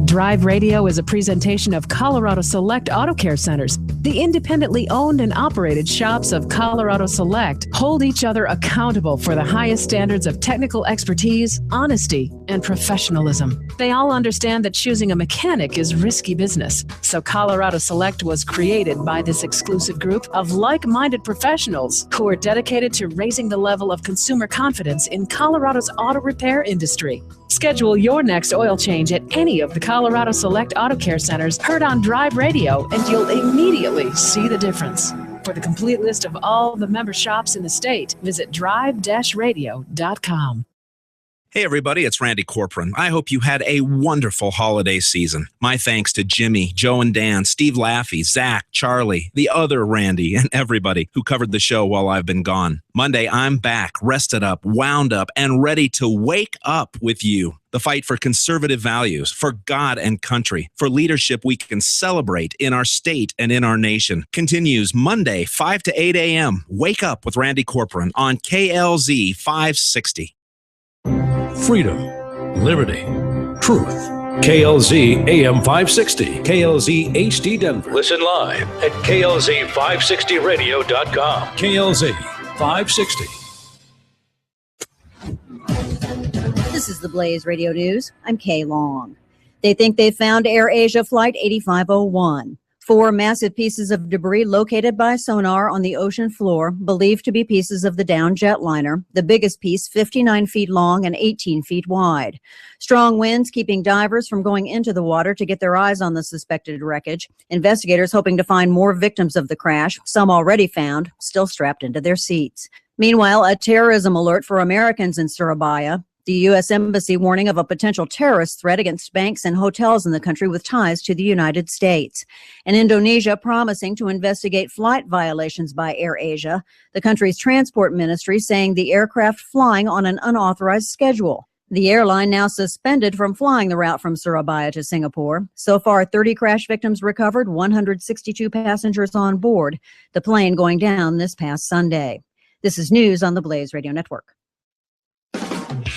Drive Radio is a presentation of Colorado Select Auto Care Centers. The independently owned and operated shops of Colorado Select hold each other accountable for the highest standards of technical expertise, honesty, and professionalism. They all understand that choosing a mechanic is risky business. So Colorado Select was created by this exclusive group of like-minded professionals who are dedicated to raising the level of consumer confidence in Colorado's auto repair industry. Schedule your next oil change at any of the Colorado Select Auto Care Centers heard on Drive Radio, and you'll immediately see the difference. For the complete list of all the member shops in the state, visit drive-radio.com. Hey everybody, it's Randy Corcoran. I hope you had a wonderful holiday season. My thanks to Jimmy, Joe and Dan, Steve Laffey, Zach, Charlie, the other Randy, and everybody who covered the show while I've been gone. Monday, I'm back, rested up, wound up, and ready to wake up with you. The fight for conservative values, for God and country, for leadership we can celebrate in our state and in our nation continues Monday, 5 to 8 a.m. Wake up with Randy Corcoran on KLZ 560. Freedom, liberty, truth. KLZ AM 560, KLZ HD Denver. Listen live at KLZ560radio.com. KLZ 560. This is the Blaze Radio News. I'm Kay Long. They think they found AirAsia Flight 8501. 4 massive pieces of debris located by sonar on the ocean floor, believed to be pieces of the downed jetliner, the biggest piece 59 feet long and 18 feet wide. Strong winds keeping divers from going into the water to get their eyes on the suspected wreckage. Investigators hoping to find more victims of the crash, some already found, still strapped into their seats. Meanwhile, a terrorism alert for Americans in Surabaya. The U.S. Embassy warning of a potential terrorist threat against banks and hotels in the country with ties to the United States. And Indonesia promising to investigate flight violations by AirAsia, the country's transport ministry saying the aircraft flying on an unauthorized schedule. The airline now suspended from flying the route from Surabaya to Singapore. So far, 30 crash victims recovered, 162 passengers on board, the plane going down this past Sunday. This is news on the Blaze Radio Network.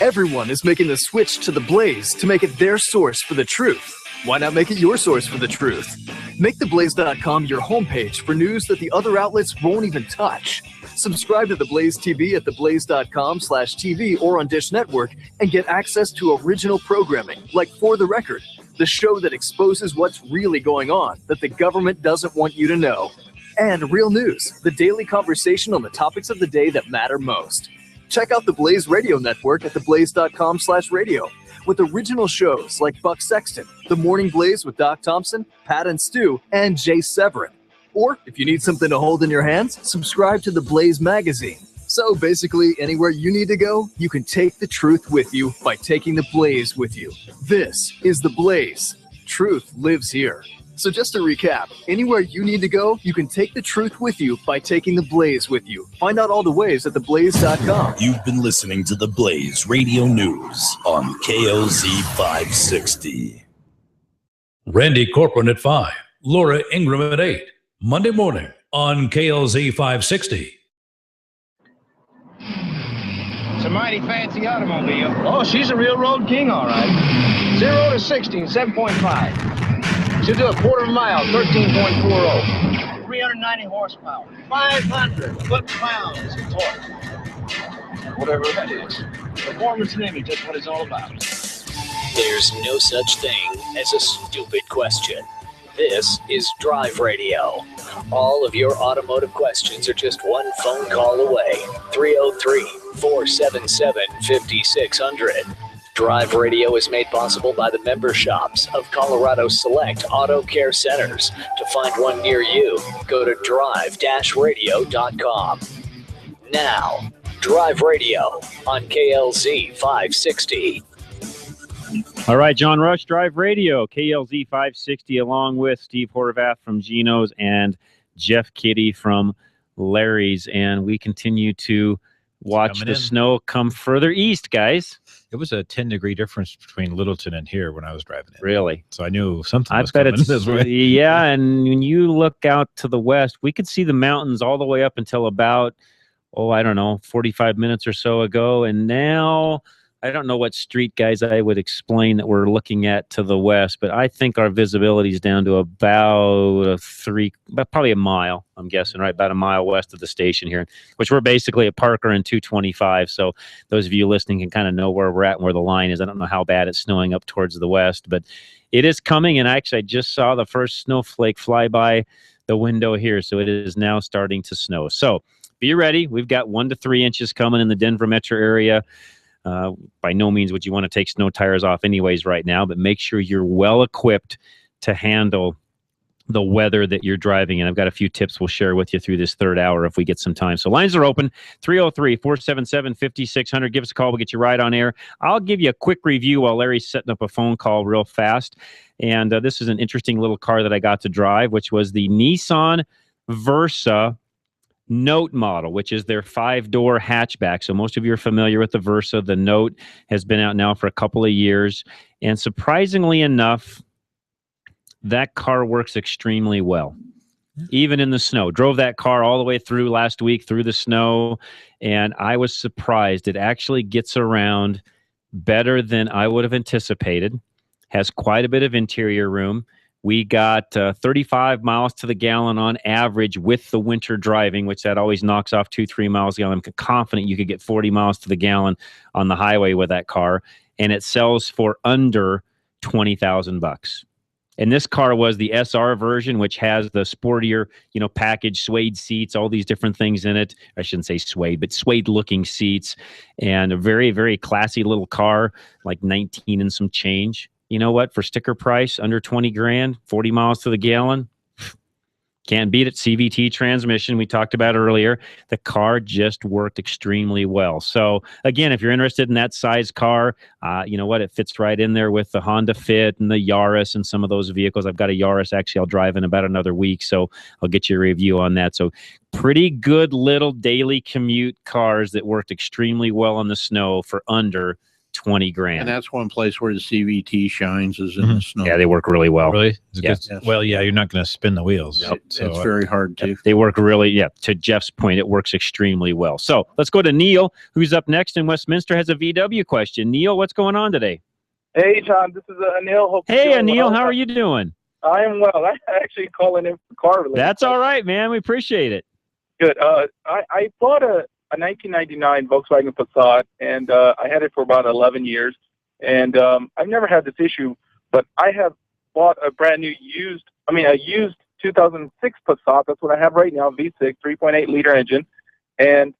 Everyone is making the switch to The Blaze to make it their source for the truth. Why not make it your source for the truth? Make theblaze.com your homepage for news that the other outlets won't even touch. Subscribe to The Blaze TV at theblaze.com/TV or on Dish Network and get access to original programming like For the Record, the show that exposes what's really going on that the government doesn't want you to know. And Real News, the daily conversation on the topics of the day that matter most. Check out the Blaze Radio Network at theblaze.com/radio with original shows like Buck Sexton, The Morning Blaze with Doc Thompson, Pat and Stu, and Jay Severin. Or if you need something to hold in your hands, subscribe to the Blaze magazine. So basically, anywhere you need to go, you can take the truth with you by taking the Blaze with you. This is the Blaze. Truth lives here. So just to recap, anywhere you need to go, you can take the truth with you by taking the Blaze with you. Find out all the ways at theblaze.com. You've been listening to the Blaze Radio News on KLZ 560. Randy Corcoran at 5, Laura Ingram at 8, Monday morning on KLZ 560. It's a mighty fancy automobile. Oh, she's a real road king, all right. 0 to 60 in 7.5. She'll do a quarter of a mile, 13.40. 390 horsepower, 500 foot-pounds of torque. Whatever that is. Performance and image, that's what it's all about. There's no such thing as a stupid question. This is Drive Radio. All of your automotive questions are just one phone call away. 303-477-5600. Drive Radio is made possible by the member shops of Colorado Select Auto Care Centers. To find one near you, go to drive-radio.com. Now, Drive Radio on KLZ 560. All right, John Rush, Drive Radio, KLZ 560, along with Steve Horvath from Geno's and Jeff Kitty from Larry's. And we continue to watch the snow come further east, guys. It was a 10-degree difference between Littleton and here when I was driving it. Really? So I knew something was I bet coming it's this way. Yeah, and when you look out to the west, we could see the mountains all the way up until about, 45 minutes or so ago. And now I don't know what street, guys, I would explain that we're looking at to the west, but I think our visibility is down to about probably a mile, I'm guessing, right? About a mile west of the station here, which we're basically at Parker and 225. So those of you listening can kind of know where we're at and where the line is. I don't know how bad it's snowing up towards the west, but it is coming. And actually, I just saw the first snowflake fly by the window here. So it is now starting to snow. So be ready. We've got 1 to 3 inches coming in the Denver metro area. By no means would you want to take snow tires off anyways right now, but make sure you're well equipped to handle the weather that you're driving. And I've got a few tips we'll share with you through this third hour if we get some time. So lines are open, 303-477-5600. Give us a call. We'll get you right on air. I'll give you a quick review while Larry's setting up a phone call real fast. And this is an interesting little car that I got to drive, which was the Nissan Versa Note model, which is their 5-door hatchback. So most of you are familiar with the Versa. The Note has been out now for a couple of years. And surprisingly enough, that car works extremely well, even in the snow. Drove that car all the way through last week through the snow, and I was surprised. It actually gets around better than I would have anticipated. Has quite a bit of interior room. We got 35 miles to the gallon on average with the winter driving, which that always knocks off 2-3 miles a gallon. I'm confident you could get 40 miles to the gallon on the highway with that car, and it sells for under $20,000. And this car was the SR version, which has the sportier, package, suede seats, all these different things in it. I shouldn't say suede, but suede-looking seats, and a very, very classy little car, like 19 and some change. You know what? For sticker price, under 20 grand, 40 miles to the gallon, can't beat it. CVT transmission, we talked about earlier. The car just worked extremely well. So again, if you're interested in that size car, you know what? It fits right in there with the Honda Fit and the Yaris and some of those vehicles. I've got a Yaris, actually, I'll drive in about another week, so I'll get you a review on that. So pretty good little daily commute cars that worked extremely well on the snow for under 20 grand. And that's one place where the CVT shines is in the snow. Yeah, they work really well. Really? Yes. Well, yeah, you're not going to spin the wheels. Nope. It's very hard to. They work really, to Jeff's point, it works extremely well. So let's go to Neil, who's up next in Westminster, has a VW question. Neil, what's going on today? Hey, John, this is Anil. Hope Hey, you're doing Anil, well. how are you doing? I am well. I'm actually calling in for car related. That's all right, man. We appreciate it. Good. I bought a 1999 Volkswagen Passat, and I had it for about 11 years. And I've never had this issue, but I have bought a brand new used 2006 Passat. That's what I have right now, V6, 3.8 liter engine. And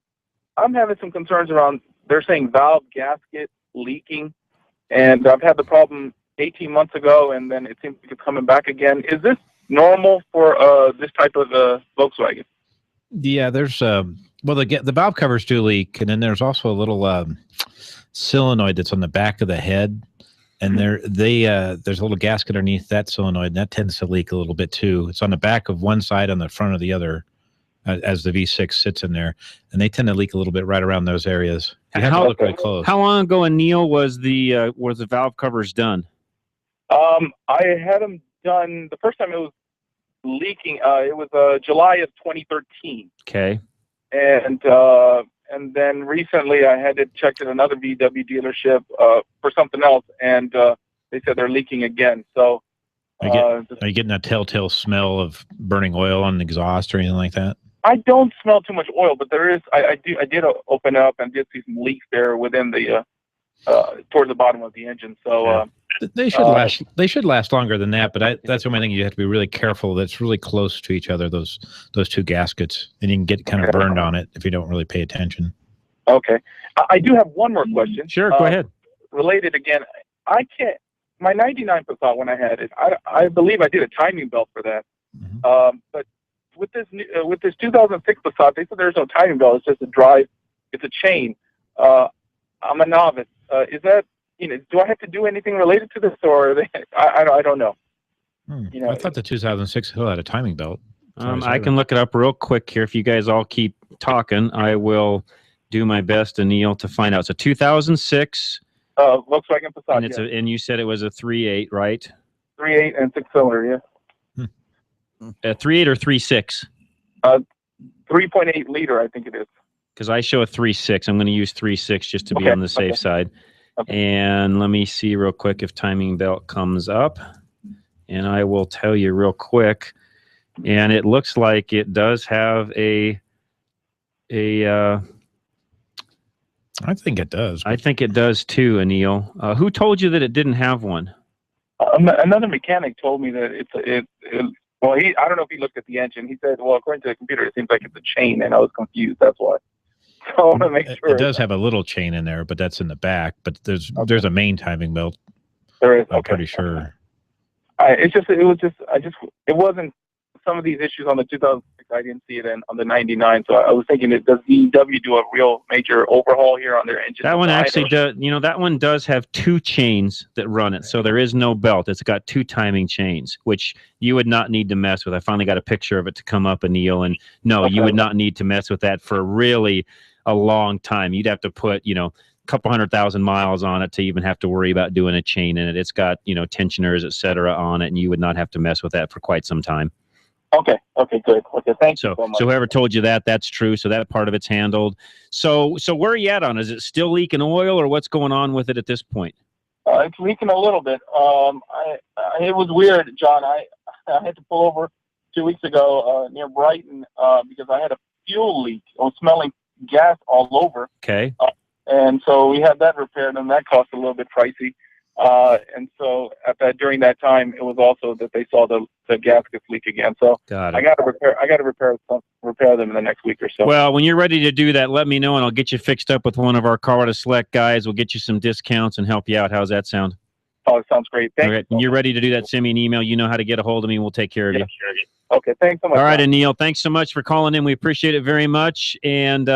I'm having some concerns around, they're saying valve gasket leaking. And I've had the problem 18 months ago, and then it seems to be coming back again. Is this normal for this type of Volkswagen? Yeah, there's the valve covers do leak, and then there's also a little solenoid that's on the back of the head, and there's a little gasket underneath that solenoid, and that tends to leak a little bit too. It's on the back of one side, on the front of the other, as the V6 sits in there, and they tend to leak a little bit right around those areas. You have to look really close. How long ago, Neil, was the valve covers done? I had them done the first time it was leaking. It was July of 2013. Okay. And then recently I had it checked at another VW dealership for something else, and they said they're leaking again. So Are you getting that telltale smell of burning oil on the exhaust or anything like that? I don't smell too much oil, but there is. I did open up and did see some leaks there within the toward the bottom of the engine. So They should last. They should last longer than that. But that's the only thing you have to be really careful. That's really close to each other. Those two gaskets, and you can get kind of burned on it if you don't really pay attention. Okay, I do have one more question. Sure, go ahead. Related again, I can't. My '99 Passat, when I had it, I believe I did a timing belt for that. But with this 2006 Passat, they said there's no timing belt. It's just a drive. It's a chain. I'm a novice. Is that, do I have to do anything related to this, or I don't know. I thought the 2006 Hill had a timing belt. I can look it up real quick here. If you guys all keep talking, I will do my best, Anil, to find out. So 2006. Volkswagen Passat. And and you said it was a 3.8, right? 3.8 and 6-cylinder, yeah. 3.8 or 3.6? 3.8 liter, I think it is. Because I show a 3.6. I'm going to use 3.6 just to be on the safe side. And let me see real quick if timing belt comes up. And I will tell you real quick. And it looks like it does have a I think it does. I think it does too, Anil. Who told you that it didn't have one? Another mechanic told me that well, I don't know if he looked at the engine. He said, well, according to the computer, it seems like it's a chain, and I was confused. That's why. So I want to make sure. It does have a little chain in there, but that's in the back. But there's a main timing belt. There is. I'm pretty sure. It wasn't some of these issues on the 2006. I didn't see it on the 99. So I was thinking, does VW do a real major overhaul here on their engine? That one actually does. That one does have two chains that run it. So there is no belt. It's got two timing chains, which you would not need to mess with. I finally got a picture of it to come up, Anil, and no, you would not need to mess with that for really a long time. You'd have to put, a couple 100,000 miles on it to even have to worry about doing a chain in it. It's got, tensioners, et cetera, on it, and you would not have to mess with that for quite some time. Okay, good. Okay, thank you so much. So whoever told you that, that's true. So that part of it's handled. So where are you at on it? Is it still leaking oil, or what's going on with it at this point? It's leaking a little bit. It was weird, John. I had to pull over 2 weeks ago near Brighton because I had a fuel leak. I was smelling gas all over. Okay. And so we had that repaired, and that cost a little bit pricey. And so during that time, it was also that they saw the gaskets leak again. So I got to repair them in the next week or so. Well, when you're ready to do that, let me know, and I'll get you fixed up with one of our Colorado Select guys. We'll get you some discounts and help you out. How's that sound? Oh, it sounds great. Thank you. When you're ready to do that, send me an email. You know how to get a hold of me, and we'll take care of you. Okay, thanks so much. All right, Anil, thanks so much for calling in. We appreciate it very much. And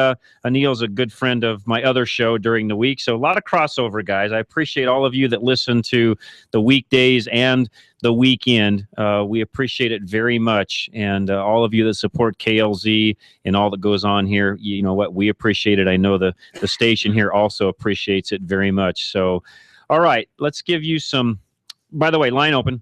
Anil's a good friend of my other show during the week. So a lot of crossover, guys. I appreciate all of you that listen to the weekdays and the weekend. We appreciate it very much. And all of you that support KLZ and all that goes on here, you know what? We appreciate it. I know the station here also appreciates it very much. So, all right, let's give you some, by the way, line open.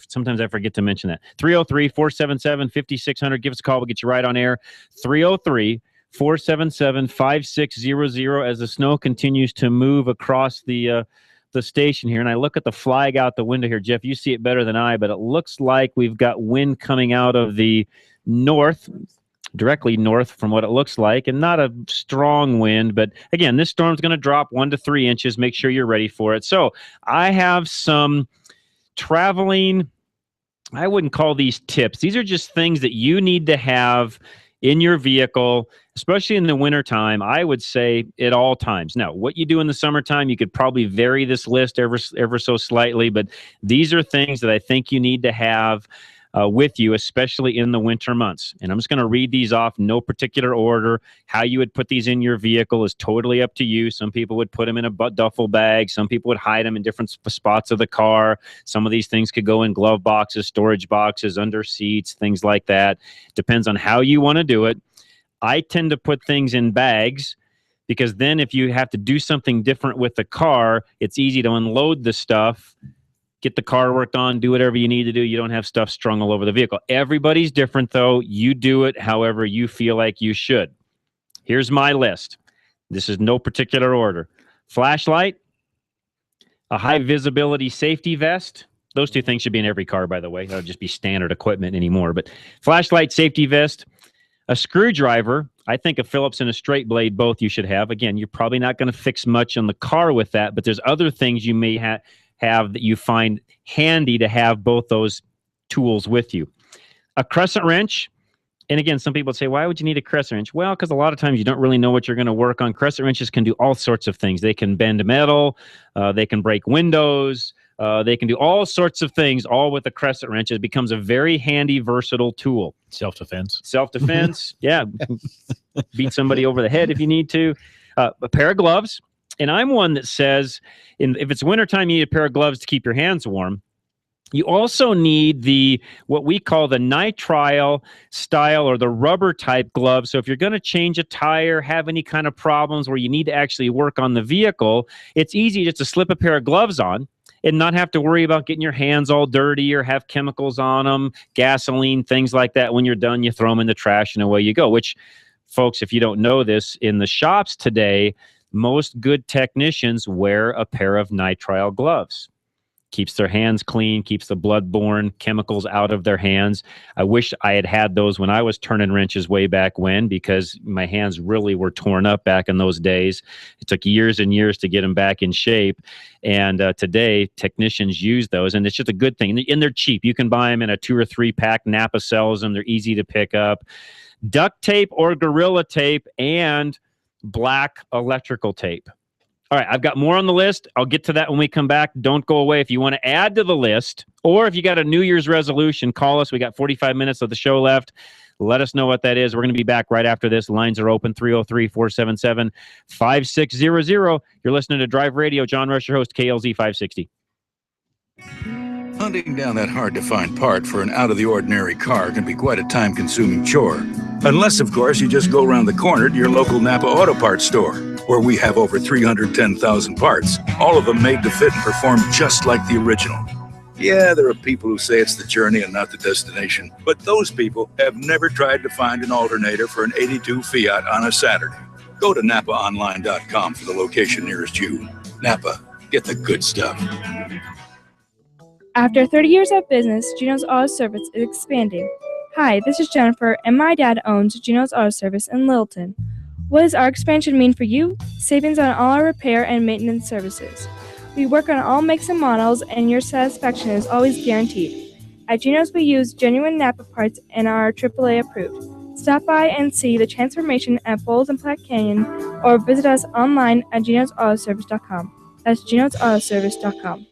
Sometimes I forget to mention that. 303-477-5600. Give us a call. We'll get you right on air. 303-477-5600 as the snow continues to move across the station here. And I look at the flag out the window here. Jeff, you see it better than I, but it looks like we've got wind coming out of the north, directly north from what it looks like, and not a strong wind. But again, this storm's going to drop 1 to 3 inches. Make sure you're ready for it. So I have some traveling, I wouldn't call these tips. These are just things that you need to have in your vehicle, especially in the wintertime. I would say at all times. Now, what you do in the summertime, you could probably vary this list ever so slightly, but these are things that I think you need to have with you, especially in the winter months. And I'm just going to read these off, no particular order. How you would put these in your vehicle is totally up to you. Some people would put them in a duffel bag. Some people would hide them in different spots of the car. Some of these things could go in glove boxes, storage boxes, under seats, things like that. Depends on how you want to do it. I tend to put things in bags because then if you have to do something different with the car, it's easy to unload the stuff get the car worked on, do whatever you need to do. You don't have stuff strung all over the vehicle. Everybody's different, though. You do it however you feel like you should. Here's my list. This is no particular order. Flashlight, a high visibility safety vest. Those two things should be in every car, by the way. That would just be standard equipment anymore. But flashlight, safety vest, a screwdriver. I think a Phillips and a straight blade, both you should have. Again, you're probably not going to fix much on the car with that, but there's other things you may have that you find handy to have both those tools with you. A crescent wrench. And again, some people say, why would you need a crescent wrench? Well, because a lot of times you don't really know what you're going to work on. Crescent wrenches can do all sorts of things. They can bend metal. They can break windows. They can do all sorts of things, all with a crescent wrench. It becomes a very handy, versatile tool. Self-defense. Self-defense, yeah. Beat somebody over the head if you need to. A pair of gloves. And I'm one that says, if it's wintertime, you need a pair of gloves to keep your hands warm. You also need what we call the nitrile style or the rubber type glove. So if you're going to change a tire, have any kind of problems where you need to actually work on the vehicle, it's easy just to slip a pair of gloves on and not have to worry about getting your hands all dirty or have chemicals on them, gasoline, things like that. When you're done, you throw them in the trash and away you go, which, folks, if you don't know this, in the shops today, most good technicians wear a pair of nitrile gloves. Keeps their hands clean, keeps the blood-borne chemicals out of their hands. I wish I had those when I was turning wrenches way back when, because my hands really were torn up back in those days. It took years and years to get them back in shape. And today, technicians use those, and it's just a good thing. And they're cheap. You can buy them in a 2 or 3 pack. Napa sells them. They're easy to pick up. Duct tape or Gorilla tape and black electrical tape. All right, I've got more on the list. I'll get to that when we come back. Don't go away. If you want to add to the list, or if you got a New Year's resolution, call us. We got 45 minutes of the show left. Let us know what that is. We're going to be back right after this. Lines are open, 303-477-5600. You're listening to Drive Radio. John Rush, your host, KLZ 560. Hunting down that hard-to-find part for an out-of-the-ordinary car can be quite a time-consuming chore. Unless, of course, you just go around the corner to your local Napa Auto Parts store, where we have over 310,000 parts, all of them made to fit and perform just like the original. Yeah, there are people who say it's the journey and not the destination, but those people have never tried to find an alternator for an 82 Fiat on a Saturday. Go to NapaOnline.com for the location nearest you. Napa, get the good stuff. After 30 years of business, Gino's Auto Service is expanding. Hi, this is Jennifer, and my dad owns Gino's Auto Service in Littleton. What does our expansion mean for you? Savings on all our repair and maintenance services. We work on all makes and models, and your satisfaction is always guaranteed. At Gino's, we use genuine Napa parts and are AAA approved. Stop by and see the transformation at Bowles and Platte Canyon, or visit us online at Gino'sAutoservice.com. That's Gino'sAutoservice.com.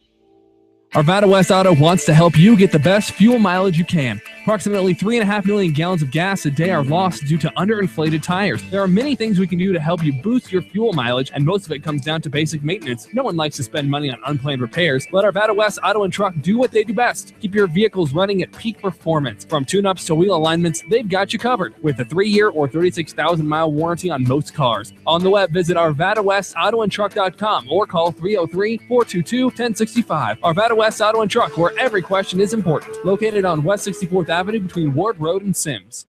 Arvada West Auto wants to help you get the best fuel mileage you can. Approximately 3.5 million gallons of gas a day are lost due to underinflated tires. There are many things we can do to help you boost your fuel mileage, and most of it comes down to basic maintenance. No one likes to spend money on unplanned repairs. Let Arvada West Auto and Truck do what they do best. Keep your vehicles running at peak performance. From tune-ups to wheel alignments, they've got you covered with a 3-year or 36,000-mile warranty on most cars. On the web, visit ArvadaWestAutoandTruck.com or call 303-422-1065. Arvada West Auto and Truck, where every question is important. Located on West 64th Avenue between Ward Road and Sims.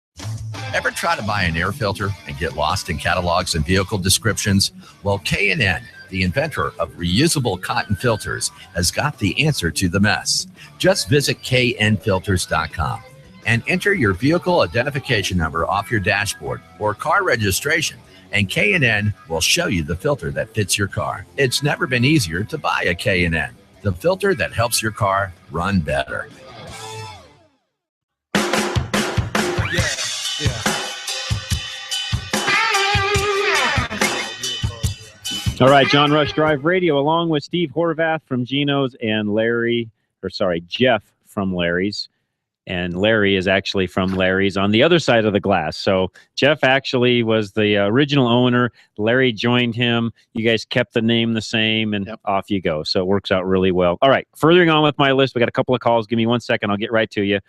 Ever try to buy an air filter and get lost in catalogs and vehicle descriptions? Well, K&N, the inventor of reusable cotton filters, has got the answer to the mess. Just visit knfilters.com and enter your vehicle identification number off your dashboard or car registration, and K&N will show you the filter that fits your car. It's never been easier to buy a K&N, the filter that helps your car run better. All right, John Rush Drive Radio, along with Steve Horvath from Gino's and Jeff from Larry's. And Larry is actually from Larry's on the other side of the glass. So Jeff actually was the original owner. Larry joined him. You guys kept the name the same, and off you go. So it works out really well. All right, furthering on with my list, we got a couple of calls. Give me 1 second. I'll get right to you.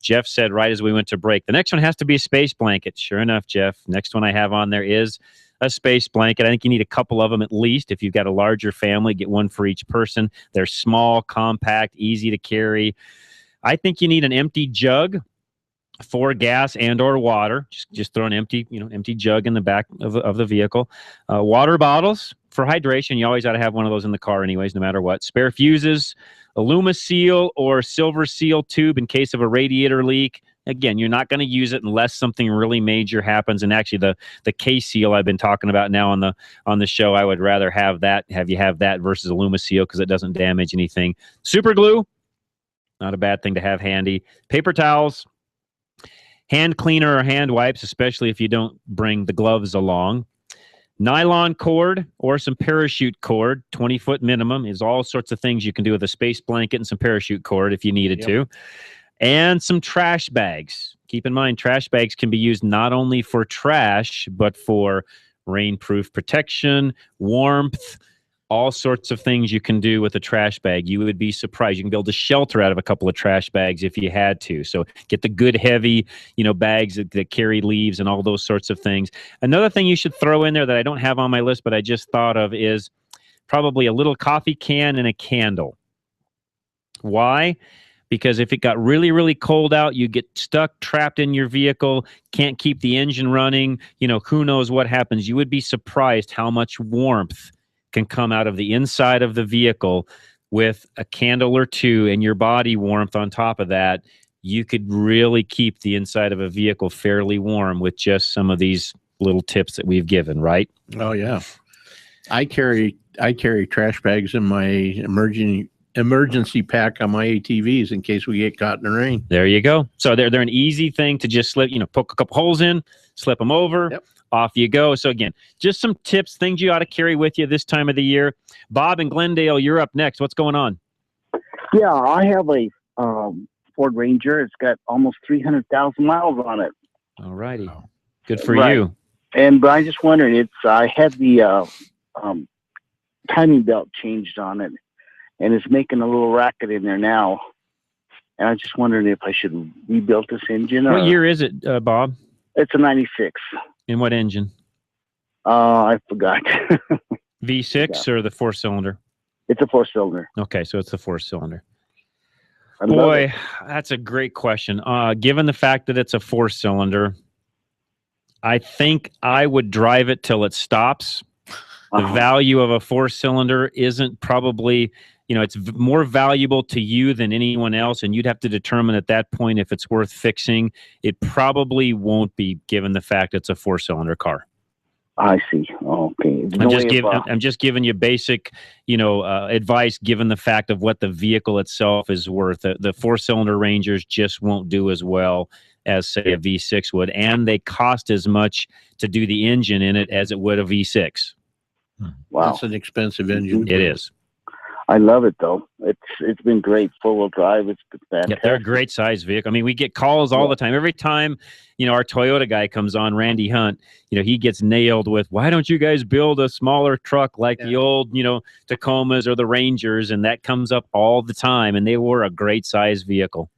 Jeff said right as we went to break, the next one has to be a space blanket. Sure enough, Jeff. Next one I have on there is a space blanket. I think you need a couple of them at least. If you've got a larger family, get one for each person. They're small, compact, easy to carry. I think you need an empty jug for gas and or water. Just throw an empty jug in the back of the vehicle. Water bottles for hydration. You always ought to have one of those in the car anyways, no matter what. Spare fuses, Alumaseal or Silver Seal tube in case of a radiator leak. Again, you're not going to use it unless something really major happens. And actually, the K-Seal I've been talking about now on the show, I would rather have you have that versus Alumaseal because it doesn't damage anything. Super glue, not a bad thing to have handy. Paper towels, hand cleaner or hand wipes, especially if you don't bring the gloves along. Nylon cord or some parachute cord, 20-foot minimum, is all sorts of things you can do with a space blanket and some parachute cord if you needed to. And some trash bags. Keep in mind, trash bags can be used not only for trash, but for rainproof protection, warmth, all sorts of things you can do with a trash bag. You would be surprised. You can build a shelter out of a couple of trash bags if you had to. So get the good heavy, bags that carry leaves and all those sorts of things. Another thing you should throw in there that I don't have on my list, but I just thought of is probably a little coffee can and a candle. Why? Because if it got really, really cold out, you get stuck, trapped in your vehicle, can't keep the engine running, who knows what happens. You would be surprised how much warmth can come out of the inside of the vehicle with a candle or two and your body warmth on top of that. You could really keep the inside of a vehicle fairly warm with just some of these little tips that we've given, right? Oh yeah. I carry trash bags in my emergency pack on my ATVs in case we get caught in the rain. There you go. So they're an easy thing to just slip, poke a couple holes in, slip them over. Yep. Off you go. So again, just some tips, things you ought to carry with you this time of the year. Bob in Glendale, you're up next. What's going on? Yeah, I have a Ford Ranger. It's got almost 300,000 miles on it. All righty. Good for you. But I just wondered, I had the timing belt changed on it, and it's making a little racket in there now. And I just wondered if I should rebuild this engine. What year is it, Bob? It's a 96. In what engine? I forgot. V6 or the 4-cylinder? It's a 4-cylinder. Okay, so it's the 4-cylinder. Boy, that's a great question. Given the fact that it's a 4-cylinder, I think I would drive it till it stops. The value of a 4-cylinder isn't probably, it's more valuable to you than anyone else, and you'd have to determine at that point if it's worth fixing. It probably won't be, given the fact it's a 4-cylinder car. I see. Okay. I'm just giving you basic, advice given the fact of what the vehicle itself is worth. The 4-cylinder Rangers just won't do as well as, say, a V6 would, and they cost as much to do the engine in it as it would a V6. Wow. That's an expensive engine. It is. I love it though. It's been great. 4-wheel drive. It's been fantastic. Yeah, they're a great size vehicle. I mean, we get calls all the time. Every time, our Toyota guy comes on, Randy Hunt, he gets nailed with, why don't you guys build a smaller truck like the old, Tacomas or the Rangers? And that comes up all the time. And they were a great size vehicle.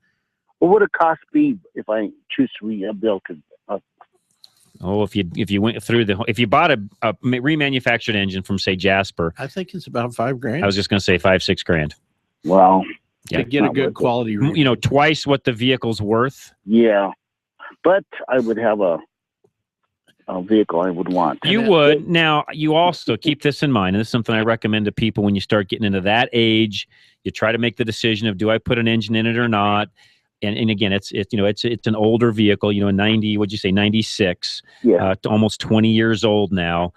What would it cost me if I choose to rebuild? Oh, if you went through if you bought a remanufactured engine from, say, Jasper, I think it's about $5,000. I was just going to say $5,000-6,000. Wow. To get a good quality, twice what the vehicle's worth. Yeah, but I would have a vehicle I would want. You would. Now, you also keep this in mind, and this is something I recommend to people when you start getting into that age. You try to make the decision of, do I put an engine in it or not? And again, it's an older vehicle, 96, almost 20 years old now.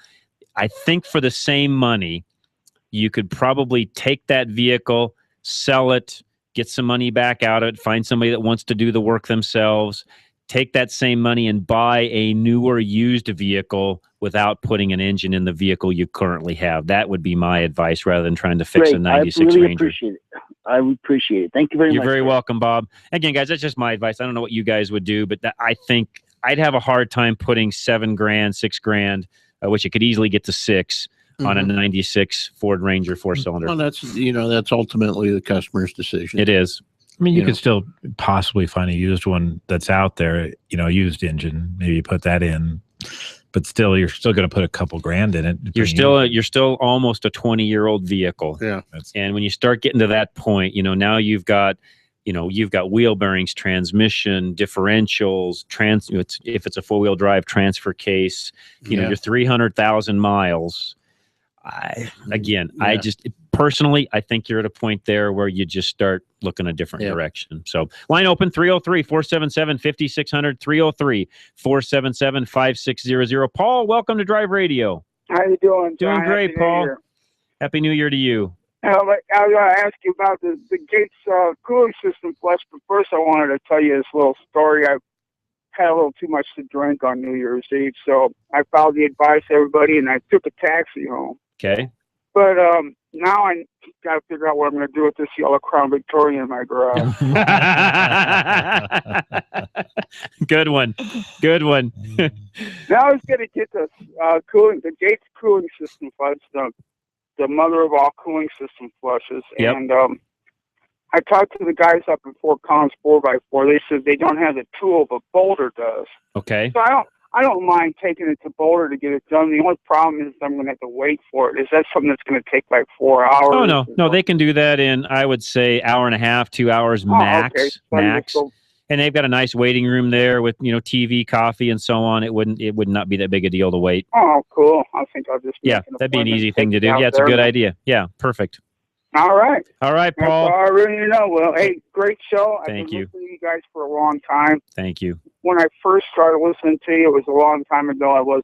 I think for the same money, you could probably take that vehicle, sell it, get some money back out of it, find somebody that wants to do the work themselves, take that same money and buy a newer used vehicle without putting an engine in the vehicle you currently have. That would be my advice rather than trying to fix a 96 Ranger. Appreciate it. I appreciate it. Thank you very much. You're very welcome, Bob. Again, guys, that's just my advice. I don't know what you guys would do, but I think I'd have a hard time putting $7,000, $6,000, which you could easily get to $6,000 on a 96 Ford Ranger 4-cylinder. Well, that's ultimately the customer's decision. It is. I mean, you could still possibly find a used one that's out there, used engine. Maybe put that in. but still, you're still going to put a couple grand in it. You're still almost a 20-year-old vehicle. Yeah. And when you start getting to that point, now you've got wheel bearings, transmission, differentials, if it's a 4-wheel drive, transfer case, you're 300,000 miles. I just personally, I think you're at a point there where you just start looking a different direction. So line open 303-477-5600, 303-477-5600. Paul, welcome to Drive Radio. How you doing, John? Doing great, Paul. Happy New Year to you. I was going to ask you about the Gates cooling system flush, but first I wanted to tell you this little story. I had a little too much to drink on New Year's Eve, so I followed the advice of everybody, and I took a taxi home. Okay. But now I got to figure out what I'm going to do with this yellow Crown Victoria in my garage. Good one. Now I was going to get the Gates cooling system flush, the mother of all cooling system flushes. Yep. And I talked to the guys up in Fort Collins 4x4. They said they don't have the tool, but Boulder does. Okay. So I don't mind taking it to Boulder to get it done. The only problem is I'm going to have to wait for it. Is that something that's going to take like 4 hours? Oh, no, they can do that in, I would say, hour and a half, 2 hours max. Okay. Max. And they've got a nice waiting room there with, TV, coffee, and so on. It would not be that big a deal to wait. Oh, cool. I think I'll just that'd be an easy thing to do. Yeah, it's a good idea. Yeah, perfect. All right. All right, Paul. That's all I really know. Well, hey, great show. Thank I've been you. listening to you guys for a long time. Thank you. When I first started listening to you, it was a long time ago. I was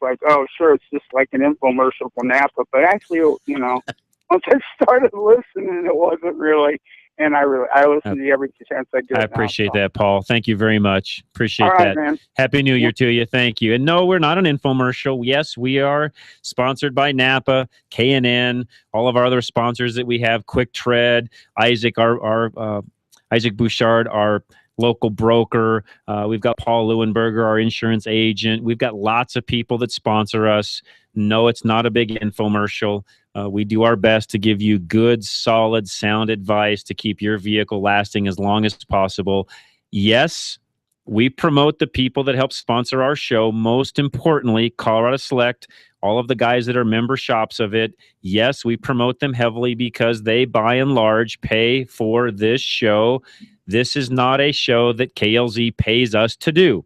like, oh, sure, it's just like an infomercial for Napa. But actually, once I started listening, it wasn't really. And I listen to you every chance I get. I appreciate that, Paul. Thank you very much. Appreciate All right, that. man. Happy New Year to you. Thank you. And no, we're not an infomercial. Yes, we are sponsored by Napa, K&N, all of our other sponsors that we have, Quick Tread, Isaac, Isaac Bouchard, our local broker. We've got Paul Leuenberger, our insurance agent. We've got lots of people that sponsor us. No, it's not a big infomercial. We do our best to give you good, solid, sound advice to keep your vehicle lasting as long as possible. Yes, we promote the people that help sponsor our show. Most importantly, Colorado Select, all of the guys that are member shops of it. Yes, we promote them heavily because they, by and large, pay for this show. This is not a show that KLZ pays us to do.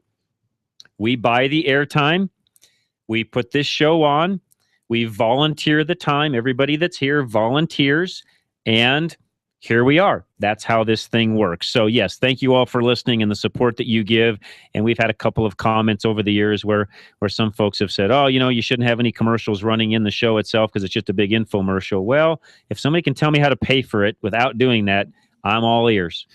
We buy the airtime. We put this show on. We volunteer the time. Everybody that's here volunteers. And here we are. That's how this thing works. So, yes, thank you all for listening and the support that you give. And we've had a couple of comments over the years where some folks have said, oh, you shouldn't have any commercials running in the show itself because it's just a big infomercial. Well, if somebody can tell me how to pay for it without doing that, I'm all ears.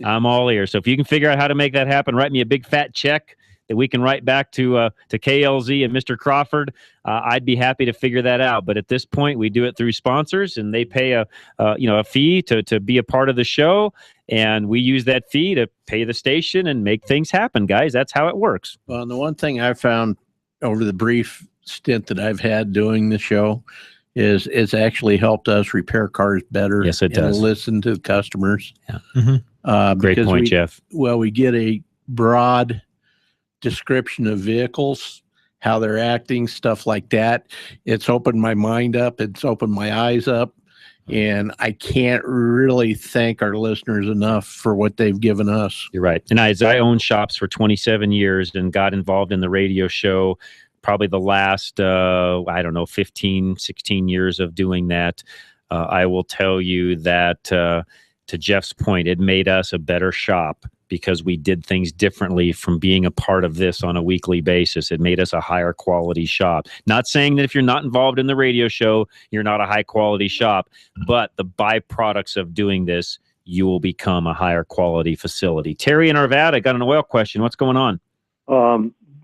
I'm all ears. So if you can figure out how to make that happen, write me a big fat check that we can write back to KLZ and Mr. Crawford. I'd be happy to figure that out. But at this point, we do it through sponsors, and they pay a fee to be a part of the show, and we use that fee to pay the station and make things happen, guys. That's how it works. Well, and the one thing I found over the brief stint that I've had doing the show is it's actually helped us repair cars better. Yes, it does. And listen to the customers. Yeah. Mm-hmm. Great point, Jeff. Well, we get a broad description of vehicles, how they're acting, stuff like that. It's opened my mind up. It's opened my eyes up. And I can't really thank our listeners enough for what they've given us. You're right. And I owned shops for 27 years and got involved in the radio show probably the last, 15, 16 years of doing that. I will tell you that, to Jeff's point, it made us a better shop because we did things differently from being a part of this on a weekly basis. It made us a higher quality shop. Not saying that if you're not involved in the radio show, you're not a high quality shop, but the byproducts of doing this, you will become a higher quality facility. Terry in Arvada got an oil question. What's going on?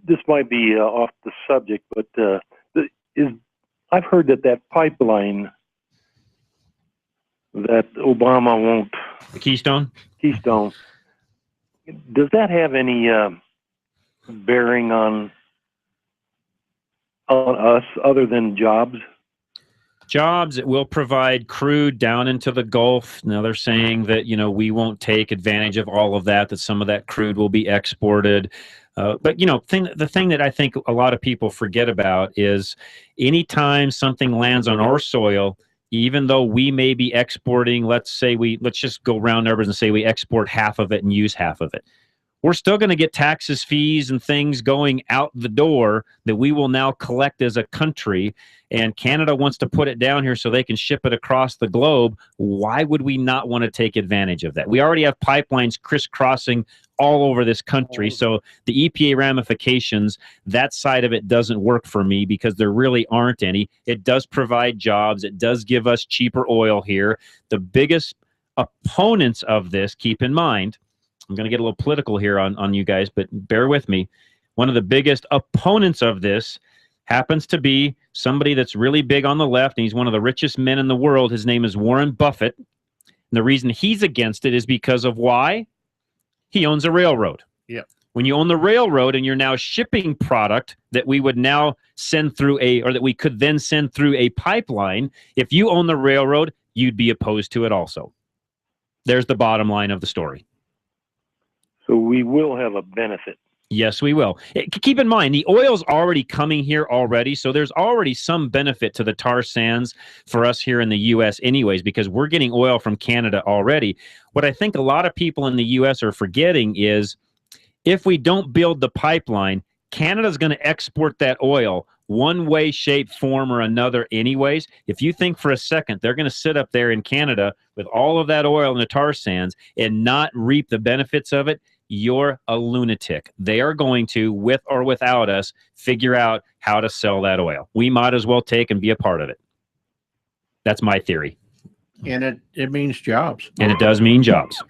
This might be off the subject, but I've heard that pipeline that Obama won't... The Keystone? Keystone. Does that have any bearing on us other than jobs? Jobs, it will provide crude down into the Gulf. Now they're saying that, we won't take advantage of all of that, that some of that crude will be exported. But the thing that I think a lot of people forget about is anytime something lands on our soil, even though we may be exporting, let's just go round numbers and say we export half of it and use half of it. We're still going to get taxes, fees, and things going out the door that we will now collect as a country. And Canada wants to put it down here so they can ship it across the globe. Why would we not want to take advantage of that? We already have pipelines crisscrossing all over this country. So the EPA ramifications, that side of it doesn't work for me because there really aren't any. It does provide jobs. It does give us cheaper oil here. The biggest opponents of this, keep in mind, I'm going to get a little political here on you guys, but bear with me. One of the biggest opponents of this happens to be somebody that's really big on the left, and he's one of the richest men in the world. His name is Warren Buffett. And the reason he's against it is because of why? He owns a railroad. Yeah. When you own the railroad and you're now shipping product that we would now send through that we could then send through a pipeline, if you own the railroad, you'd be opposed to it also. There's the bottom line of the story. So we will have a benefit. Yes, we will. Keep in mind, the oil's already coming here already, so there's already some benefit to the tar sands for us here in the U.S. anyways, because we're getting oil from Canada already. What I think a lot of people in the U.S. are forgetting is if we don't build the pipeline, Canada's going to export that oil one way, shape, form, or another anyways. If you think for a second they're going to sit up there in Canada with all of that oil in the tar sands and not reap the benefits of it, you're a lunatic. They are going to, with or without us, figure out how to sell that oil. We might as well take and be a part of it. That's my theory. And it means jobs. And it does mean jobs.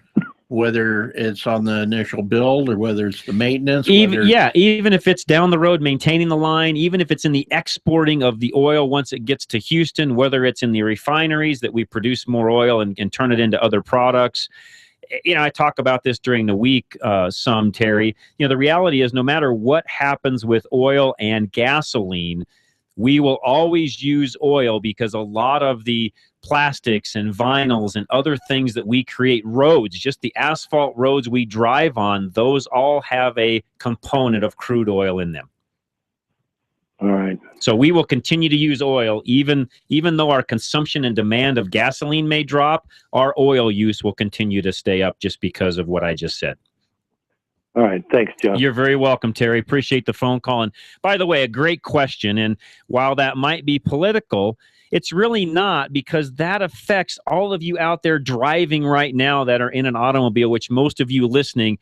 Whether it's on the initial build or whether it's the maintenance. Even if it's down the road maintaining the line, even if it's in the exporting of the oil once it gets to Houston, whether it's in the refineries that we produce more oil and turn it into other products. I talk about this during the week some, Terry. The reality is no matter what happens with oil and gasoline, we will always use oil because a lot of the plastics and vinyls and other things that we create, roads, just the asphalt roads we drive on, those all have a component of crude oil in them. All right. So we will continue to use oil, even though our consumption and demand of gasoline may drop, our oil use will continue to stay up just because of what I just said. All right. Thanks, John. You're very welcome, Terry. Appreciate the phone call. And by the way, a great question. And while that might be political, it's really not, because that affects all of you out there driving right now that are in an automobile, which most of you listening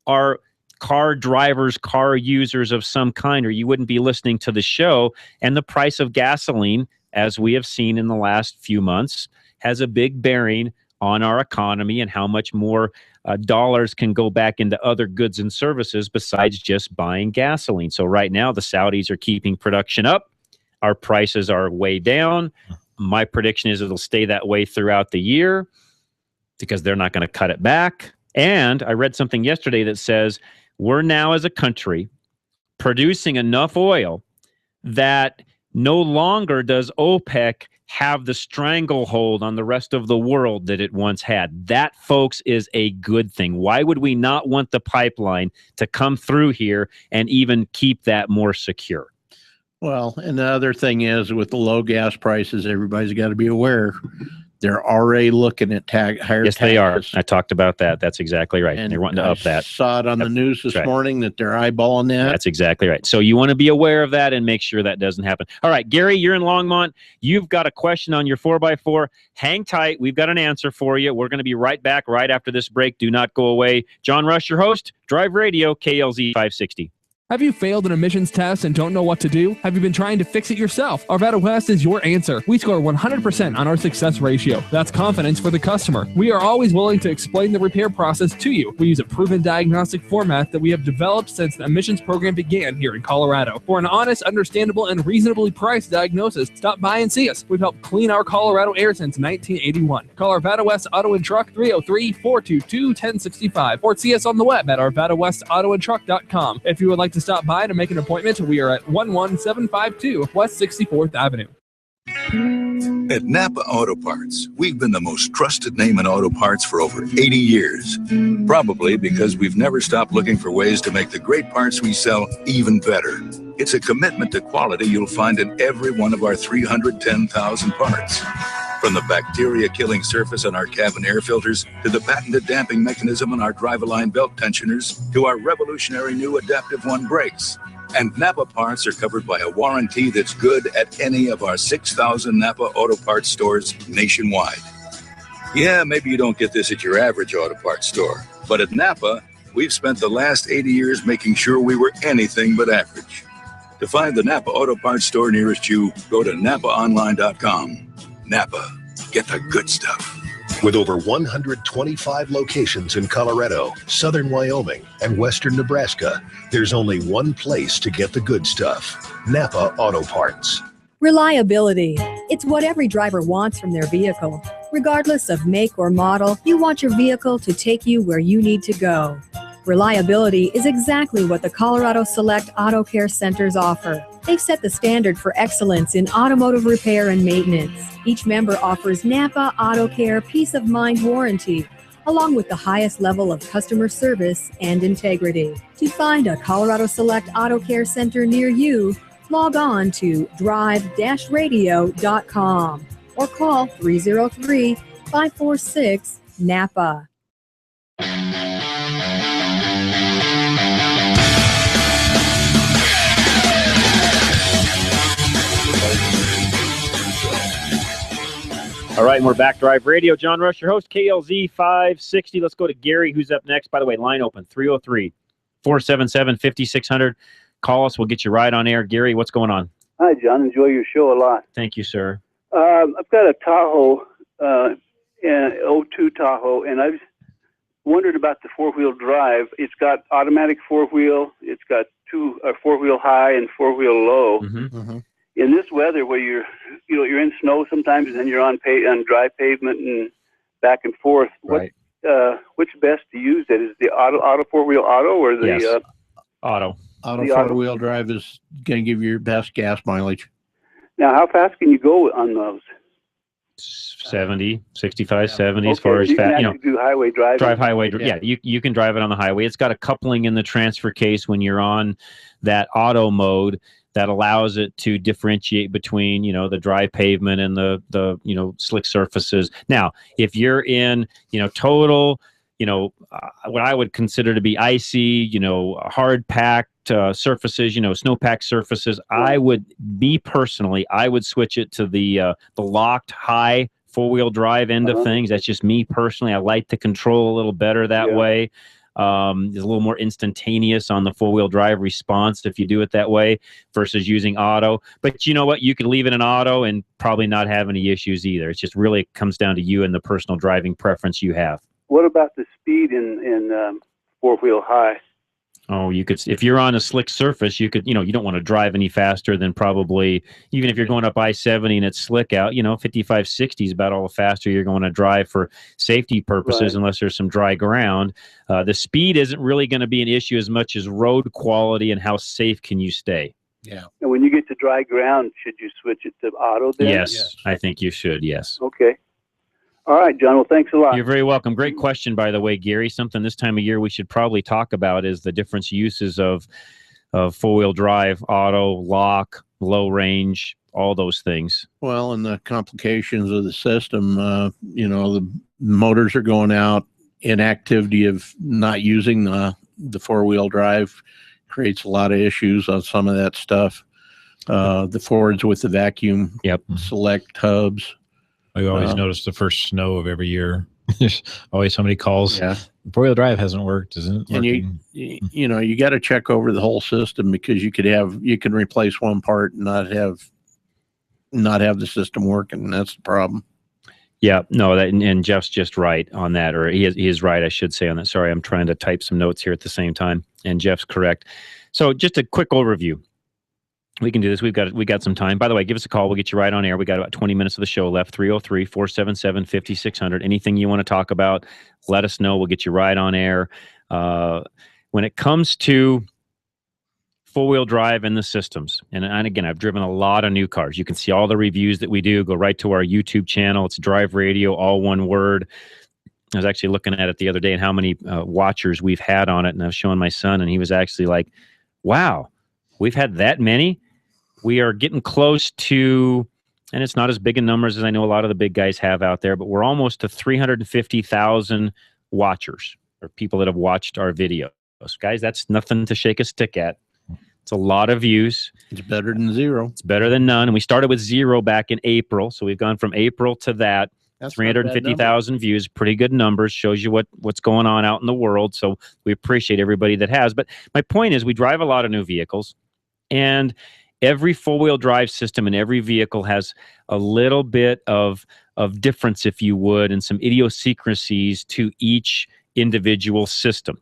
are car drivers, car users of some kind, or you wouldn't be listening to the show. And the price of gasoline, as we have seen in the last few months, has a big bearing on our economy and how much more dollars can go back into other goods and services besides just buying gasoline. So right now, the Saudis are keeping production up. Our prices are way down. My prediction is it'll stay that way throughout the year because they're not going to cut it back. And I read something yesterday that says we're now as a country producing enough oil that no longer does OPEC have the stranglehold on the rest of the world that it once had. That, folks, is a good thing. Why would we not want the pipeline to come through here and even keep that more secure? Well, and the other thing is with the low gas prices, everybody's got to be aware they're already looking at higher taxes. Yes, they are. I talked about that. That's exactly right. And they're wanting to up that. Saw it on the news this morning that they're eyeballing that. That's exactly right. So you want to be aware of that and make sure that doesn't happen. All right, Gary, you're in Longmont. You've got a question on your 4x4. Hang tight. We've got an answer for you. We're going to be right back right after this break. Do not go away. John Rush, your host, Drive Radio, KLZ 560. Have you failed an emissions test and don't know what to do? Have you been trying to fix it yourself? Arvada West is your answer. We score 100% on our success ratio. That's confidence for the customer. We are always willing to explain the repair process to you. We use a proven diagnostic format that we have developed since the emissions program began here in Colorado. For an honest, understandable, and reasonably priced diagnosis, stop by and see us. We've helped clean our Colorado air since 1981. Call Arvada West Auto and Truck 303-422-1065 or see us on the web at arvadawestautoandtruck.com. If you would like to stop by to make an appointment, we are at 11752 West 64th Avenue. At Napa Auto Parts, we've been the most trusted name in auto parts for over 80 years. Probably because we've never stopped looking for ways to make the great parts we sell even better. It's a commitment to quality you'll find in every one of our 310,000 parts. From the bacteria-killing surface on our cabin air filters, to the patented damping mechanism on our drive-align belt tensioners, to our revolutionary new Adaptive One brakes. And Napa parts are covered by a warranty that's good at any of our 6,000 Napa Auto Parts stores nationwide. Yeah, maybe you don't get this at your average auto parts store, but at Napa, we've spent the last 80 years making sure we were anything but average. To find the Napa Auto Parts store nearest you, go to NapaOnline.com. Napa, get the good stuff. With over 125 locations in Colorado, southern Wyoming, and western Nebraska, there's only one place to get the good stuff: Napa Auto Parts. Reliability. It's what every driver wants from their vehicle. Regardless of make or model, you want your vehicle to take you where you need to go. Reliability is exactly what the Colorado Select Auto Care Centers offer. They've set the standard for excellence in automotive repair and maintenance. Each member offers Napa Auto Care Peace of Mind warranty, along with the highest level of customer service and integrity. To find a Colorado Select Auto Care Center near you, log on to drive-radio.com or call 303-546-NAPA. All right, and we're back. Drive Radio. John Rush, your host, KLZ 560. Let's go to Gary, who's up next. By the way, line open, 303-477-5600. Call us. We'll get you right on air. Gary, what's going on? Hi, John. Enjoy your show a lot. Thank you, sir. I've got a Tahoe, an 02 Tahoe, and I've wondered about the four-wheel drive. It's got automatic four-wheel. It's got four-wheel high and four-wheel low. Mm-hmm. In this weather, where you're in snow sometimes, and then you're on dry pavement and back and forth. Right. Which best to use? That is the auto four-wheel auto or the Yes. Auto. Auto four-wheel drive is going to give you your best gas mileage. Now, how fast can you go on those? 70, 65, 70 as far as you fast. can do highway driving. Drive highway. Yeah, you can drive it on the highway. It's got a coupling in the transfer case when you're on that auto mode that allows it to differentiate between, the dry pavement and the slick surfaces. Now, if you're in, total, what I would consider to be icy, hard packed surfaces, snow-packed surfaces, I would switch it to the locked high four-wheel drive end of things. That's just me personally. I like the control a little better that way. There's a little more instantaneous on the four-wheel drive response if you do it that way versus using auto. But you know what? You can leave it in auto and probably not have any issues either. It just really comes down to you and the personal driving preference you have. What about the speed in four-wheel high? Oh, you could, if you're on a slick surface, you could, you don't want to drive any faster than probably, even if you're going up I-70 and it's slick out, 55, 60 is about all the faster you're going to drive for safety purposes, unless there's some dry ground. The speed isn't really going to be an issue as much as road quality and how safe can you stay. Yeah. And when you get to dry ground, should you switch it to auto then? Yes, I think you should, yes. Okay. All right, John. Well, thanks a lot. You're very welcome. Great question, by the way, Gary. Something this time of year we should probably talk about is the different uses of four-wheel drive, auto, lock, low range, all those things. Well, and the complications of the system, the motors are going out. Inactivity of not using the four-wheel drive creates a lot of issues on some of that stuff. The Fords with the vacuum select hubs. I always notice the first snow of every year. There's always so many calls. Yeah. Four-wheel drive hasn't worked, isn't it? And you got to check over the whole system, because you can replace one part and not have the system working. That's the problem. Yeah, no, and Jeff's just right on that, or he is right, I should say, on that. Sorry, I'm trying to type some notes here at the same time, and Jeff's correct. So just a quick overview. We can do this. We got some time. By the way, give us a call. We'll get you right on air. We got about 20 minutes of the show left. 303-477-5600. Anything you want to talk about, let us know. We'll get you right on air. When it comes to four-wheel drive and the systems. And again, I've driven a lot of new cars. You can see all the reviews that we do. Go right to our YouTube channel. It's Drive Radio, all one word. I was actually looking at it the other day and how many watchers we've had on it. And I was showing my son, and he was actually like, wow, we've had that many? We are getting close to, and it's not as big in numbers as I know a lot of the big guys have out there, but we're almost to 350,000 watchers or people that have watched our videos. Guys, that's nothing to shake a stick at. It's a lot of views. It's better than zero. It's better than none. And we started with 0 back in April. So we've gone from April to that. That's 350,000 views, pretty good numbers, shows you what's going on out in the world. So we appreciate everybody that has. But my point is we drive a lot of new vehicles, and every four-wheel drive system in every vehicle has a little bit of difference, if you would, and some idiosyncrasies to each individual system.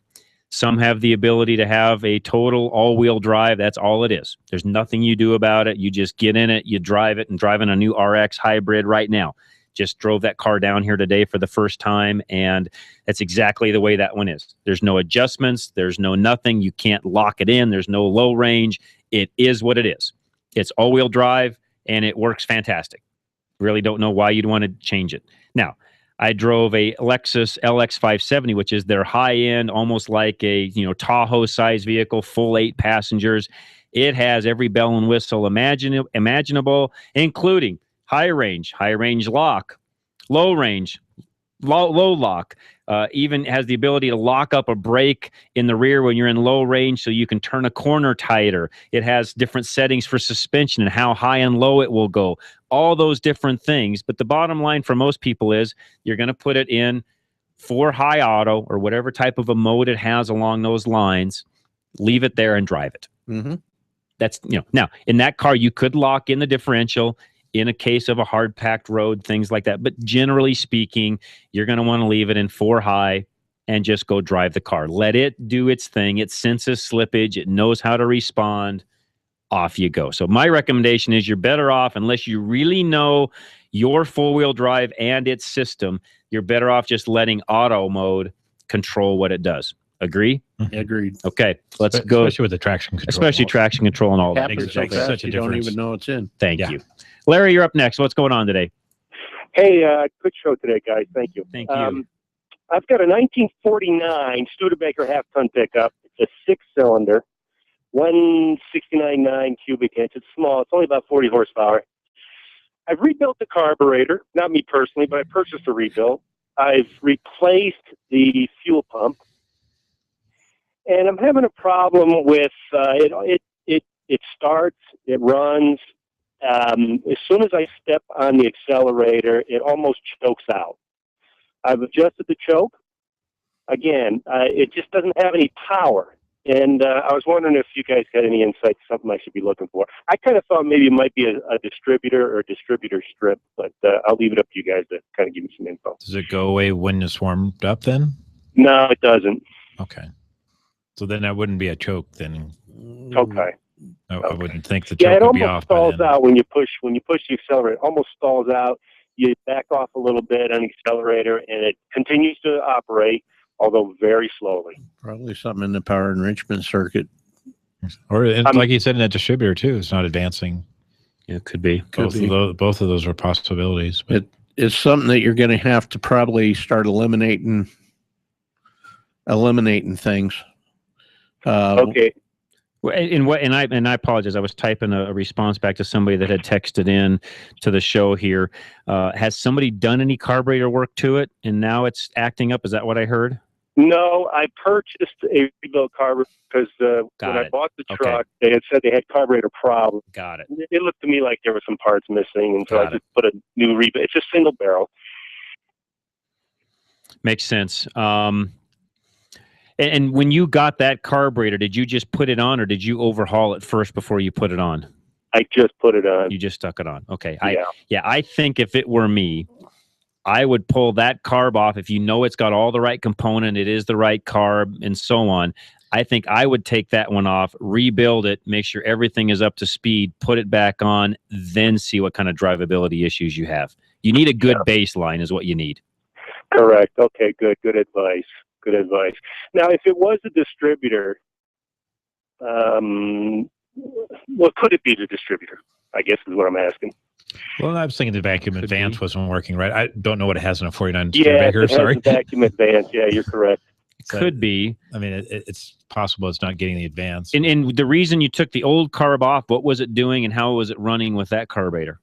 Some have the ability to have a total all-wheel drive. That's all it is. There's nothing you do about it. You just get in it, you drive it, and driving a new RX hybrid right now. Just drove that car down here today for the first time, and that's exactly the way that one is. There's no adjustments. There's no nothing. You can't lock it in. There's no low range. It is what it is. It's all-wheel drive, and it works fantastic. Really don't know why you'd want to change it. Now, I drove a Lexus LX 570, which is their high-end, almost like a Tahoe-size vehicle, full 8 passengers. It has every bell and whistle imaginable, including high range lock, low range, low lock. Even has the ability to lock up a brake in the rear when you're in low range so you can turn a corner tighter. It has different settings for suspension and how high and low it will go. All those different things. But the bottom line for most people is you're going to put it in for high auto or whatever type of a mode it has along those lines. Leave it there and drive it. Mm-hmm. That's, now in that car, you could lock in the differential in a case of a hard packed road, things like that. But generally speaking, you're going to want to leave it in 4 high and just go drive the car. Let it do its thing. It senses slippage. It knows how to respond. Off you go. So my recommendation is you're better off, unless you really know your four-wheel drive and its system, you're better off just letting auto mode control what it does. Agree? Agreed. Okay, let's go. Especially with the traction control. Especially traction control and all that. Happens so fast, you don't even know it's in. Thank you. Larry, you're up next. What's going on today? Hey, good show today, guys. Thank you. Thank you. I've got a 1949 Studebaker half-ton pickup. It's a 6-cylinder, 169.9 cubic inch. It's small. It's only about 40 horsepower. I've rebuilt the carburetor, not me personally, but I purchased a rebuild. I've replaced the fuel pump, and I'm having a problem with it starts, it runs. As soon as I step on the accelerator, it almost chokes out. I've adjusted the choke. Again, it just doesn't have any power. And I was wondering if you guys got any insight, something I should be looking for. I kind of thought maybe it might be a distributor or a distributor strip, but I'll leave it up to you guys to kind of give me some info. Does it go away when it's warmed up then? No, it doesn't. Okay. So then that wouldn't be a choke then. Okay. I wouldn't think the choke it would be almost off by stalls then. out when you push the accelerator. It almost stalls out. You back off a little bit on the accelerator, and it continues to operate, although very slowly. Probably something in the power enrichment circuit. Or like you said, in that distributor too, it's not advancing. Yeah, it could be. Both of those are possibilities. But It's something that you're going to have to probably start eliminating things. Okay. And I apologize. I was typing a response back to somebody that had texted in to the show here. Has somebody done any carburetor work to it, and now it's acting up? Is that what I heard? No, I purchased a rebuilt carburetor because when I bought the truck, they had said they had carburetor problems. Got it. It looked to me like there were some parts missing, and so I just put a new rebuild. It's a single barrel. Makes sense. And when you got that carburetor, did you just put it on, or did you overhaul it first before you put it on? I just put it on. You just stuck it on. Okay. Yeah. I think if it were me, I would pull that carb off. If you know it's got all the right component, it is the right carb, and so on. I think I would take that one off, rebuild it, make sure everything is up to speed, put it back on, then see what kind of drivability issues you have. You need a good baseline is what you need. Correct. Okay, good. Good advice. Good advice. Now, if it was a distributor, Well, could it be the distributor? I guess is what I'm asking. Well, I was thinking the vacuum advance wasn't working right. I don't know what it has in a 49 Yeah, Studebaker. it has Sorry. the vacuum advance. Yeah, you're correct. Could be. I mean, it's possible it's not getting the advance. And the reason you took the old carb off, what was it doing and how was it running with that carburetor?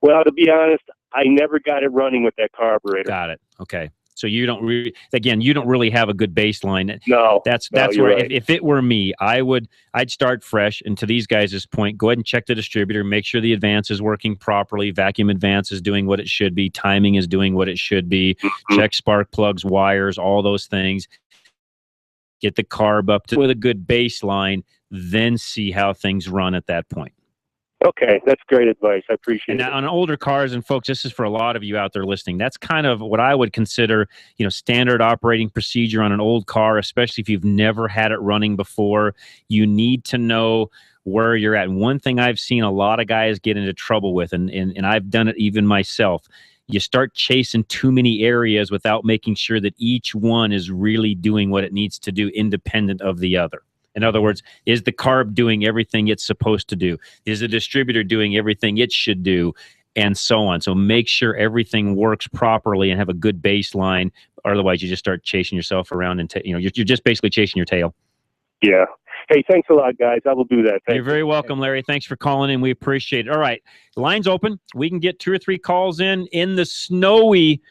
Well, to be honest, I never got it running with that carburetor. Got it. Okay. So you don't you don't really have a good baseline. No. That's No, you're where right. if it were me, I'd start fresh. And to these guys' point, go ahead and check the distributor, make sure the advance is working properly, vacuum advance is doing what it should be, timing is doing what it should be, check spark plugs, wires, all those things. Get the carb up to with a good baseline, then see how things run at that point. Okay, that's great advice. I appreciate And it. on older cars, and folks, this is for a lot of you out there listening, that's kind of what I would consider, standard operating procedure on an old car, especially if you've never had it running before. You need to know where you're at. And one thing I've seen a lot of guys get into trouble with, and I've done it even myself, you start chasing too many areas without making sure that each one is really doing what it needs to do independent of the other. In other words, is the carb doing everything it's supposed to do? Is the distributor doing everything it should do? And so on. So make sure everything works properly and have a good baseline. Otherwise, you just start chasing yourself around and you're just basically chasing your tail. Yeah. Hey, thanks a lot, guys. I will do that. You're very welcome, Larry. Thanks for calling in. We appreciate it. All right. The line's open. We can get 2 or 3 calls in the snowy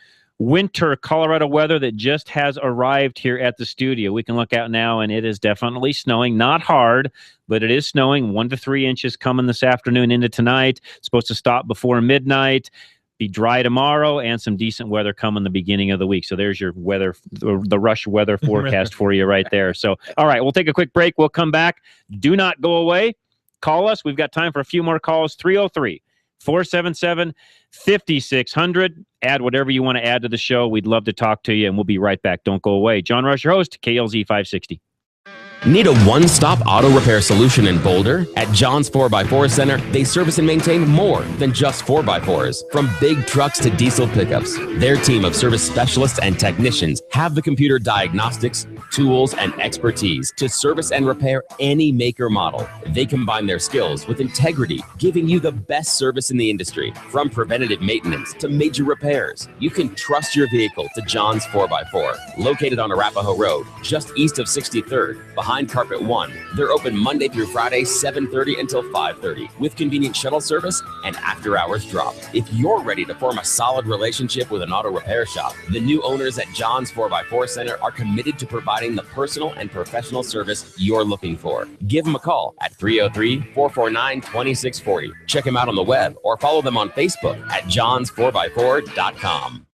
winter Colorado weather that just has arrived here at the studio. We can look out now, and it is definitely snowing. Not hard, but it is snowing. 1 to 3 inches coming this afternoon into tonight. It's supposed to stop before midnight. Be dry tomorrow, and some decent weather coming the beginning of the week. So there's your weather, the rush weather forecast for you right there. So, all right, we'll take a quick break. We'll come back. Do not go away. Call us. We've got time for a few more calls. 303-477-5600. Add whatever you want to add to the show. We'd love to talk to you, and we'll be right back. Don't go away. John Rush, your host, KLZ 560. Need a one-stop auto repair solution in Boulder? At John's 4x4 Center, they service and maintain more than just 4x4s. From big trucks to diesel pickups, their team of service specialists and technicians have the computer diagnostics, tools, and expertise to service and repair any make or model. They combine their skills with integrity, giving you the best service in the industry. From preventative maintenance to major repairs, you can trust your vehicle to John's 4x4. Located on Arapahoe Road, just east of 63rd, behind Carpet One. They're open Monday through Friday, 7:30 until 5:30, with convenient shuttle service and after-hours drop. If you're ready to form a solid relationship with an auto repair shop, the new owners at John's 4x4 Center are committed to providing the personal and professional service you're looking for. Give them a call at 303-449-2640. Check them out on the web or follow them on Facebook at johns4x4.com.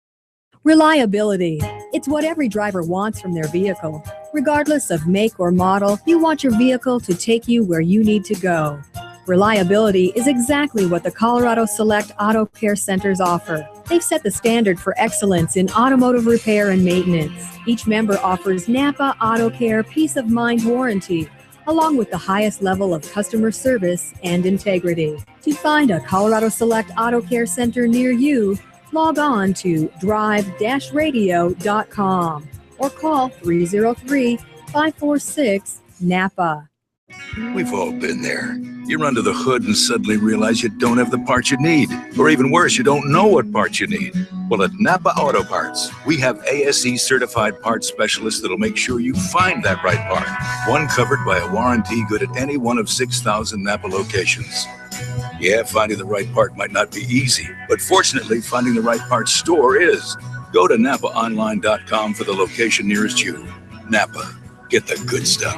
Reliability. It's what every driver wants from their vehicle. Regardless of make or model, you want your vehicle to take you where you need to go. Reliability is exactly what the Colorado Select Auto Care Centers offer. They've set the standard for excellence in automotive repair and maintenance. Each member offers Napa Auto Care Peace of Mind warranty, along with the highest level of customer service and integrity. To find a Colorado Select Auto Care Center near you, log on to drive-radio.com or call 303-546-NAPA. We've all been there. You're under the hood and suddenly realize you don't have the parts you need. Or even worse, you don't know what parts you need. Well, at Napa Auto Parts, we have ASE certified parts specialists that'll make sure you find that right part. One covered by a warranty good at any one of 6,000 Napa locations. Yeah, finding the right part might not be easy, but fortunately, finding the right part store is. Go to NapaOnline.com for the location nearest you. Napa, get the good stuff.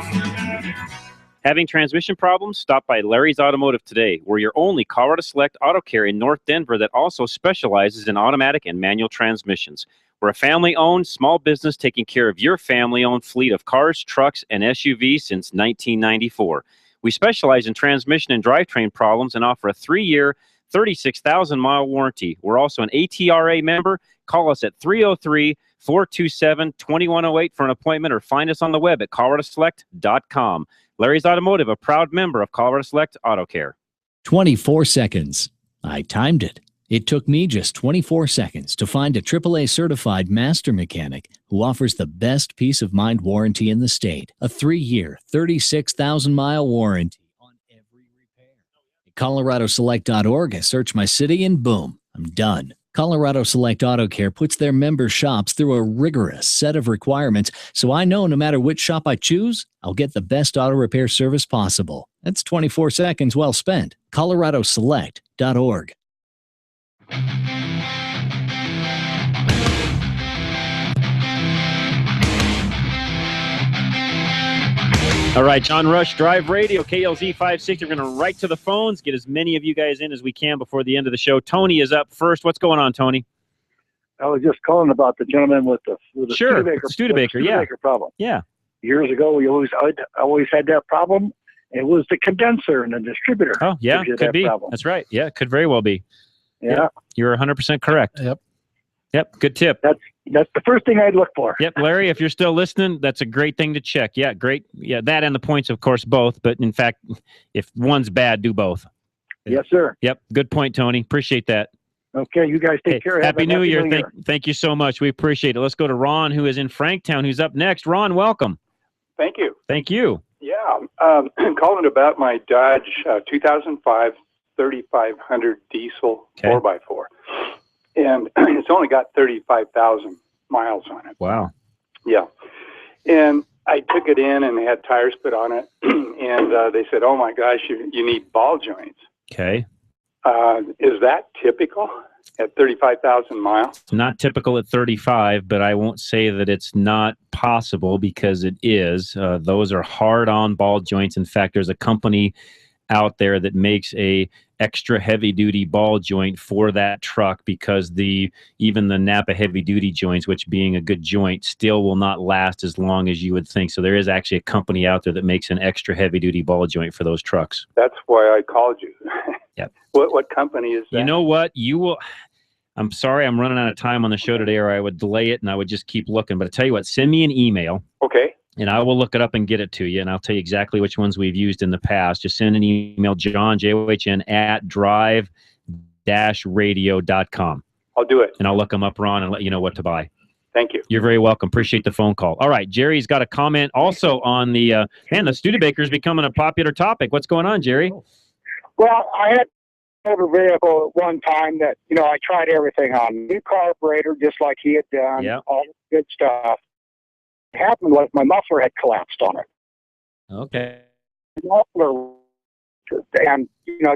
Having transmission problems? Stop by Larry's Automotive today. We're your only Colorado Select Auto Care in North Denver that also specializes in automatic and manual transmissions. We're a family-owned small business taking care of your family-owned fleet of cars, trucks, and SUVs since 1994. We specialize in transmission and drivetrain problems and offer a 3-year, 36,000-mile warranty. We're also an ATRA member. Call us at 303-427-2108 for an appointment or find us on the web at coloradoselect.com. Larry's Automotive, a proud member of Colorado Select Auto Care. 24 seconds. I timed it. It took me just 24 seconds to find a AAA certified master mechanic who offers the best peace of mind warranty in the state. A 3-year, 36,000-mile warranty on every repair. At ColoradoSelect.org, I search my city and boom, I'm done. Colorado Select Auto Care puts their member shops through a rigorous set of requirements, so I know no matter which shop I choose, I'll get the best auto repair service possible. That's 24 seconds well spent. ColoradoSelect.org. All right, John Rush, Drive Radio, KLZ 560. We're going to right to the phones, get as many of you guys in as we can before the end of the show. Tony is up first. What's going on, Tony? I was just calling about the gentleman with the Studebaker, yeah. problem. Yeah. Years ago, I always had that problem. It was the condenser and the distributor. Oh, yeah, gives you could that be. problem. That's right. Yeah, it could very well be. Yeah. You're 100% correct. Yep, good tip. That's the first thing I'd look for. Yep, Larry, if you're still listening, that's a great thing to check. Yeah, great. Yeah, that and the points, of course, both. But in fact, if one's bad, do both. Yes, sir. Yep, good point, Tony. Appreciate that. Okay, you guys take care. Happy New Year. Thank you so much. We appreciate it. Let's go to Ron, who is in Franktown, who's up next. Ron, welcome. Thank you. Thank you. Yeah, I'm calling about my Dodge 2005 3500 diesel 4x4. And it's only got 35,000 miles on it. Wow. Yeah. And I took it in and they had tires put on it. And they said, oh, my gosh, you need ball joints. Okay. Is that typical at 35,000 miles? It's not typical at 35, but I won't say that it's not possible because it is. Those are hard-on ball joints. In fact, there's a company out there that makes a extra heavy-duty ball joint for that truck because even the Napa heavy-duty joints, which being a good joint, still will not last as long as you would think. So there is actually a company out there that makes an extra heavy-duty ball joint for those trucks. That's why I called you. Yep. What company is that? You know what? I'm sorry I'm running out of time on the show today, or I would delay it and I would just keep looking. But I tell you what, send me an email. Okay. And I will look it up and get it to you, and I'll tell you exactly which ones we've used in the past. Just send an email, John, John, at drive-radio.com. I'll do it. And I'll look them up, Ron, and let you know what to buy. Thank you. You're very welcome. Appreciate the phone call. All right, Jerry's got a comment also on the Studebaker is becoming a popular topic. What's going on, Jerry? Well, I had a motor vehicle at one time that, I tried everything on. New carburetor, just like he had done, all the good stuff. What happened was my muffler had collapsed on it. Okay. Muffler, and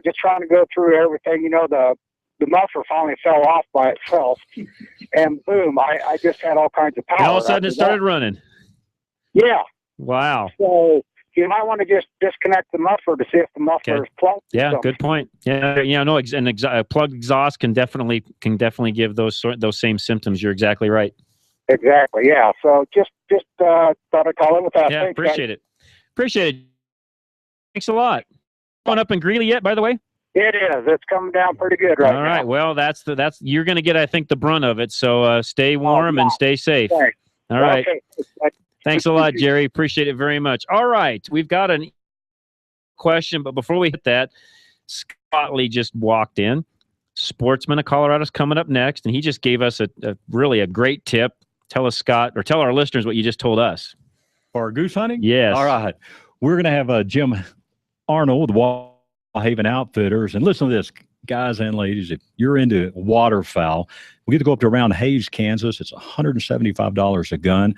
just trying to go through everything, the muffler finally fell off by itself, and boom, I just had all kinds of power. And all of a sudden it started running. Yeah. Wow. So you might want to just disconnect the muffler to see if the muffler is plugged. Yeah, good point. Yeah, a plugged exhaust can definitely give those same symptoms. You're exactly right. Exactly. Yeah. So just thought I'd call in with that. Yeah, Thanks, appreciate guys. it. Appreciate it. Thanks a lot. Going up in Greeley yet, by the way? It is. It's coming down pretty good right now. All right. Well, that's you're going to get, I think, the brunt of it. So stay warm and stay safe. Thanks. All right. Okay. Thanks a lot, Jerry. Appreciate it very much. All right. We've got a question, but before we hit that, Scott Lee just walked in. Sportsman of Colorado's coming up next, and he just gave us a really great tip. Tell us, Scott, or tell our listeners what you just told us. For goose hunting? Yes. All right. We're going to have Jim Arnold, Wallhaven Outfitters. And listen to this, guys and ladies, if you're into waterfowl, we get to go up to around Hayes, Kansas. It's $175 a gun.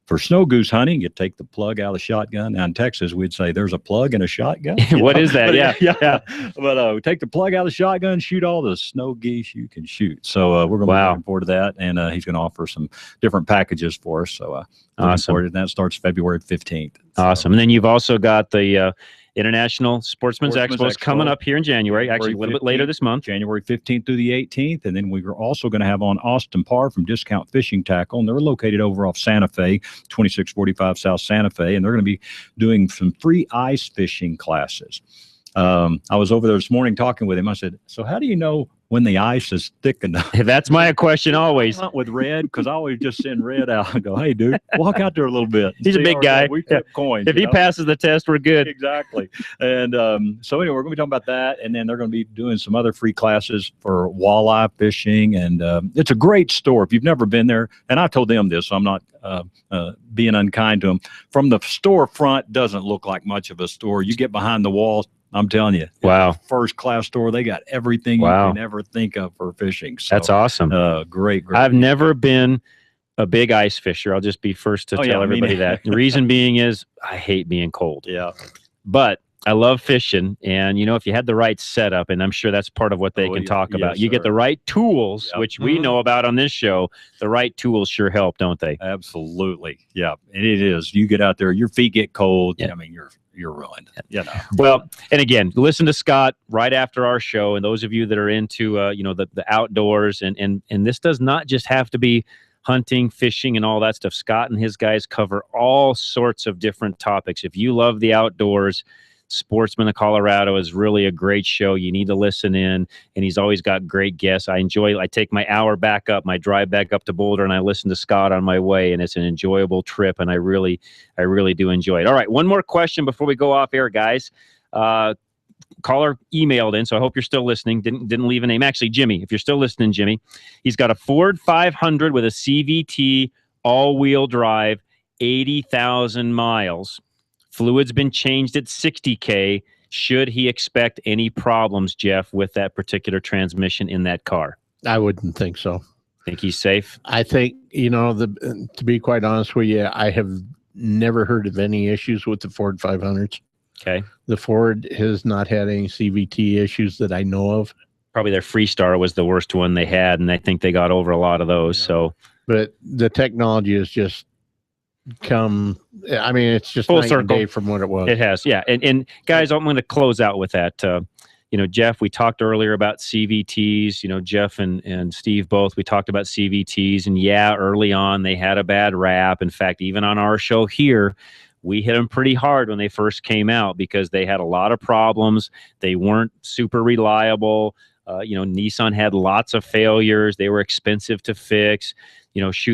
For snow goose hunting, you take the plug out of the shotgun. Now in Texas, we'd say there's a plug in a shotgun. What is that? Yeah. But we take the plug out of the shotgun, shoot all the snow geese you can shoot. So we're going to be looking forward to that. And he's going to offer some different packages for us. So awesome. And that starts February 15th. Awesome. And then you've also got the International Sportsman's Expo coming up here in January, actually a little bit later this month. January 15th through the 18th. And then we are also going to have on Austin Parr from Discount Fishing Tackle. And they're located over off Santa Fe, 2645 South Santa Fe. And they're going to be doing some free ice fishing classes. I was over there this morning talking with him. I said, so how do you know when the ice is thick enough. That's my question always. With red, because I always just send red out and go, hey, dude, walk out there a little bit. He's a big guy. We flip coins. If he passes the test, we're good. Exactly. And so anyway, we're going to be talking about that. And then they're going to be doing some other free classes for walleye fishing. And it's a great store. If you've never been there, and I told them this, so I'm not being unkind to them. From the store front, doesn't look like much of a store. You get behind the walls, I'm telling you. Wow. First class store. They got everything you can ever think of for fishing. So, that's awesome. Great. I've never been a big ice fisher. I'll just be first to tell everybody that. The reason being is I hate being cold. Yeah. But I love fishing. And, if you had the right setup, and I'm sure that's part of what they can talk about. You get the right tools, which we know about on this show. The right tools sure help, don't they? Absolutely. Yeah. And it is. You get out there, your feet get cold. Yeah. I mean, you're ruined. Well, and again, listen to Scott right after our show. And those of you that are into, the outdoors and this does not just have to be hunting, fishing, and all that stuff. Scott and his guys cover all sorts of different topics. If you love the outdoors, Sportsman of Colorado is really a great show. You need to listen in, and he's always got great guests. I take my hour back up, my drive back up to Boulder, and I listen to Scott on my way, and it's an enjoyable trip, and I really do enjoy it. All right, one more question before we go off air, guys. Caller emailed in, so I hope you're still listening. Didn't leave a name. Actually, Jimmy, if you're still listening, Jimmy, he's got a Ford 500 with a CVT all-wheel drive, 80,000 miles. Fluid's been changed at 60K. Should he expect any problems, Jeff, with that particular transmission in that car? I wouldn't think so. Think he's safe? I think, to be quite honest with you, I have never heard of any issues with the Ford 500s. Okay. The Ford has not had any CVT issues that I know of. Probably their Freestar was the worst one they had, and I think they got over a lot of those. So, but the technology has just it's just full night circle and day from what it was. It has, yeah. And guys, I'm going to close out with that. Jeff, we talked earlier about CVTs. Jeff and Steve both, we talked about CVTs, and early on they had a bad rap. In fact, even on our show here, we hit them pretty hard when they first came out because they had a lot of problems. They weren't super reliable. Nissan had lots of failures. They were expensive to fix.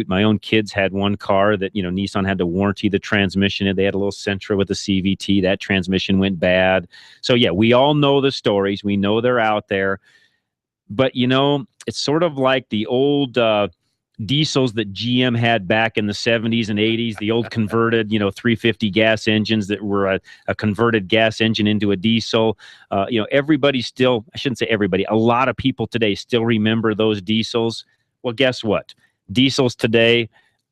My own kids had one car that, Nissan had to warranty the transmission. They had a little Sentra with a CVT. That transmission went bad. So, we all know the stories. We know they're out there. But, it's sort of like the old diesels that GM had back in the 70s and 80s, the old converted, 350 gas engines that were a converted gas engine into a diesel. Everybody still, I shouldn't say everybody, a lot of people today still remember those diesels. Well, guess what? Diesels today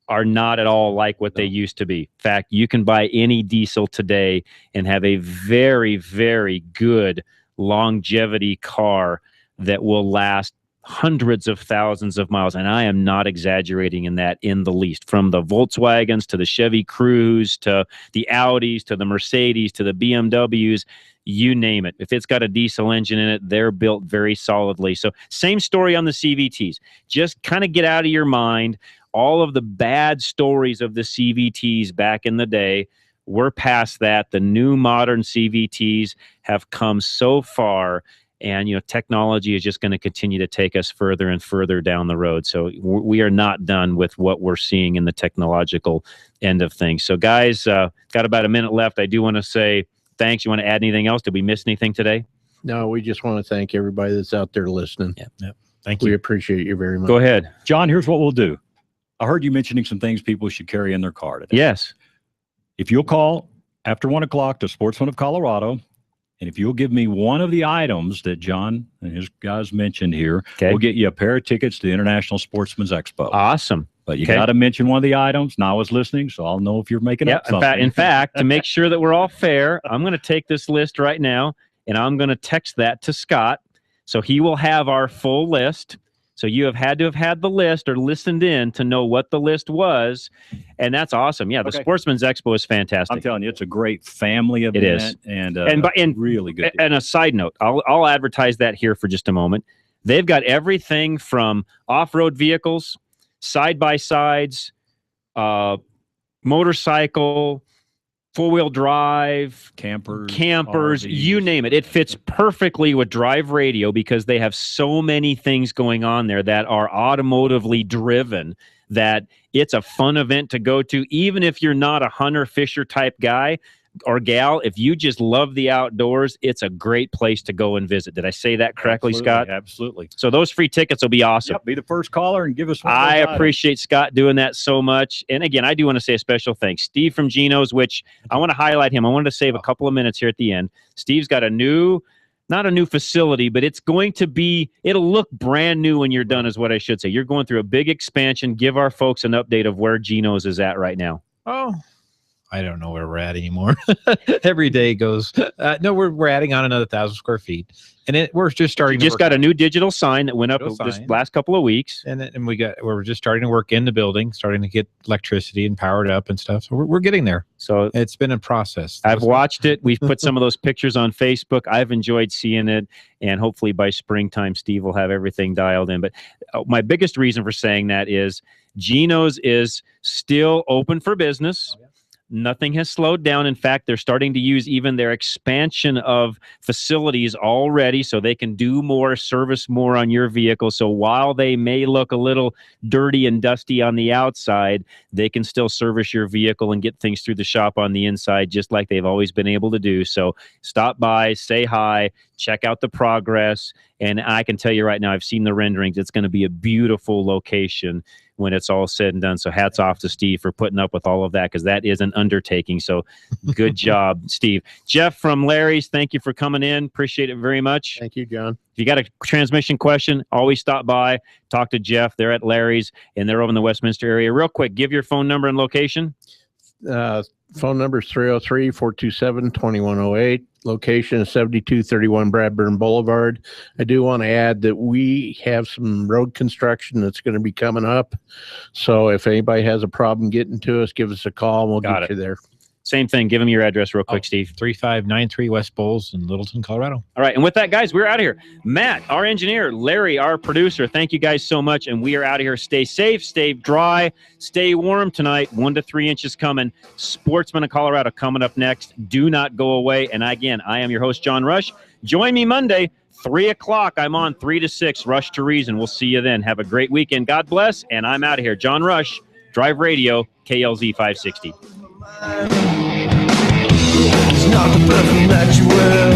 are not at all like what they used to be. In fact, you can buy any diesel today and have a very, very good longevity car that will last hundreds of thousands of miles. And I am not exaggerating in that in the least. From the Volkswagens to the Chevy Cruze to the Audis to the Mercedes to the BMWs, you name it. If it's got a diesel engine in it, they're built very solidly. So same story on the CVTs. Just kind of get out of your mind all of the bad stories of the CVTs back in the day. We're past that. The new modern CVTs have come so far, and technology is just going to continue to take us further and further down the road. So we are not done with what we're seeing in the technological end of things. So guys, got about a minute left. I do want to say thanks. You want to add anything else? Did we miss anything today? No, we just want to thank everybody that's out there listening. Yep. Thank you. We appreciate you very much. Go ahead. John, here's what we'll do. I heard you mentioning some things people should carry in their car today. Yes. If you'll call after 1 o'clock to Sportsman of Colorado, and if you'll give me one of the items that John and his guys mentioned here, we'll get you a pair of tickets to the International Sportsman's Expo. Awesome. But you got to mention one of the items. Now I was listening, so I'll know if you're making up something. In fact, to make sure that we're all fair, I'm going to take this list right now, and I'm going to text that to Scott, so he will have our full list. So you have had to have had the list or listened in to know what the list was, and that's awesome. Yeah, the Sportsman's Expo is fantastic. I'm telling you, it's a great family event. It is, and really good. And a side note, I'll advertise that here for just a moment. They've got everything from off-road vehicles, side-by-sides, motorcycle, four-wheel drive, campers, RVs. You name it. It fits perfectly with Drive Radio because they have so many things going on there that are automotively driven that it's a fun event to go to. Even if you're not a hunter, fisher type guy or gal, if you just love the outdoors, it's a great place to go and visit. Did I say that correctly, Scott? Absolutely. So those free tickets will be awesome. Yep, be the first caller and give us one. I appreciate Scott doing that so much. And again, I do want to say a special thanks. Steve from Geno's, which I want to highlight him. I wanted to save a couple of minutes here at the end. Steve's got not a new facility, but it'll look brand new when you're done is what I should say. You're going through a big expansion. Give our folks an update of where Geno's is at right now. Oh, I don't know where we're at anymore. Every day goes. No, we're adding on another 1,000 square feet, and we're just starting. You just got a new digital sign that went up this last couple of weeks, and we're just starting to work in the building, starting to get electricity and powered up and stuff. So we're getting there. So it's been a process. I've watched it. We've put some of those pictures on Facebook. I've enjoyed seeing it, and hopefully by springtime, Steve will have everything dialed in. But my biggest reason for saying that is Geno's is still open for business. Oh, yeah. Nothing has slowed down. In fact, they're starting to use even their expansion of facilities already so they can do more, service more on your vehicle. So while they may look a little dirty and dusty on the outside, they can still service your vehicle and get things through the shop on the inside, just like they've always been able to do. So stop by, say hi, check out the progress. And I can tell you right now, I've seen the renderings. It's going to be a beautiful location when it's all said and done. So hats off to Steve for putting up with all of that, because that is an undertaking. So good job, Steve. Jeff from Larry's, thank you for coming in. Appreciate it very much. Thank you, John. If you got a transmission question, always stop by, talk to Jeff. They're at Larry's, and they're over in the Westminster area. Real quick, give your phone number and location. Phone number is 303-427-2108. Location is 7231 Bradburn Boulevard. I do want to add that we have some road construction that's going to be coming up. So if anybody has a problem getting to us, give us a call and we'll get you there. Same thing. Give them your address real quick, Steve. 3593 West Bowles in Littleton, Colorado. All right. And with that, guys, we're out of here. Matt, our engineer, Larry, our producer, thank you guys so much. And we are out of here. Stay safe, stay dry, stay warm tonight. 1 to 3 inches coming. Sportsman of Colorado coming up next. Do not go away. And again, I am your host, John Rush. Join me Monday, 3 o'clock. I'm on 3 to 6, Rush to Reason. We'll see you then. Have a great weekend. God bless. And I'm out of here. John Rush, Drive Radio, KLZ 560. It's not the perfume that you wear.